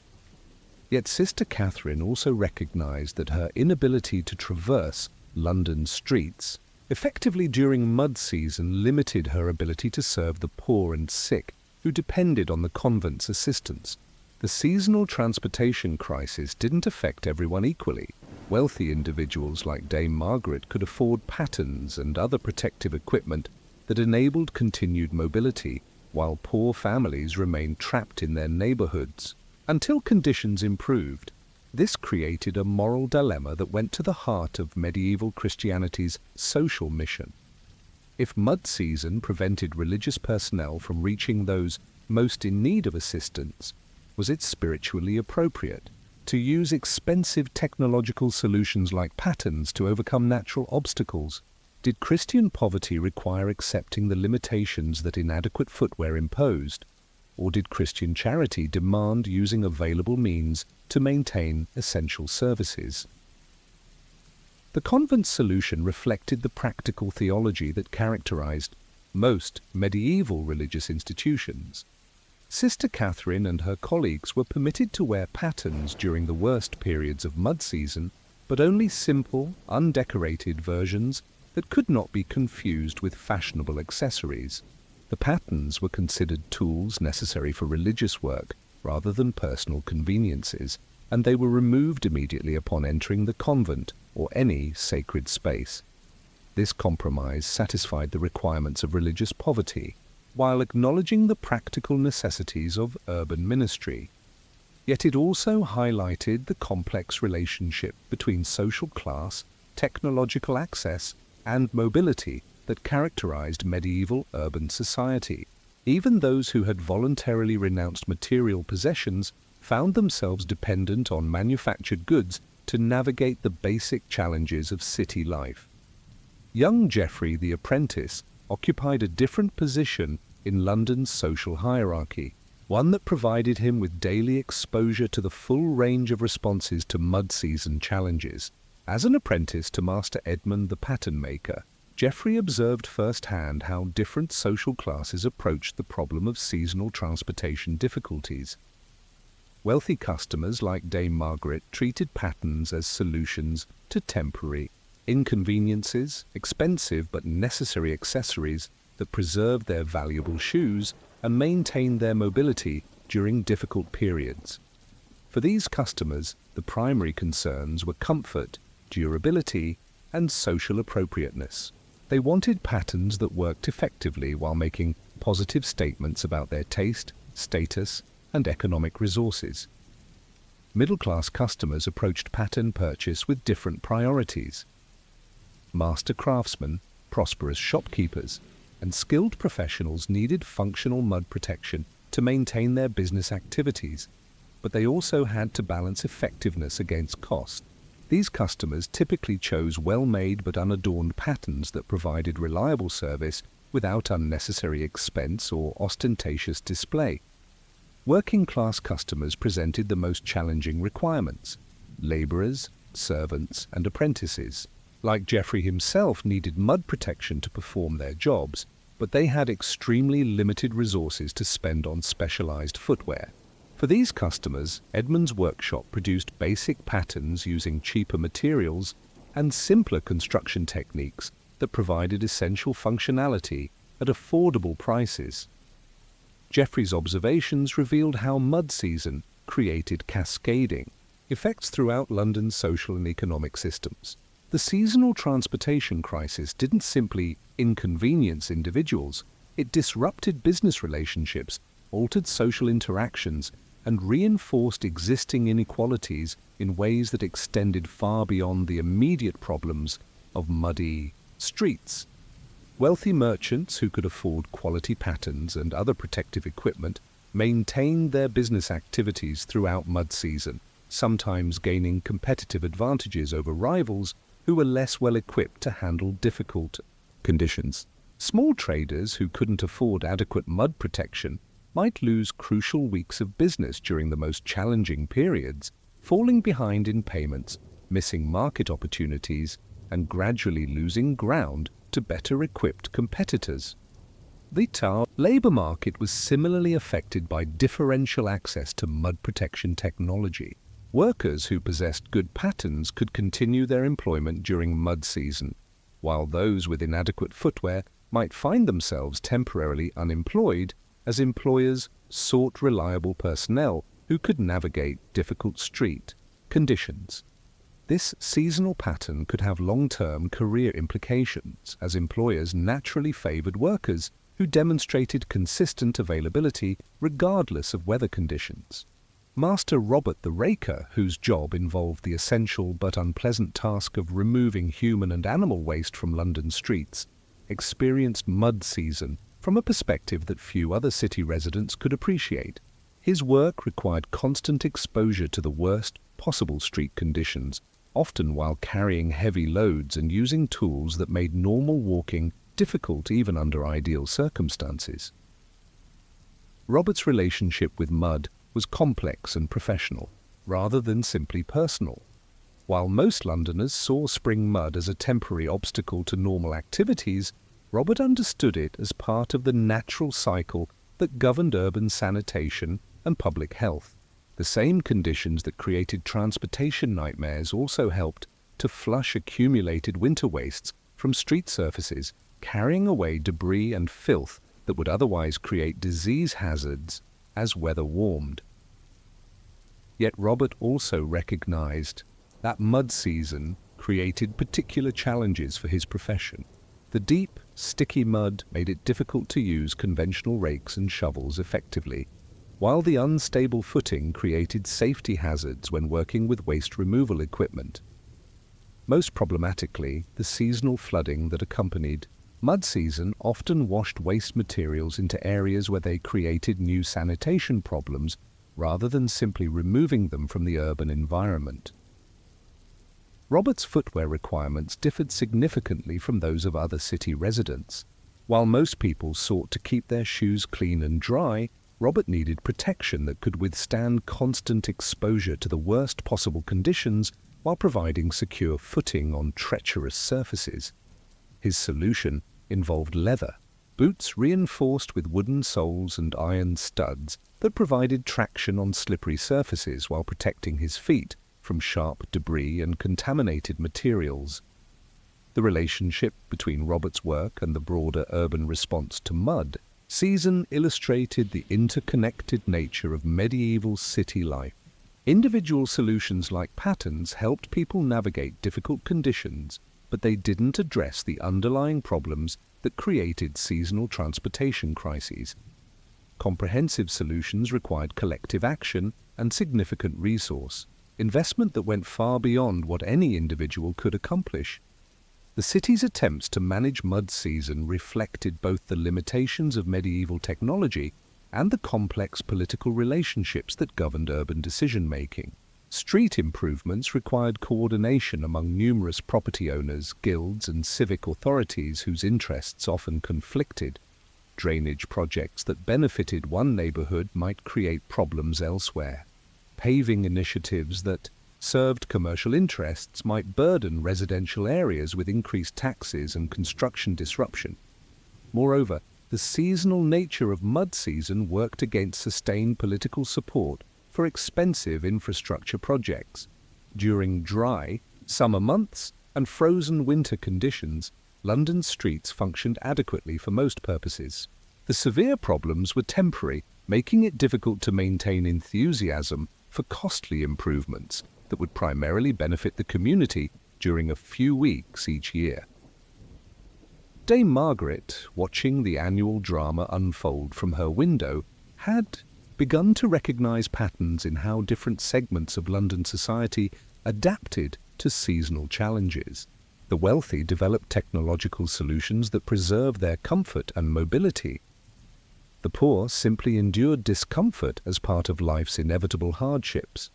Yet Sister Catherine also recognized that her inability to traverse London streets effectively during mud season limited her ability to serve the poor and sick who depended on the convent's assistance. The seasonal transportation crisis didn't affect everyone equally. Wealthy individuals like Dame Margaret could afford pattens and other protective equipment that enabled continued mobility, while poor families remained trapped in their neighborhoods. Until conditions improved, this created a moral dilemma that went to the heart of medieval Christianity's social mission. If mud season prevented religious personnel from reaching those most in need of assistance, was it spiritually appropriate to use expensive technological solutions like patterns to overcome natural obstacles? Did Christian poverty require accepting the limitations that inadequate footwear imposed, or did Christian charity demand using available means to maintain essential services? The convent's solution reflected the practical theology that characterized most medieval religious institutions. Sister Catherine and her colleagues were permitted to wear pattens during the worst periods of mud season, but only simple, undecorated versions that could not be confused with fashionable accessories. The patterns were considered tools necessary for religious work rather than personal conveniences, and they were removed immediately upon entering the convent or any sacred space. This compromise satisfied the requirements of religious poverty, while acknowledging the practical necessities of urban ministry. Yet it also highlighted the complex relationship between social class, technological access, and mobility that characterized medieval urban society. Even those who had voluntarily renounced material possessions found themselves dependent on manufactured goods to navigate the basic challenges of city life. Young Geoffrey the apprentice occupied a different position in London's social hierarchy, one that provided him with daily exposure to the full range of responses to mud season challenges. As an apprentice to Master Edmund the pattern maker, Geoffrey observed firsthand how different social classes approached the problem of seasonal transportation difficulties. Wealthy customers like Dame Margaret treated patterns as solutions to temporary inconveniences, expensive but necessary accessories that preserved their valuable shoes and maintained their mobility during difficult periods. For these customers, the primary concerns were comfort, durability, and social appropriateness. They wanted patterns that worked effectively while making positive statements about their taste, status, and economic resources. Middle-class customers approached pattern purchase with different priorities. Master craftsmen, prosperous shopkeepers, and skilled professionals needed functional mud protection to maintain their business activities, but they also had to balance effectiveness against cost. These customers typically chose well-made but unadorned patterns that provided reliable service without unnecessary expense or ostentatious display. Working-class customers presented the most challenging requirements. Laborers, servants, and apprentices, like Geoffrey himself, needed mud protection to perform their jobs, but they had extremely limited resources to spend on specialized footwear. For these customers, Edmund's workshop produced basic patterns using cheaper materials and simpler construction techniques that provided essential functionality at affordable prices. Geoffrey's observations revealed how mud season created cascading effects throughout London's social and economic systems. The seasonal transportation crisis didn't simply inconvenience individuals, it disrupted business relationships, altered social interactions, and reinforced existing inequalities in ways that extended far beyond the immediate problems of muddy streets. Wealthy merchants who could afford quality patterns and other protective equipment maintained their business activities throughout mud season, sometimes gaining competitive advantages over rivals who were less well equipped to handle difficult conditions. Small traders who couldn't afford adequate mud protection might lose crucial weeks of business during the most challenging periods, falling behind in payments, missing market opportunities, and gradually losing ground to better-equipped competitors. The labor market was similarly affected by differential access to mud protection technology. Workers who possessed good patterns could continue their employment during mud season, while those with inadequate footwear might find themselves temporarily unemployed as employers sought reliable personnel who could navigate difficult street conditions. This seasonal pattern could have long-term career implications, as employers naturally favored workers who demonstrated consistent availability regardless of weather conditions. Master Robert the Raker, whose job involved the essential but unpleasant task of removing human and animal waste from London streets, experienced mud season from a perspective that few other city residents could appreciate. His work required constant exposure to the worst possible street conditions, often while carrying heavy loads and using tools that made normal walking difficult even under ideal circumstances. Robert's relationship with mud was complex and professional, rather than simply personal. While most Londoners saw spring mud as a temporary obstacle to normal activities, Robert understood it as part of the natural cycle that governed urban sanitation and public health. The same conditions that created transportation nightmares also helped to flush accumulated winter wastes from street surfaces, carrying away debris and filth that would otherwise create disease hazards as weather warmed. Yet Robert also recognized that mud season created particular challenges for his profession. The deep, sticky mud made it difficult to use conventional rakes and shovels effectively, while the unstable footing created safety hazards when working with waste removal equipment. Most problematically, the seasonal flooding that accompanied mud season often washed waste materials into areas where they created new sanitation problems rather than simply removing them from the urban environment. Robert's footwear requirements differed significantly from those of other city residents. While most people sought to keep their shoes clean and dry, Robert needed protection that could withstand constant exposure to the worst possible conditions while providing secure footing on treacherous surfaces. His solution involved leather, boots reinforced with wooden soles and iron studs that provided traction on slippery surfaces while protecting his feet from sharp debris and contaminated materials. The relationship between Robert's work and the broader urban response to mud season illustrated the interconnected nature of medieval city life. Individual solutions like patterns helped people navigate difficult conditions, but they didn't address the underlying problems that created seasonal transportation crises. Comprehensive solutions required collective action and significant resource investment that went far beyond what any individual could accomplish. The city's attempts to manage mud season reflected both the limitations of medieval technology and the complex political relationships that governed urban decision-making. Street improvements required coordination among numerous property owners, guilds, and civic authorities whose interests often conflicted. Drainage projects that benefited one neighborhood might create problems elsewhere. Paving initiatives that served commercial interests might burden residential areas with increased taxes and construction disruption. Moreover, the seasonal nature of mud season worked against sustained political support for expensive infrastructure projects. During dry, summer months and frozen winter conditions, London's streets functioned adequately for most purposes. The severe problems were temporary, making it difficult to maintain enthusiasm for costly improvements that would primarily benefit the community during a few weeks each year. Dame Margaret, watching the annual drama unfold from her window, had begun to recognize patterns in how different segments of London society adapted to seasonal challenges. The wealthy developed technological solutions that preserved their comfort and mobility. The poor simply endured discomfort as part of life's inevitable hardships.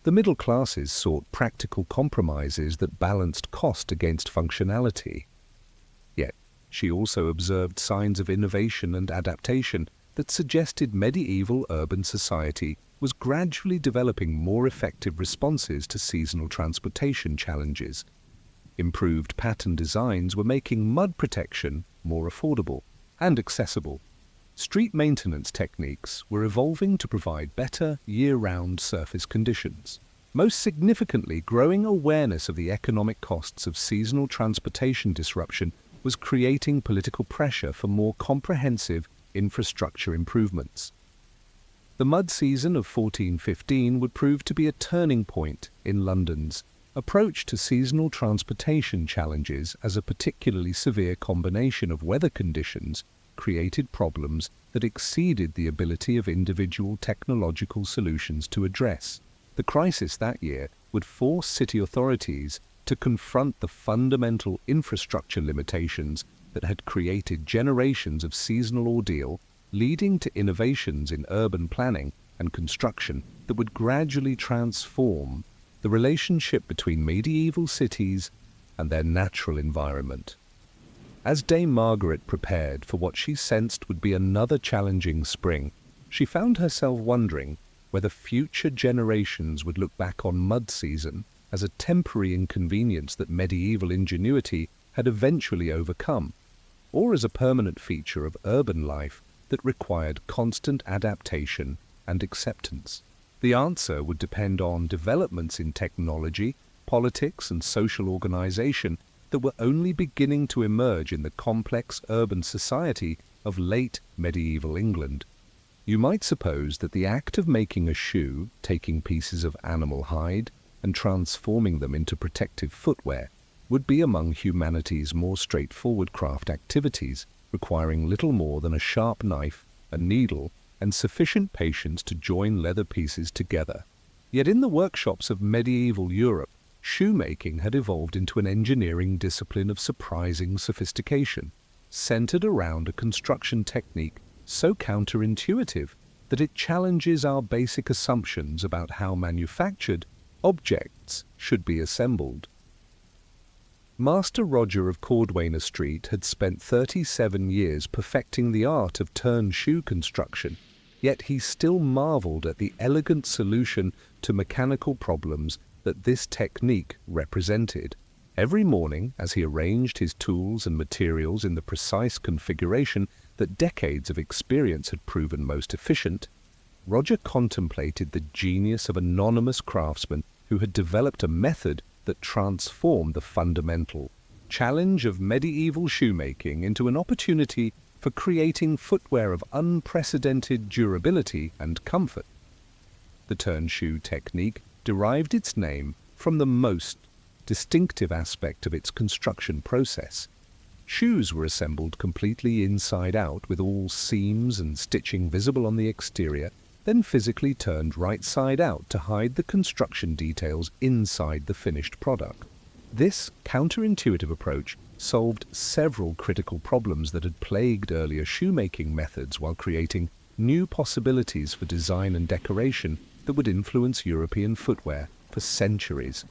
The middle classes sought practical compromises that balanced cost against functionality. Yet, she also observed signs of innovation and adaptation that suggested medieval urban society was gradually developing more effective responses to seasonal transportation challenges. Improved pattern designs were making mud protection more affordable and accessible. Street maintenance techniques were evolving to provide better year-round surface conditions. Most significantly, growing awareness of the economic costs of seasonal transportation disruption was creating political pressure for more comprehensive infrastructure improvements. The mud season of 1415 would prove to be a turning point in London's approach to seasonal transportation challenges, as a particularly severe combination of weather conditions created problems that exceeded the ability of individual technological solutions to address. The crisis that year would force city authorities to confront the fundamental infrastructure limitations that had created generations of seasonal ordeal, leading to innovations in urban planning and construction that would gradually transform the relationship between medieval cities and their natural environment. As Dame Margaret prepared for what she sensed would be another challenging spring, she found herself wondering whether future generations would look back on mud season as a temporary inconvenience that medieval ingenuity had eventually overcome, or as a permanent feature of urban life that required constant adaptation and acceptance. The answer would depend on developments in technology, politics, and social organization that were only beginning to emerge in the complex urban society of late medieval England. You might suppose that the act of making a shoe, taking pieces of animal hide and transforming them into protective footwear, would be among humanity's more straightforward craft activities, requiring little more than a sharp knife, a needle, and sufficient patience to join leather pieces together. Yet in the workshops of medieval Europe, shoemaking had evolved into an engineering discipline of surprising sophistication, centered around a construction technique so counterintuitive that it challenges our basic assumptions about how manufactured objects should be assembled. Master Roger of Cordwainer Street had spent 37 years perfecting the art of turn shoe construction, yet he still marveled at the elegant solution to mechanical problems that this technique represented. Every morning, as he arranged his tools and materials in the precise configuration that decades of experience had proven most efficient, Roger contemplated the genius of an anonymous craftsman who had developed a method that transformed the fundamental challenge of medieval shoemaking into an opportunity for creating footwear of unprecedented durability and comfort. The turn shoe technique derived its name from the most distinctive aspect of its construction process. Shoes were assembled completely inside out, with all seams and stitching visible on the exterior, then physically turned right side out to hide the construction details inside the finished product. This counterintuitive approach solved several critical problems that had plagued earlier shoemaking methods, while creating new possibilities for design and decoration that would influence European footwear for centuries.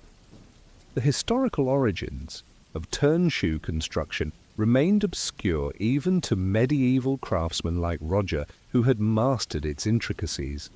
The historical origins of turn shoe construction remained obscure even to medieval craftsmen like Roger, who had mastered its intricacies.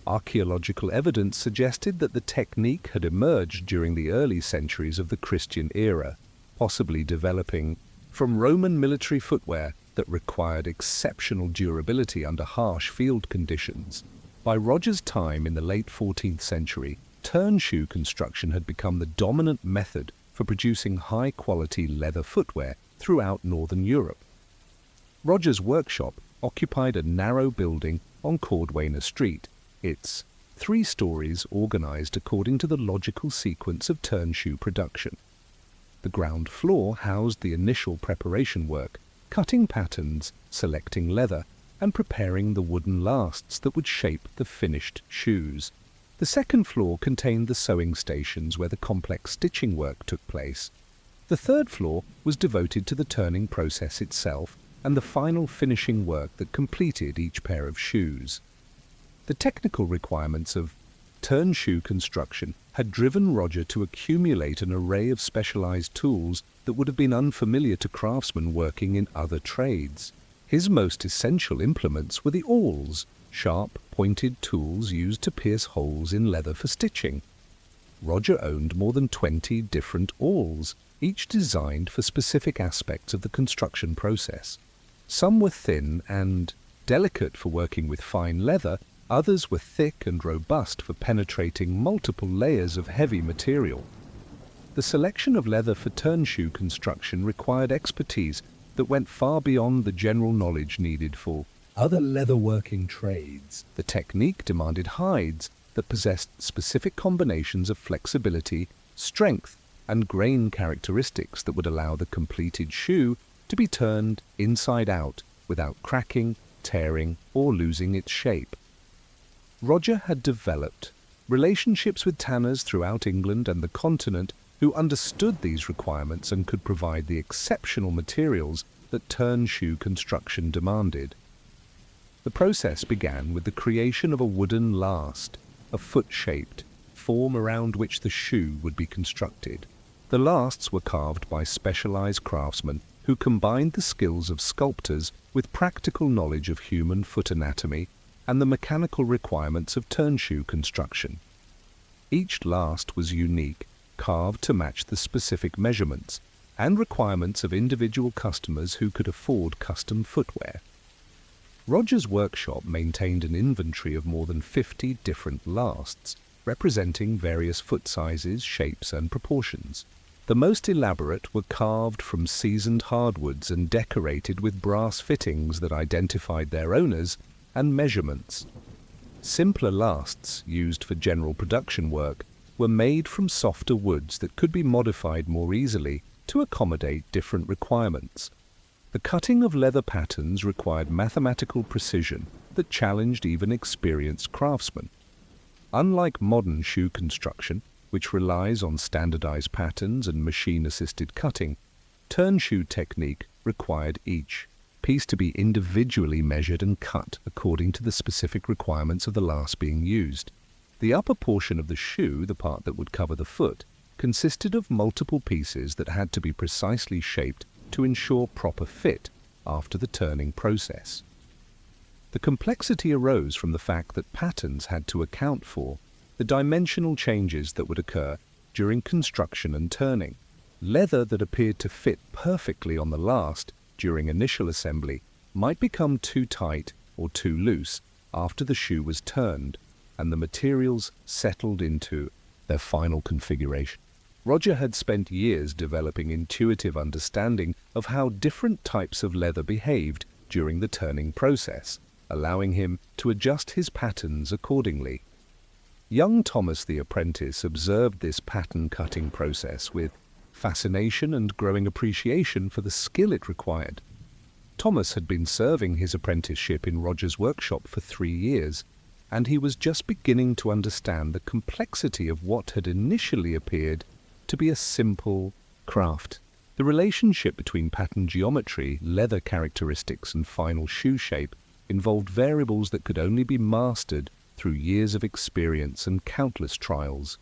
Archaeological evidence suggested that the technique had emerged during the early centuries of the Christian era, possibly developing from Roman military footwear that required exceptional durability under harsh field conditions. By Roger's time in the late 14th century, turn shoe construction had become the dominant method for producing high-quality leather footwear throughout northern Europe. Roger's workshop occupied a narrow building on Cordwainer Street, its 3 stories organized according to the logical sequence of turn shoe production. The ground floor housed the initial preparation work, cutting patterns, selecting leather, and preparing the wooden lasts that would shape the finished shoes. The second floor contained the sewing stations where the complex stitching work took place. The third floor was devoted to the turning process itself and the final finishing work that completed each pair of shoes. The technical requirements of turn shoe construction had driven Roger to accumulate an array of specialized tools that would have been unfamiliar to craftsmen working in other trades. His most essential implements were the awls, sharp, pointed tools used to pierce holes in leather for stitching. Roger owned more than 20 different awls, each designed for specific aspects of the construction process. Some were thin and delicate for working with fine leather, others were thick and robust for penetrating multiple layers of heavy material. The selection of leather for turn shoe construction required expertise that went far beyond the general knowledge needed for other leatherworking trades. The technique demanded hides that possessed specific combinations of flexibility, strength, and grain characteristics that would allow the completed shoe to be turned inside out without cracking, tearing, or losing its shape. Roger had developed relationships with tanners throughout England and the continent who understood these requirements and could provide the exceptional materials that turn shoe construction demanded. The process began with the creation of a wooden last, a foot-shaped form around which the shoe would be constructed. The lasts were carved by specialized craftsmen who combined the skills of sculptors with practical knowledge of human foot anatomy and the mechanical requirements of turn shoe construction. Each last was unique, carved to match the specific measurements and requirements of individual customers who could afford custom footwear. Roger's workshop maintained an inventory of more than 50 different lasts, representing various foot sizes, shapes, and proportions. The most elaborate were carved from seasoned hardwoods and decorated with brass fittings that identified their owners and measurements. Simpler lasts, used for general production work, were made from softer woods that could be modified more easily to accommodate different requirements. The cutting of leather patterns required mathematical precision that challenged even experienced craftsmen. Unlike modern shoe construction, which relies on standardized patterns and machine-assisted cutting, turn shoe technique required each piece to be individually measured and cut according to the specific requirements of the last being used. The upper portion of the shoe, the part that would cover the foot, consisted of multiple pieces that had to be precisely shaped to ensure proper fit after the turning process. The complexity arose from the fact that patterns had to account for the dimensional changes that would occur during construction and turning. Leather that appeared to fit perfectly on the last during initial assembly might become too tight or too loose after the shoe was turned and the materials settled into their final configuration. Roger had spent years developing intuitive understanding of how different types of leather behaved during the turning process, allowing him to adjust his patterns accordingly. Young Thomas the apprentice observed this pattern-cutting process with fascination and growing appreciation for the skill it required. Thomas had been serving his apprenticeship in Roger's workshop for 3 years, and he was just beginning to understand the complexity of what had initially appeared to be a simple craft. The relationship between pattern geometry, leather characteristics, and final shoe shape involved variables that could only be mastered through years of experience and countless trials.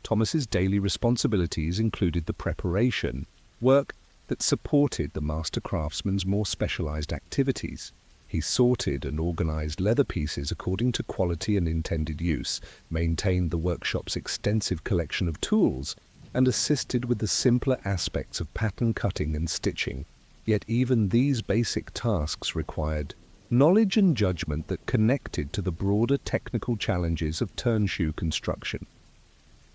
Thomas's daily responsibilities included the preparation, work that supported the master craftsman's more specialized activities. He sorted and organized leather pieces according to quality and intended use, maintained the workshop's extensive collection of tools, and assisted with the simpler aspects of pattern cutting and stitching. Yet even these basic tasks required knowledge and judgment that connected to the broader technical challenges of turn shoe construction.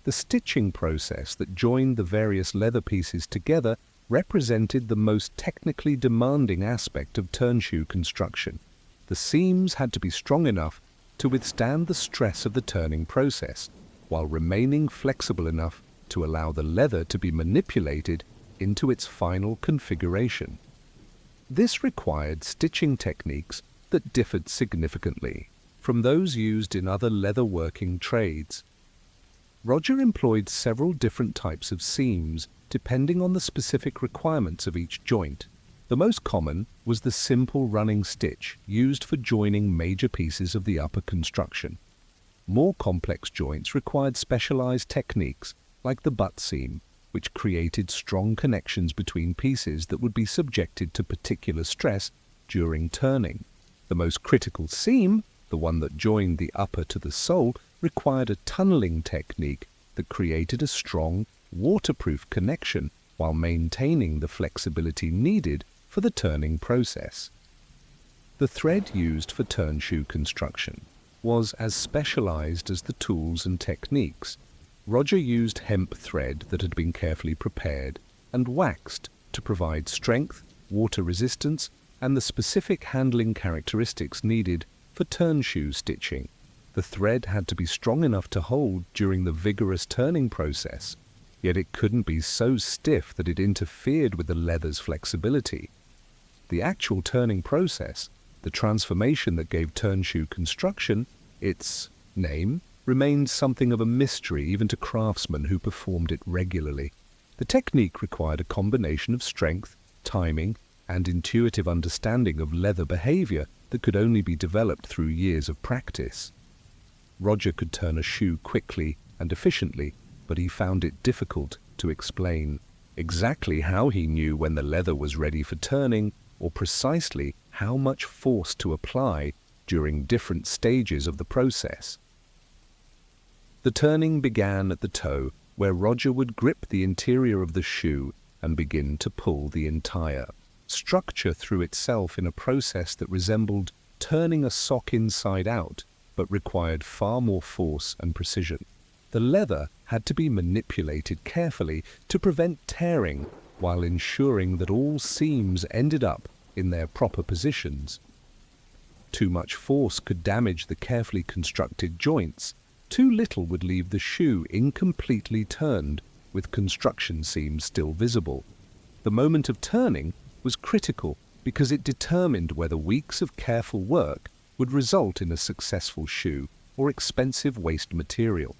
The stitching process that joined the various leather pieces together represented the most technically demanding aspect of turn shoe construction. The seams had to be strong enough to withstand the stress of the turning process, while remaining flexible enough to allow the leather to be manipulated into its final configuration. This required stitching techniques that differed significantly from those used in other leather-working trades. Roger employed several different types of seams depending on the specific requirements of each joint. The most common was the simple running stitch used for joining major pieces of the upper construction. More complex joints required specialized techniques like the butt seam, which created strong connections between pieces that would be subjected to particular stress during turning. The most critical seam, the one that joined the upper to the sole, required a tunneling technique that created a strong, waterproof connection while maintaining the flexibility needed for the turning process. The thread used for turn shoe construction was as specialized as the tools and techniques. Roger used hemp thread that had been carefully prepared and waxed to provide strength, water resistance, and the specific handling characteristics needed for turn shoe stitching. The thread had to be strong enough to hold during the vigorous turning process, yet it couldn't be so stiff that it interfered with the leather's flexibility. The actual turning process, the transformation that gave turn shoe construction its name, remained something of a mystery even to craftsmen who performed it regularly. The technique required a combination of strength, timing, and intuitive understanding of leather behavior that could only be developed through years of practice. Roger could turn a shoe quickly and efficiently, but he found it difficult to explain exactly how he knew when the leather was ready for turning, or precisely how much force to apply during different stages of the process. The turning began at the toe, where Roger would grip the interior of the shoe and begin to pull the entire structure through itself in a process that resembled turning a sock inside out, but required far more force and precision. The leather had to be manipulated carefully to prevent tearing while ensuring that all seams ended up in their proper positions. Too much force could damage the carefully constructed joints. Too little would leave the shoe incompletely turned, with construction seams still visible. The moment of turning was critical because it determined whether weeks of careful work would result in a successful shoe or expensive waste material.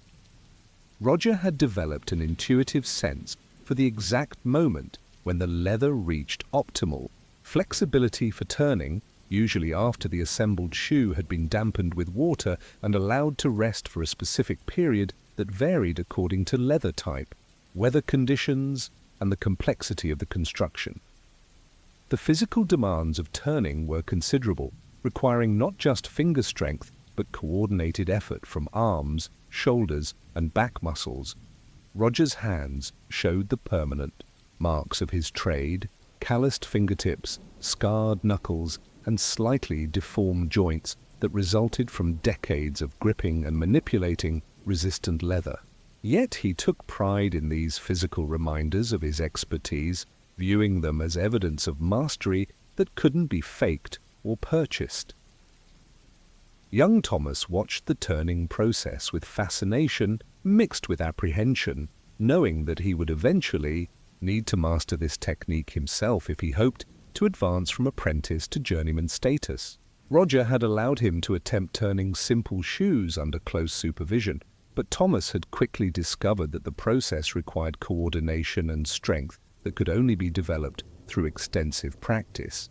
Roger had developed an intuitive sense for the exact moment when the leather reached optimal flexibility for turning, usually after the assembled shoe had been dampened with water and allowed to rest for a specific period that varied according to leather type, weather conditions, and the complexity of the construction. The physical demands of turning were considerable, requiring not just finger strength but coordinated effort from arms, shoulders, and back muscles. Roger's hands showed the permanent marks of his trade: calloused fingertips, scarred knuckles, and slightly deformed joints that resulted from decades of gripping and manipulating resistant leather. Yet he took pride in these physical reminders of his expertise, viewing them as evidence of mastery that couldn't be faked or purchased. Young Thomas watched the turning process with fascination mixed with apprehension, knowing that he would eventually need to master this technique himself if he hoped to advance from apprentice to journeyman status. Roger had allowed him to attempt turning simple shoes under close supervision, but Thomas had quickly discovered that the process required coordination and strength that could only be developed through extensive practice.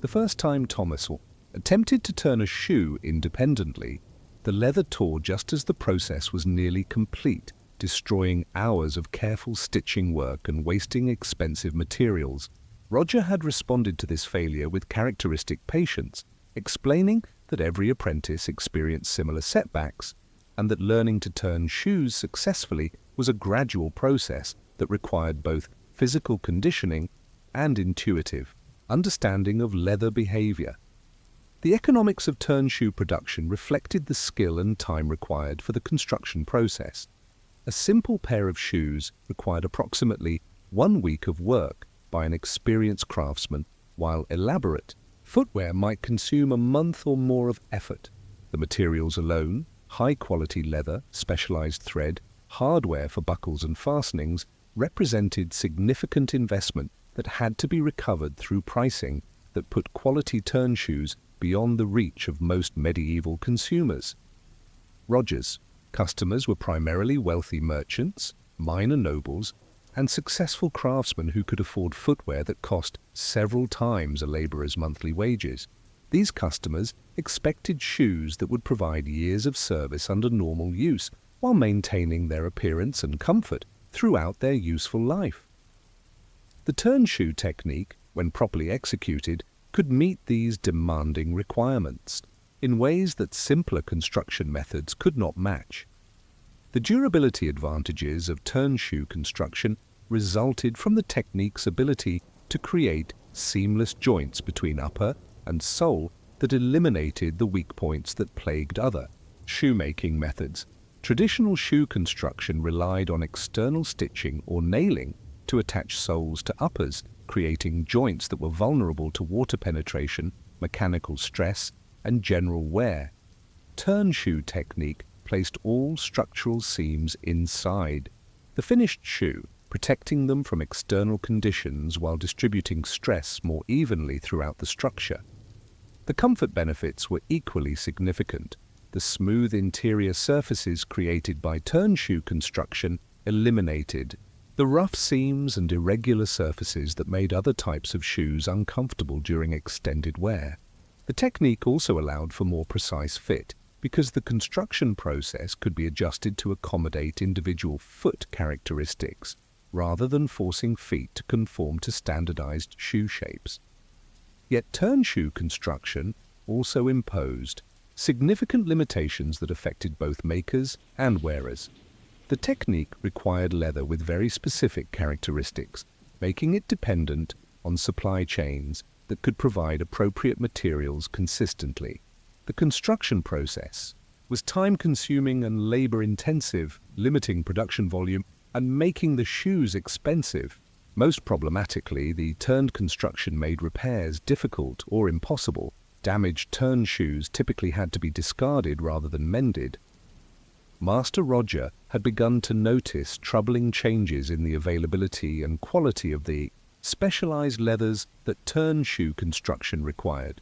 The first time Thomas attempted to turn a shoe independently, the leather tore just as the process was nearly complete, destroying hours of careful stitching work and wasting expensive materials. Roger had responded to this failure with characteristic patience, explaining that every apprentice experienced similar setbacks and that learning to turn shoes successfully was a gradual process that required both physical conditioning and intuitive understanding of leather behavior. The economics of turn shoe production reflected the skill and time required for the construction process. A simple pair of shoes required approximately 1 week of work by an experienced craftsman, while elaborate footwear might consume a month or more of effort. The materials alone, high-quality leather, specialized thread, hardware for buckles and fastenings, represented significant investment that had to be recovered through pricing that put quality turn shoes beyond the reach of most medieval consumers. Roger's customers were primarily wealthy merchants, minor nobles, and successful craftsmen who could afford footwear that cost several times a laborer's monthly wages. These customers expected shoes that would provide years of service under normal use while maintaining their appearance and comfort throughout their useful life. The turn shoe technique, when properly executed, could meet these demanding requirements in ways that simpler construction methods could not match. The durability advantages of turn shoe construction resulted from the technique's ability to create seamless joints between upper and sole that eliminated the weak points that plagued other shoemaking methods. Traditional shoe construction relied on external stitching or nailing to attach soles to uppers, creating joints that were vulnerable to water penetration, mechanical stress, and general wear. Turn shoe technique placed all structural seams inside the finished shoe, protecting them from external conditions while distributing stress more evenly throughout the structure. The comfort benefits were equally significant. The smooth interior surfaces created by turn shoe construction eliminated the rough seams and irregular surfaces that made other types of shoes uncomfortable during extended wear. The technique also allowed for more precise fit, because the construction process could be adjusted to accommodate individual foot characteristics, rather than forcing feet to conform to standardized shoe shapes. Yet turn shoe construction also imposed significant limitations that affected both makers and wearers. The technique required leather with very specific characteristics, making it dependent on supply chains that could provide appropriate materials consistently. The construction process was time-consuming and labor-intensive, limiting production volume and making the shoes expensive. Most problematically, the turned construction made repairs difficult or impossible. Damaged turn shoes typically had to be discarded rather than mended. Master Roger had begun to notice troubling changes in the availability and quality of the specialized leathers that turn shoe construction required.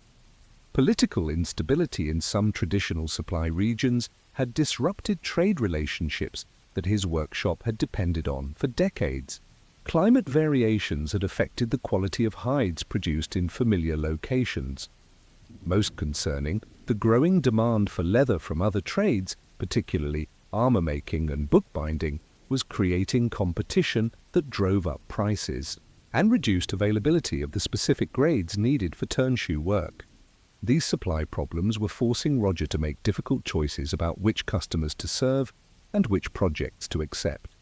Political instability in some traditional supply regions had disrupted trade relationships that his workshop had depended on for decades. Climate variations had affected the quality of hides produced in familiar locations. Most concerning, the growing demand for leather from other trades, particularly armor making and bookbinding, was creating competition that drove up prices and reduced availability of the specific grades needed for turn shoe work. These supply problems were forcing Roger to make difficult choices about which customers to serve and which projects to accept.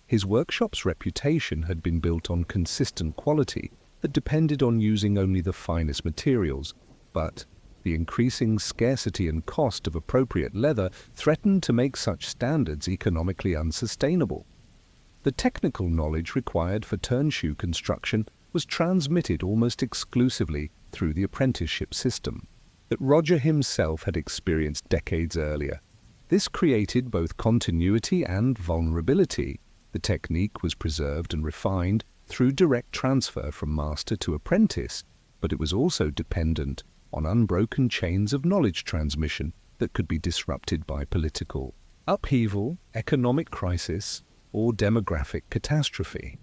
His workshop's reputation had been built on consistent quality that depended on using only the finest materials, but the increasing scarcity and cost of appropriate leather threatened to make such standards economically unsustainable. The technical knowledge required for turn shoe construction was transmitted almost exclusively through the apprenticeship system that Roger himself had experienced decades earlier. This created both continuity and vulnerability. The technique was preserved and refined through direct transfer from master to apprentice, but it was also dependent on unbroken chains of knowledge transmission that could be disrupted by political upheaval, economic crisis, or demographic catastrophe.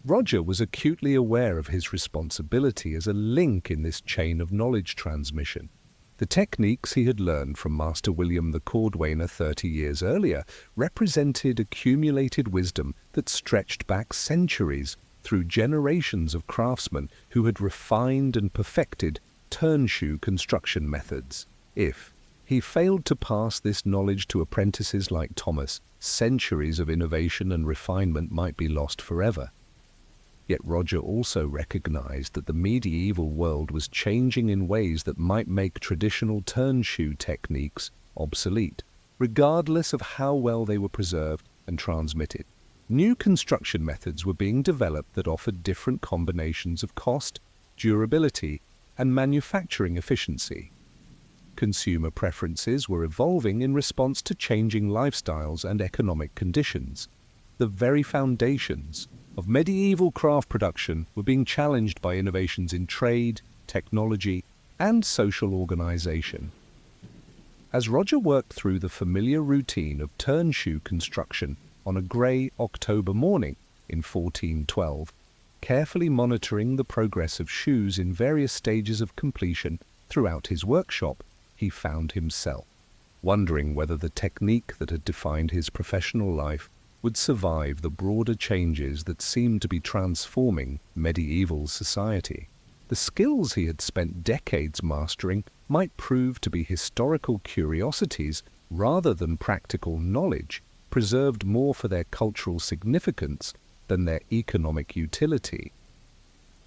Roger was acutely aware of his responsibility as a link in this chain of knowledge transmission. The techniques he had learned from Master William the Cordwainer 30 years earlier represented accumulated wisdom that stretched back centuries through generations of craftsmen who had refined and perfected turn shoe construction methods. If he failed to pass this knowledge to apprentices like Thomas, centuries of innovation and refinement might be lost forever. Yet Roger also recognized that the medieval world was changing in ways that might make traditional turn shoe techniques obsolete, regardless of how well they were preserved and transmitted. New construction methods were being developed that offered different combinations of cost, durability, and manufacturing efficiency. Consumer preferences were evolving in response to changing lifestyles and economic conditions. The very foundations of medieval craft production were being challenged by innovations in trade, technology, and social organization. As Roger worked through the familiar routine of turn shoe construction on a grey October morning in 1412, carefully monitoring the progress of shoes in various stages of completion throughout his workshop, he found himself wondering whether the technique that had defined his professional life would survive the broader changes that seemed to be transforming medieval society. The skills he had spent decades mastering might prove to be historical curiosities rather than practical knowledge, preserved more for their cultural significance than their economic utility.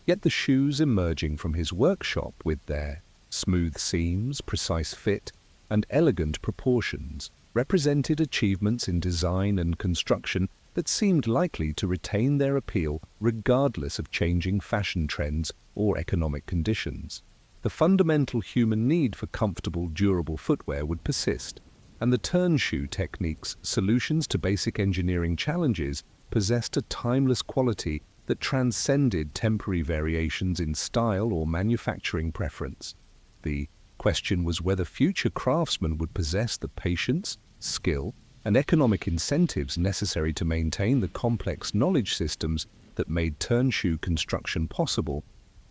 Yet the shoes emerging from his workshop with their smooth seams, precise fit, and elegant proportions represented achievements in design and construction that seemed likely to retain their appeal regardless of changing fashion trends or economic conditions. The fundamental human need for comfortable, durable footwear would persist, and the turn shoe technique's solutions to basic engineering challenges possessed a timeless quality that transcended temporary variations in style or manufacturing preference. The question was whether future craftsmen would possess the patience, skill, and economic incentives necessary to maintain the complex knowledge systems that made turn shoe construction possible,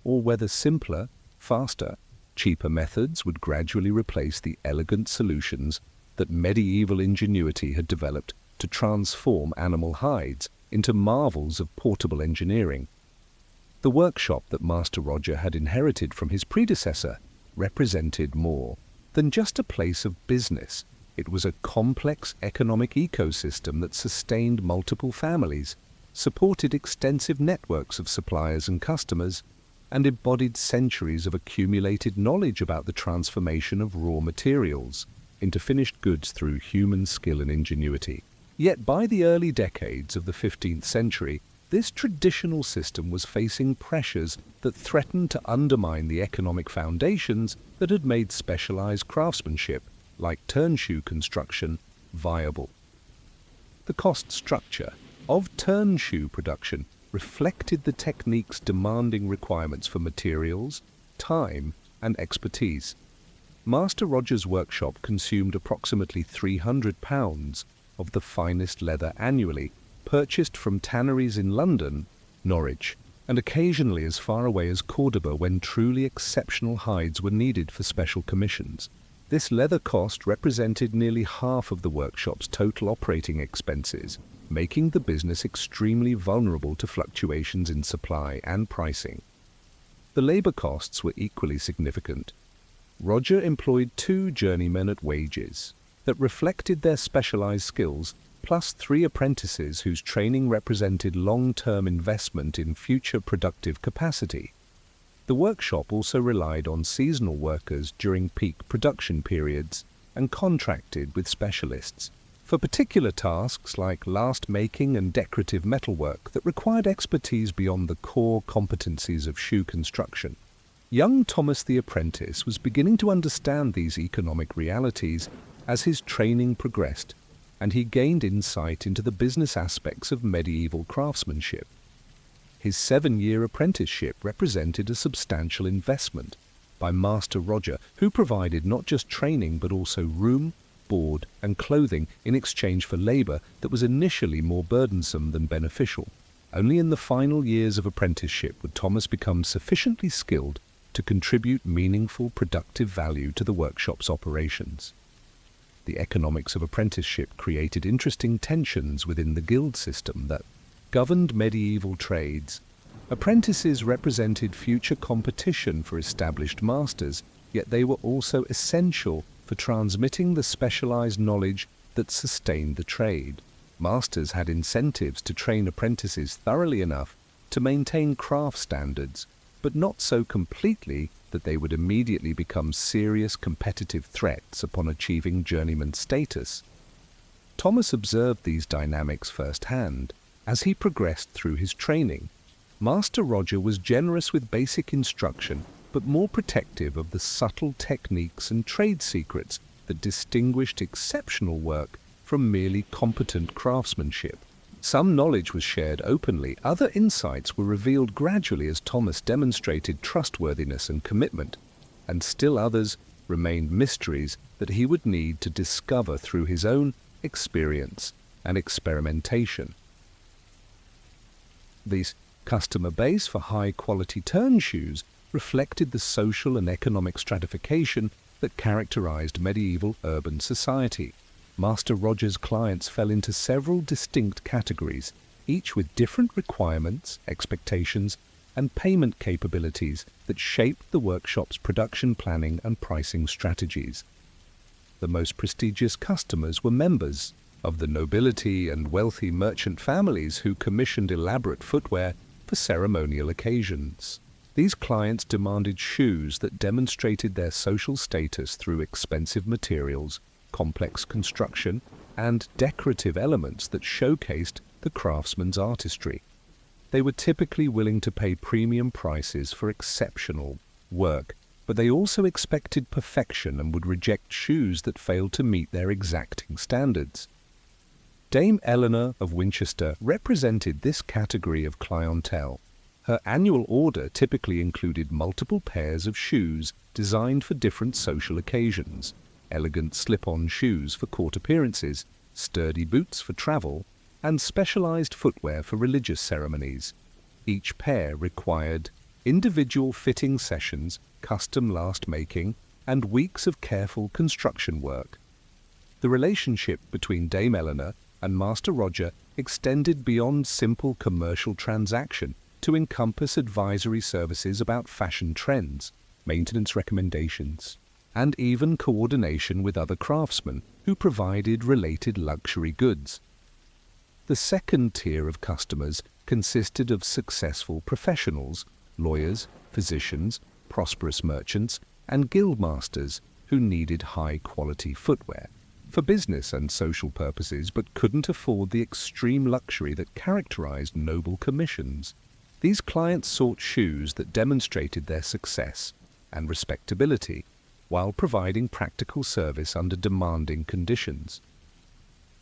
or whether simpler, faster, cheaper methods would gradually replace the elegant solutions that medieval ingenuity had developed to transform animal hides into marvels of portable engineering. The workshop that Master Roger had inherited from his predecessor represented more than just a place of business. It was a complex economic ecosystem that sustained multiple families, supported extensive networks of suppliers and customers, and embodied centuries of accumulated knowledge about the transformation of raw materials into finished goods through human skill and ingenuity. Yet by the early decades of the 15th century, this traditional system was facing pressures that threatened to undermine the economic foundations that had made specialized craftsmanship, like turn shoe construction, viable. The cost structure of turn shoe production reflected the technique's demanding requirements for materials, time, and expertise. Master Roger's workshop consumed approximately £300 of the finest leather annually, purchased from tanneries in London, Norwich, and occasionally as far away as Cordoba when truly exceptional hides were needed for special commissions. This leather cost represented nearly half of the workshop's total operating expenses, making the business extremely vulnerable to fluctuations in supply and pricing. The labor costs were equally significant. Roger employed 2 journeymen at wages that reflected their specialized skills, plus 3 apprentices whose training represented long-term investment in future productive capacity. The workshop also relied on seasonal workers during peak production periods and contracted with specialists for particular tasks like last making and decorative metalwork that required expertise beyond the core competencies of shoe construction. Young Thomas the apprentice was beginning to understand these economic realities as his training progressed, and he gained insight into the business aspects of medieval craftsmanship. His 7-year apprenticeship represented a substantial investment by Master Roger, who provided not just training but also room, board, and clothing in exchange for labor that was initially more burdensome than beneficial. Only in the final years of apprenticeship would Thomas become sufficiently skilled to contribute meaningful, productive value to the workshop's operations. The economics of apprenticeship created interesting tensions within the guild system that governed medieval trades. Apprentices represented future competition for established masters, yet they were also essential for transmitting the specialized knowledge that sustained the trade. Masters had incentives to train apprentices thoroughly enough to maintain craft standards, but not so completely that they would immediately become serious competitive threats upon achieving journeyman status. Thomas observed these dynamics firsthand as he progressed through his training. Master Roger was generous with basic instruction, but more protective of the subtle techniques and trade secrets that distinguished exceptional work from merely competent craftsmanship. Some knowledge was shared openly, other insights were revealed gradually as Thomas demonstrated trustworthiness and commitment. and still others remained mysteries that he would need to discover through his own experience and experimentation. This customer base for high-quality turn shoes reflected the social and economic stratification that characterized medieval urban society. Master Roger's clients fell into several distinct categories, each with different requirements, expectations, and payment capabilities that shaped the workshop's production planning and pricing strategies. The most prestigious customers were members of the nobility and wealthy merchant families who commissioned elaborate footwear for ceremonial occasions. These clients demanded shoes that demonstrated their social status through expensive materials, complex construction, and decorative elements that showcased the craftsman's artistry. They were typically willing to pay premium prices for exceptional work, but they also expected perfection and would reject shoes that failed to meet their exacting standards. Dame Eleanor of Winchester represented this category of clientele. Her annual order typically included multiple pairs of shoes designed for different social occasions, elegant slip-on shoes for court appearances, sturdy boots for travel, and specialized footwear for religious ceremonies. Each pair required individual fitting sessions, custom last-making, and weeks of careful construction work. The relationship between Dame Eleanor and Master Roger extended beyond simple commercial transaction to encompass advisory services about fashion trends, maintenance recommendations, and even coordination with other craftsmen who provided related luxury goods. The second tier of customers consisted of successful professionals, lawyers, physicians, prosperous merchants, and guildmasters who needed high-quality footwear for business and social purposes but couldn't afford the extreme luxury that characterized noble commissions. These clients sought shoes that demonstrated their success and respectability while providing practical service under demanding conditions.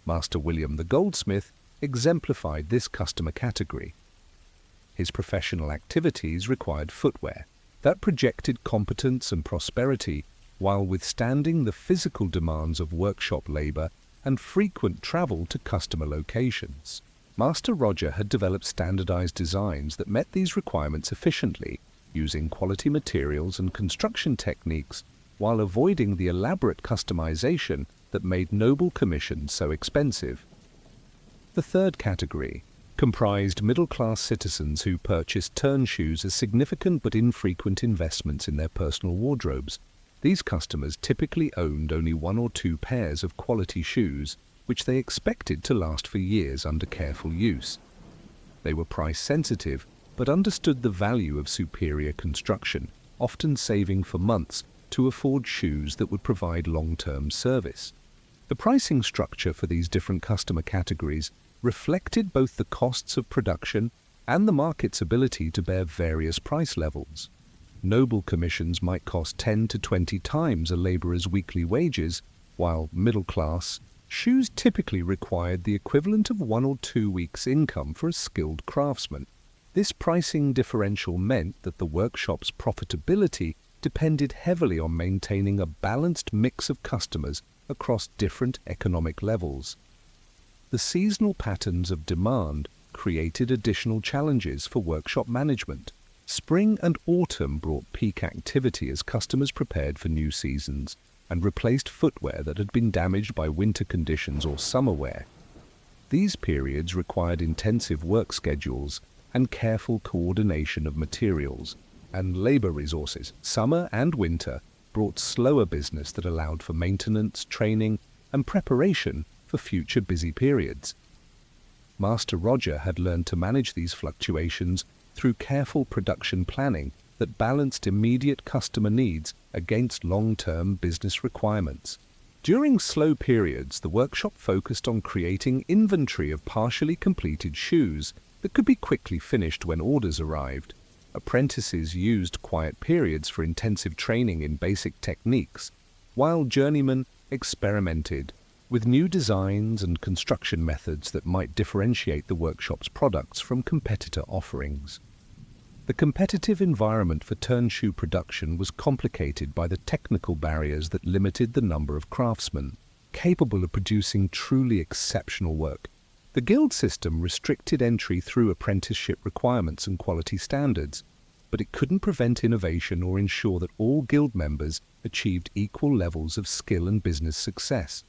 Master William the goldsmith exemplified this customer category. His professional activities required footwear that projected competence and prosperity while withstanding the physical demands of workshop labor and frequent travel to customer locations. Master Roger had developed standardized designs that met these requirements efficiently, using quality materials and construction techniques while avoiding the elaborate customization that made noble commissions so expensive. The third category comprised middle-class citizens who purchased turn shoes as significant but infrequent investments in their personal wardrobes. These customers typically owned only one or two pairs of quality shoes, which they expected to last for years under careful use. They were price-sensitive, but understood the value of superior construction, often saving for months to afford shoes that would provide long-term service. The pricing structure for these different customer categories reflected both the costs of production and the market's ability to bear various price levels. Noble commissions might cost 10 to 20 times a laborer's weekly wages, while middle-class shoes typically required the equivalent of 1 or 2 weeks' income for a skilled craftsman. This pricing differential meant that the workshop's profitability depended heavily on maintaining a balanced mix of customers across different economic levels. The seasonal patterns of demand created additional challenges for workshop management. Spring and autumn brought peak activity as customers prepared for new seasons and replaced footwear that had been damaged by winter conditions or summer wear. These periods required intensive work schedules and careful coordination of materials and labor resources. Summer and winter brought slower business that allowed for maintenance, training, and preparation for future busy periods. Master Roger had learned to manage these fluctuations through careful production planning that balanced immediate customer needs against long-term business requirements. During slow periods, the workshop focused on creating inventory of partially completed shoes that could be quickly finished when orders arrived. Apprentices used quiet periods for intensive training in basic techniques, while journeymen experimented with new designs and construction methods that might differentiate the workshop's products from competitor offerings. The competitive environment for turn-shoe production was complicated by the technical barriers that limited the number of craftsmen capable of producing truly exceptional work. The guild system restricted entry through apprenticeship requirements and quality standards, but it couldn't prevent innovation or ensure that all guild members achieved equal levels of skill and business success.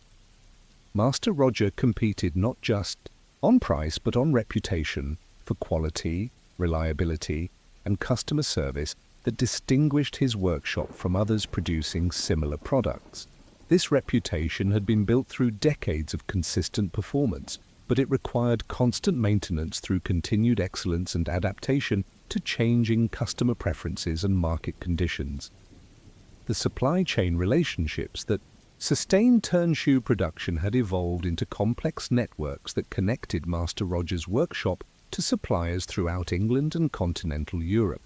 Master Roger competed not just on price but on reputation for quality, reliability, and customer service that distinguished his workshop from others producing similar products. This reputation had been built through decades of consistent performance, but it required constant maintenance through continued excellence and adaptation to changing customer preferences and market conditions. The supply chain relationships that sustained turn-shoe production had evolved into complex networks that connected Master Roger's workshop to suppliers throughout England and continental Europe.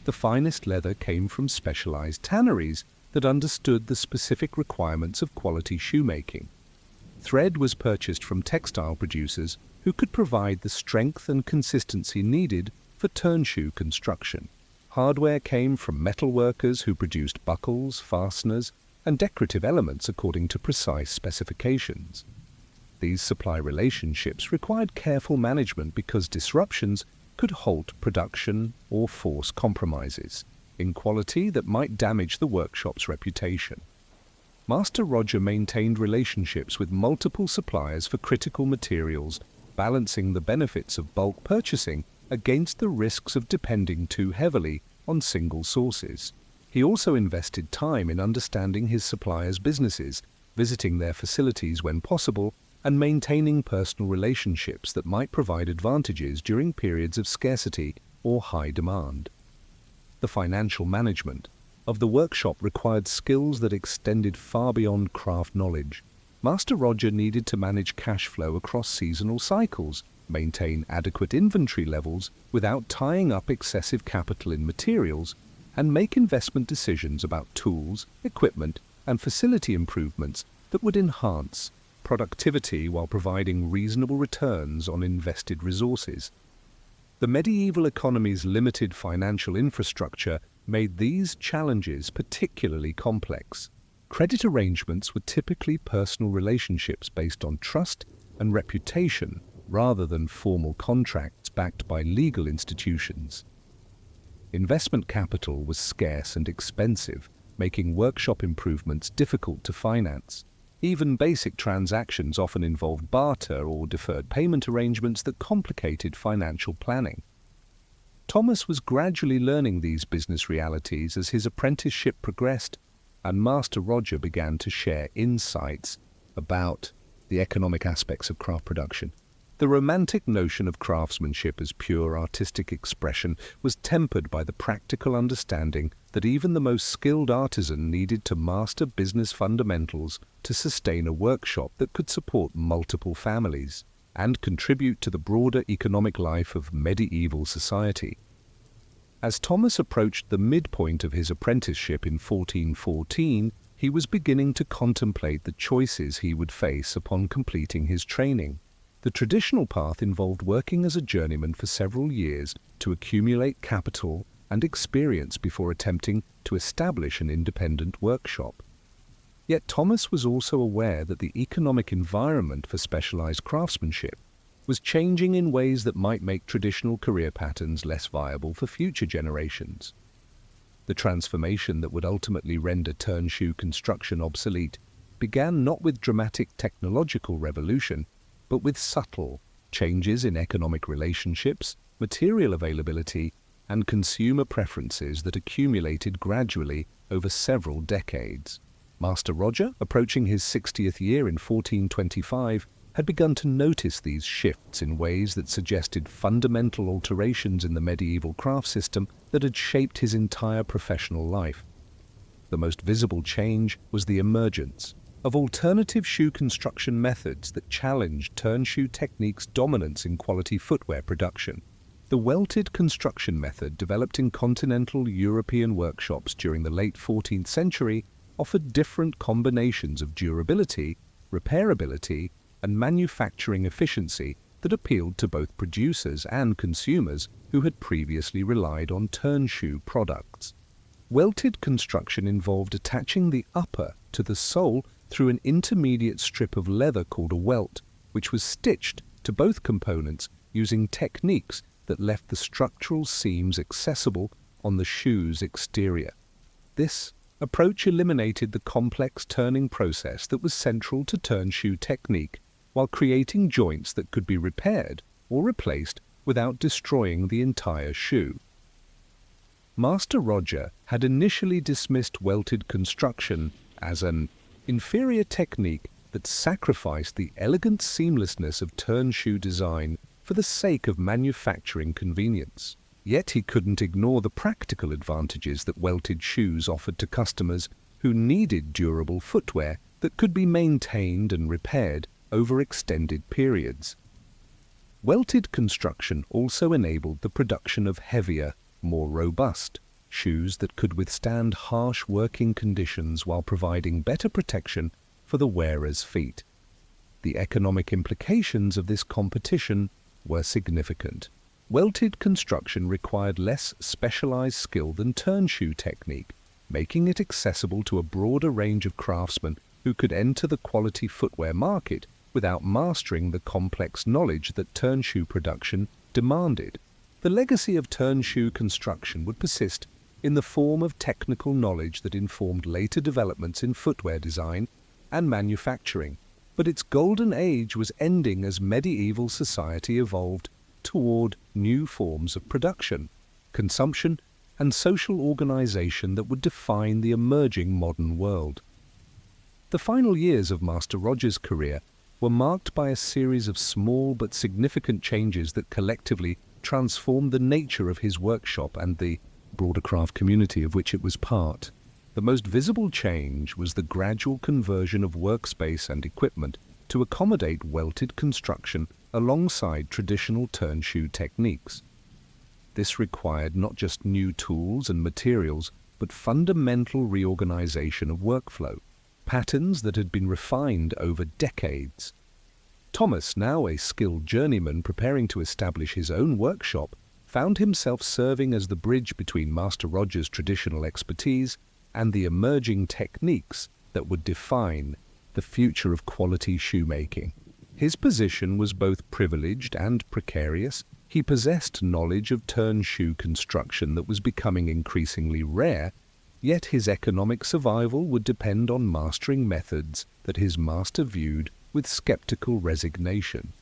The finest leather came from specialized tanneries that understood the specific requirements of quality shoemaking. Thread was purchased from textile producers who could provide the strength and consistency needed for turn-shoe construction. Hardware came from metal workers who produced buckles, fasteners, and decorative elements according to precise specifications. These supply relationships required careful management because disruptions could halt production or force compromises in quality that might damage the workshop's reputation. Master Roger maintained relationships with multiple suppliers for critical materials, balancing the benefits of bulk purchasing against the risks of depending too heavily on single sources. He also invested time in understanding his suppliers' businesses, visiting their facilities when possible, and maintaining personal relationships that might provide advantages during periods of scarcity or high demand. The financial management of the workshop required skills that extended far beyond craft knowledge. Master Roger needed to manage cash flow across seasonal cycles, maintain adequate inventory levels without tying up excessive capital in materials, and make investment decisions about tools, equipment, and facility improvements that would enhance productivity while providing reasonable returns on invested resources. The medieval economy's limited financial infrastructure made these challenges particularly complex. Credit arrangements were typically personal relationships based on trust and reputation rather than formal contracts backed by legal institutions. Investment capital was scarce and expensive, making workshop improvements difficult to finance. Even basic transactions often involved barter or deferred payment arrangements that complicated financial planning. Thomas was gradually learning these business realities as his apprenticeship progressed, and Master Roger began to share insights about the economic aspects of craft production. The romantic notion of craftsmanship as pure artistic expression was tempered by the practical understanding that even the most skilled artisan needed to master business fundamentals to sustain a workshop that could support multiple families and contribute to the broader economic life of medieval society. As Thomas approached the midpoint of his apprenticeship in 1414, he was beginning to contemplate the choices he would face upon completing his training. The traditional path involved working as a journeyman for several years to accumulate capital and experience before attempting to establish an independent workshop. Yet Thomas was also aware that the economic environment for specialized craftsmanship was changing in ways that might make traditional career patterns less viable for future generations. The transformation that would ultimately render turn-shoe construction obsolete began not with dramatic technological revolution, but with subtle changes in economic relationships, material availability, and consumer preferences that accumulated gradually over several decades. Master Roger, approaching his 60th year in 1425, had begun to notice these shifts in ways that suggested fundamental alterations in the medieval craft system that had shaped his entire professional life. The most visible change was the emergence of alternative shoe construction methods that challenged turn-shoe technique's dominance in quality footwear production. The welted construction method, developed in continental European workshops during the late 14th century, offered different combinations of durability, repairability, and manufacturing efficiency that appealed to both producers and consumers who had previously relied on turn shoe products. Welted construction involved attaching the upper to the sole through an intermediate strip of leather called a welt, which was stitched to both components using techniques that left the structural seams accessible on the shoe's exterior. This approach eliminated the complex turning process that was central to turn shoe technique, while creating joints that could be repaired or replaced without destroying the entire shoe. Master Roger had initially dismissed welted construction as an inferior technique that sacrificed the elegant seamlessness of turn shoe design for the sake of manufacturing convenience. Yet he couldn't ignore the practical advantages that welted shoes offered to customers who needed durable footwear that could be maintained and repaired over extended periods. Welted construction also enabled the production of heavier, more robust shoes that could withstand harsh working conditions while providing better protection for the wearer's feet. The economic implications of this competition were significant. Welted construction required less specialized skill than turn shoe technique, making it accessible to a broader range of craftsmen who could enter the quality footwear market without mastering the complex knowledge that turn shoe production demanded. The legacy of turn shoe construction would persist in the form of technical knowledge that informed later developments in footwear design and manufacturing, but its golden age was ending as medieval society evolved toward new forms of production, consumption, and social organization that would define the emerging modern world. The final years of Master Roger's career were marked by a series of small but significant changes that collectively transformed the nature of his workshop and the broader craft community of which it was part. The most visible change was the gradual conversion of workspace and equipment to accommodate welted construction alongside traditional turn shoe techniques. This required not just new tools and materials, but fundamental reorganization of workflow, patterns that had been refined over decades. Thomas, now a skilled journeyman preparing to establish his own workshop, found himself serving as the bridge between Master Roger's traditional expertise and the emerging techniques that would define the future of quality shoemaking. His position was both privileged and precarious. He possessed knowledge of turn shoe construction that was becoming increasingly rare, yet his economic survival would depend on mastering methods that his master viewed with skeptical resignation.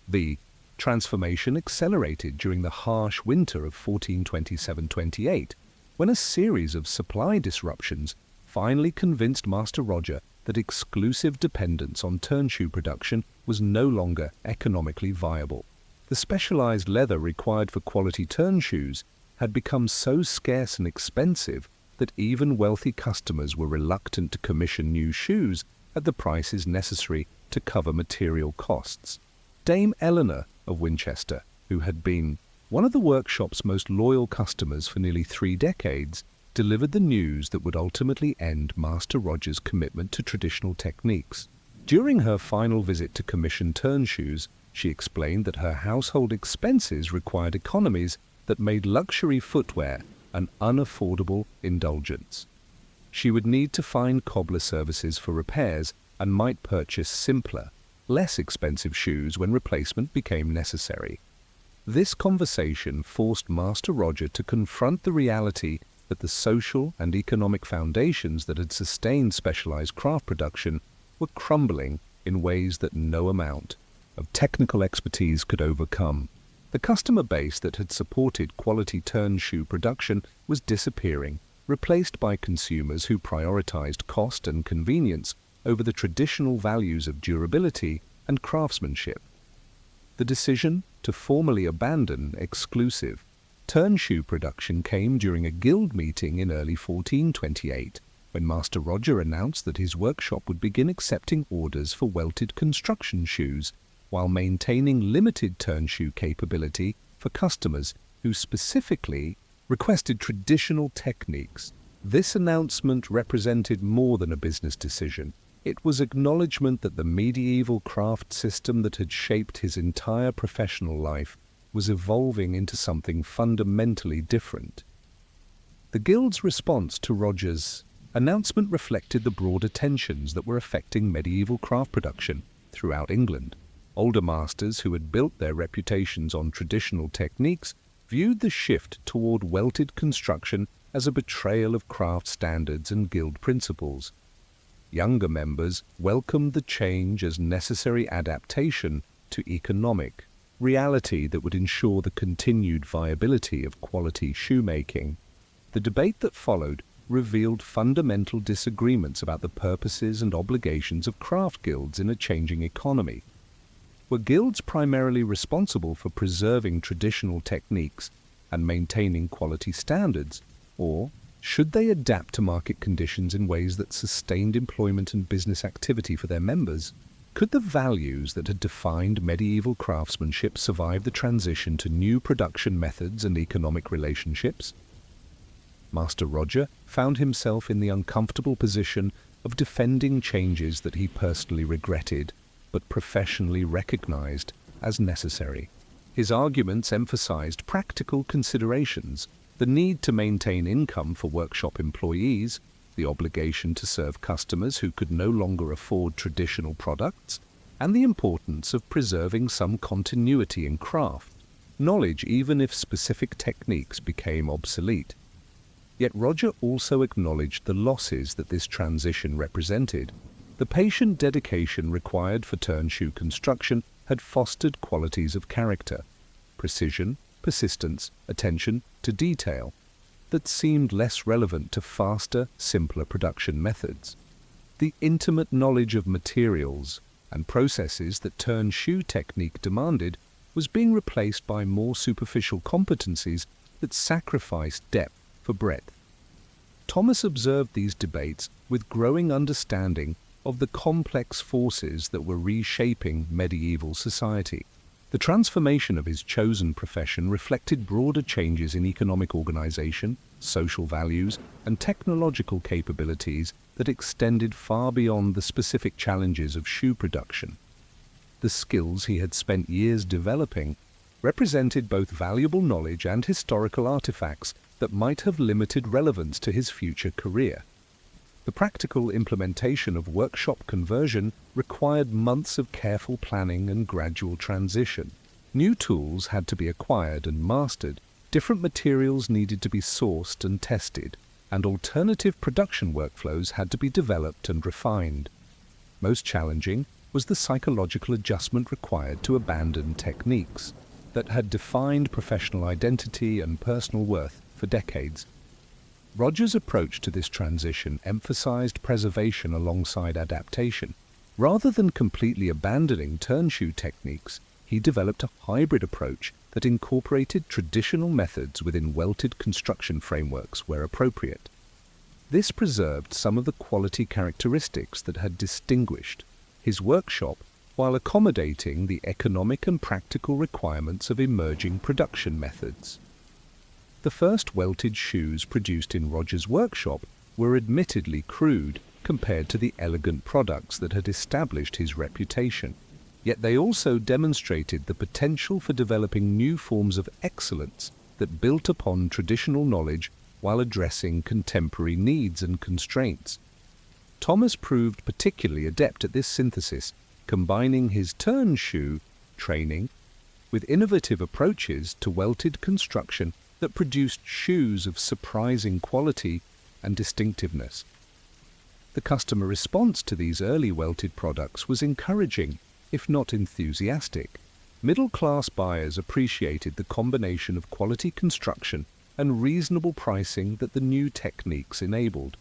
The transformation accelerated during the harsh winter of 1427-28, when a series of supply disruptions finally convinced Master Roger that exclusive dependence on turn shoe production was no longer economically viable. The specialized leather required for quality turn shoes had become so scarce and expensive that even wealthy customers were reluctant to commission new shoes at the prices necessary to cover material costs. Dame Eleanor of Winchester, who had been one of the workshop's most loyal customers for nearly 3 decades, delivered the news that would ultimately end Master Roger's commitment to traditional techniques. During her final visit to commission turn shoes, she explained that her household expenses required economies that made luxury footwear an unaffordable indulgence. She would need to find cobbler services for repairs and might purchase simpler, less expensive shoes when replacement became necessary. This conversation forced Master Roger to confront the reality that the social and economic foundations that had sustained specialized craft production were crumbling in ways that no amount of technical expertise could overcome. The customer base that had supported quality turn shoe production was disappearing, replaced by consumers who prioritized cost and convenience over the traditional values of durability and craftsmanship. The decision to formally abandon exclusive turn shoe production came during a guild meeting in early 1428, when Master Roger announced that his workshop would begin accepting orders for welted construction shoes while maintaining limited turn shoe capability for customers who specifically requested traditional techniques. This announcement represented more than a business decision. It was acknowledgement that the medieval craft system that had shaped his entire professional life was evolving into something fundamentally different. The Guild's response to Roger's announcement reflected the broader tensions that were affecting medieval craft production throughout England. Older masters who had built their reputations on traditional techniques viewed the shift toward welted construction as a betrayal of craft standards and guild principles. Younger members welcomed the change as necessary adaptation to economic reality that would ensure the continued viability of quality shoemaking. The debate that followed revealed fundamental disagreements about the purposes and obligations of craft guilds in a changing economy. Were guilds primarily responsible for preserving traditional techniques and maintaining quality standards, or should they adapt to market conditions in ways that sustained employment and business activity for their members? Could the values that had defined medieval craftsmanship survive the transition to new production methods and economic relationships? Master Roger found himself in the uncomfortable position of defending changes that he personally regretted, but professionally recognized as necessary. His arguments emphasized practical considerations: the need to maintain income for workshop employees, the obligation to serve customers who could no longer afford traditional products, and the importance of preserving some continuity in craft knowledge even if specific techniques became obsolete. Yet Roger also acknowledged the losses that this transition represented. The patient dedication required for turn shoe construction had fostered qualities of character, precision, persistence, attention to detail, that seemed less relevant to faster, simpler production methods. The intimate knowledge of materials and processes that turn shoe technique demanded was being replaced by more superficial competencies that sacrificed depth for breadth. Thomas observed these debates with growing understanding of the complex forces that were reshaping medieval society. The transformation of his chosen profession reflected broader changes in economic organization, social values, and technological capabilities that extended far beyond the specific challenges of shoe production. The skills he had spent years developing represented both valuable knowledge and historical artifacts that might have limited relevance to his future career. The practical implementation of workshop conversion required months of careful planning and gradual transition. New tools had to be acquired and mastered, different materials needed to be sourced and tested, and alternative production workflows had to be developed and refined. Most challenging was the psychological adjustment required to abandon techniques that had defined professional identity and personal worth for decades. Roger's approach to this transition emphasized preservation alongside adaptation. Rather than completely abandoning turn shoe techniques, he developed a hybrid approach that incorporated traditional methods within welted construction frameworks where appropriate. This preserved some of the quality characteristics that had distinguished his workshop while accommodating the economic and practical requirements of emerging production methods. The first welted shoes produced in Roger's workshop were admittedly crude compared to the elegant products that had established his reputation, yet they also demonstrated the potential for developing new forms of excellence that built upon traditional knowledge while addressing contemporary needs and constraints. Thomas proved particularly adept at this synthesis, combining his turn shoe training with innovative approaches to welted construction that produced shoes of surprising quality and distinctiveness. The customer response to these early welted products was encouraging, if not enthusiastic. Middle-class buyers appreciated the combination of quality construction and reasonable pricing that the new techniques enabled.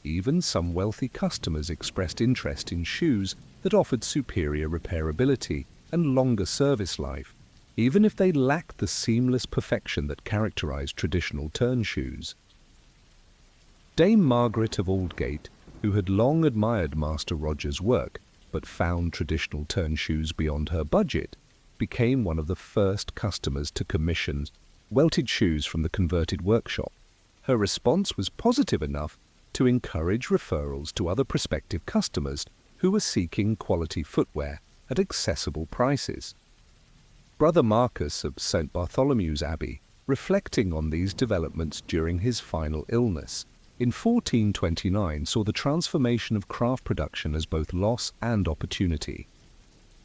Even some wealthy customers expressed interest in shoes that offered superior repairability and longer service life, even if they lacked the seamless perfection that characterized traditional turn shoes. Dame Margaret of Aldgate, who had long admired Master Roger's work but found traditional turn shoes beyond her budget, became one of the first customers to commission welted shoes from the converted workshop. Her response was positive enough to encourage referrals to other prospective customers, who were seeking quality footwear at accessible prices. Brother Marcus of St. Bartholomew's Abbey, reflecting on these developments during his final illness, in 1429 saw the transformation of craft production as both loss and opportunity.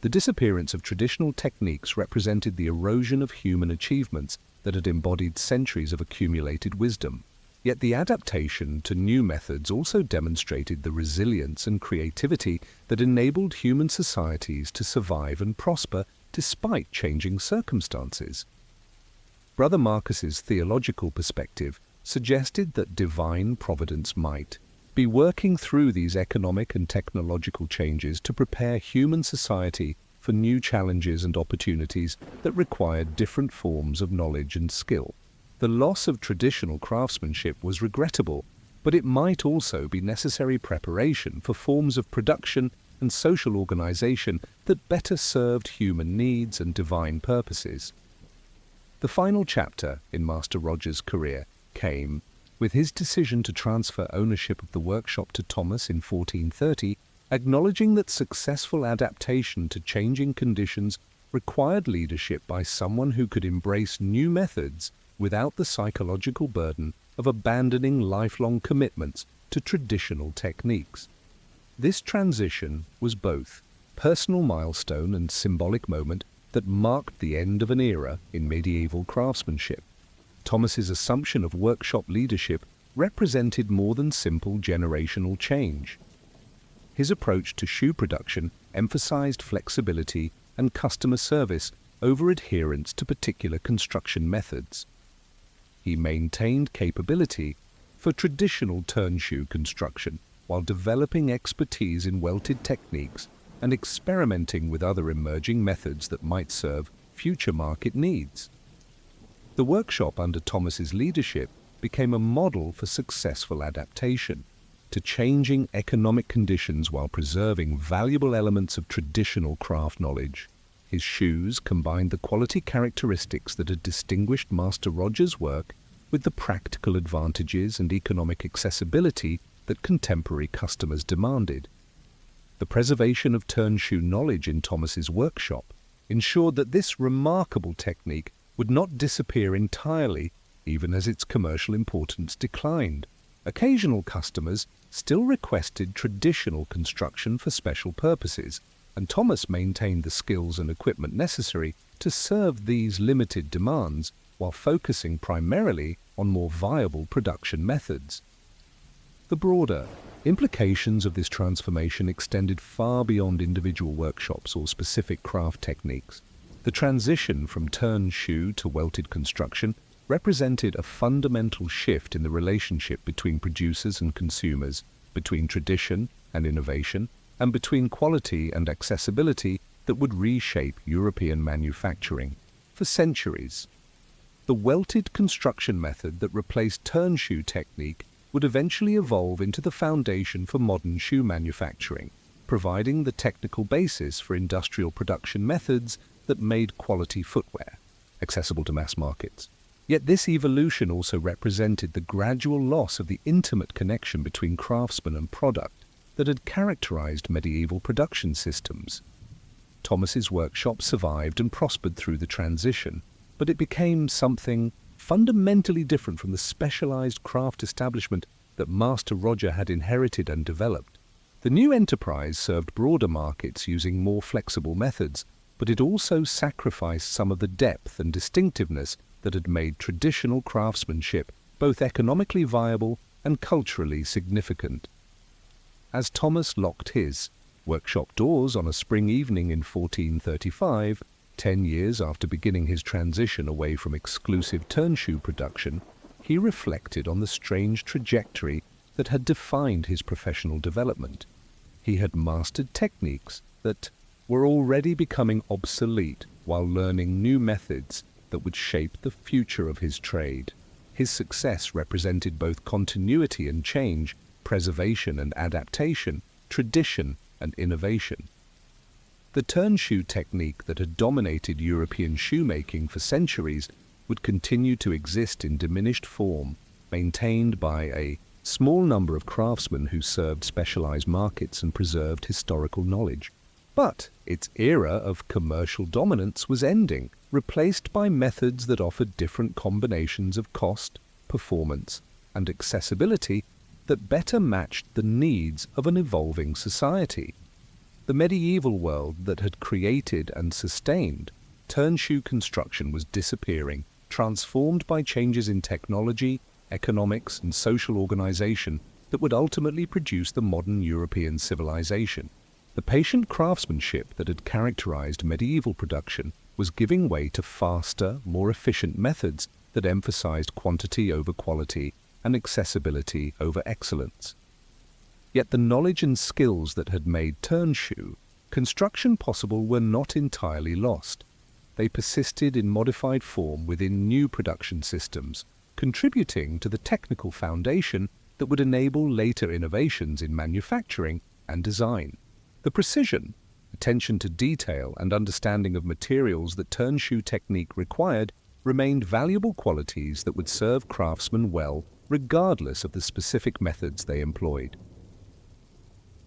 The disappearance of traditional techniques represented the erosion of human achievements that had embodied centuries of accumulated wisdom. Yet the adaptation to new methods also demonstrated the resilience and creativity that enabled human societies to survive and prosper despite changing circumstances. Brother Marcus's theological perspective suggested that divine providence might be working through these economic and technological changes to prepare human society for new challenges and opportunities that required different forms of knowledge and skill. The loss of traditional craftsmanship was regrettable, but it might also be necessary preparation for forms of production and social organization that better served human needs and divine purposes. The final chapter in Master Roger's career came with his decision to transfer ownership of the workshop to Thomas in 1430, acknowledging that successful adaptation to changing conditions required leadership by someone who could embrace new methods without the psychological burden of abandoning lifelong commitments to traditional techniques. This transition was both a personal milestone and symbolic moment that marked the end of an era in medieval craftsmanship. Thomas's assumption of workshop leadership represented more than simple generational change. His approach to shoe production emphasized flexibility and customer service over adherence to particular construction methods. He maintained capability for traditional turn shoe construction while developing expertise in welted techniques and experimenting with other emerging methods that might serve future market needs. The workshop under Thomas's leadership became a model for successful adaptation to changing economic conditions while preserving valuable elements of traditional craft knowledge. His shoes combined the quality characteristics that had distinguished Master Roger's work with the practical advantages and economic accessibility that contemporary customers demanded. The preservation of turn shoe knowledge in Thomas's workshop ensured that this remarkable technique would not disappear entirely, even as its commercial importance declined. Occasional customers still requested traditional construction for special purposes, and Thomas maintained the skills and equipment necessary to serve these limited demands while focusing primarily on more viable production methods. The broader implications of this transformation extended far beyond individual workshops or specific craft techniques. The transition from turn shoe to welted construction represented a fundamental shift in the relationship between producers and consumers, between tradition and innovation, and between quality and accessibility that would reshape European manufacturing for centuries. The welted construction method that replaced turn shoe technique would eventually evolve into the foundation for modern shoe manufacturing, providing the technical basis for industrial production methods that made quality footwear accessible to mass markets. Yet this evolution also represented the gradual loss of the intimate connection between craftsman and product that had characterized medieval production systems. Thomas's workshop survived and prospered through the transition, but it became something fundamentally different from the specialized craft establishment that Master Roger had inherited and developed. The new enterprise served broader markets using more flexible methods, but it also sacrificed some of the depth and distinctiveness that had made traditional craftsmanship both economically viable and culturally significant. As Thomas locked his workshop doors on a spring evening in 1435, 10 years after beginning his transition away from exclusive turn shoe production, he reflected on the strange trajectory that had defined his professional development. He had mastered techniques that were already becoming obsolete while learning new methods that would shape the future of his trade. His success represented both continuity and change, preservation and adaptation, tradition and innovation. The turn shoe technique that had dominated European shoemaking for centuries would continue to exist in diminished form, maintained by a small number of craftsmen who served specialized markets and preserved historical knowledge. But its era of commercial dominance was ending, replaced by methods that offered different combinations of cost, performance, and accessibility that better matched the needs of an evolving society. The medieval world that had created and sustained turnshoe construction was disappearing, transformed by changes in technology, economics, and social organization that would ultimately produce the modern European civilization. The patient craftsmanship that had characterized medieval production was giving way to faster, more efficient methods that emphasized quantity over quality and accessibility over excellence. Yet the knowledge and skills that had made turnshoe construction possible were not entirely lost. They persisted in modified form within new production systems, contributing to the technical foundation that would enable later innovations in manufacturing and design. The precision, attention to detail, and understanding of materials that turnshoe technique required remained valuable qualities that would serve craftsmen well regardless of the specific methods they employed.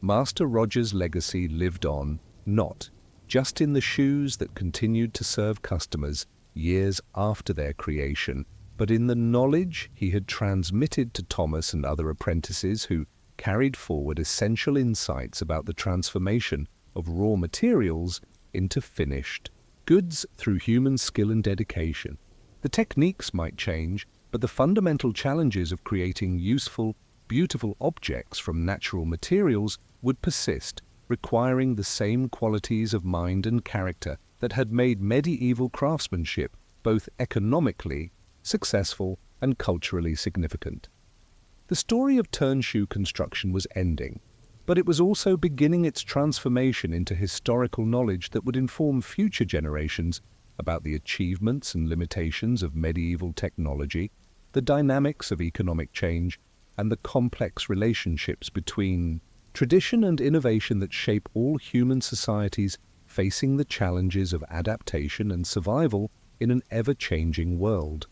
Master Roger's legacy lived on, not just in the shoes that continued to serve customers years after their creation, but in the knowledge he had transmitted to Thomas and other apprentices who carried forward essential insights about the transformation of raw materials into finished goods through human skill and dedication. The techniques might change, but the fundamental challenges of creating useful, beautiful objects from natural materials would persist, requiring the same qualities of mind and character that had made medieval craftsmanship both economically successful and culturally significant. The story of turnshoe construction was ending, but it was also beginning its transformation into historical knowledge that would inform future generations about the achievements and limitations of medieval technology, the dynamics of economic change, and the complex relationships between tradition and innovation that shape all human societies facing the challenges of adaptation and survival in an ever-changing world.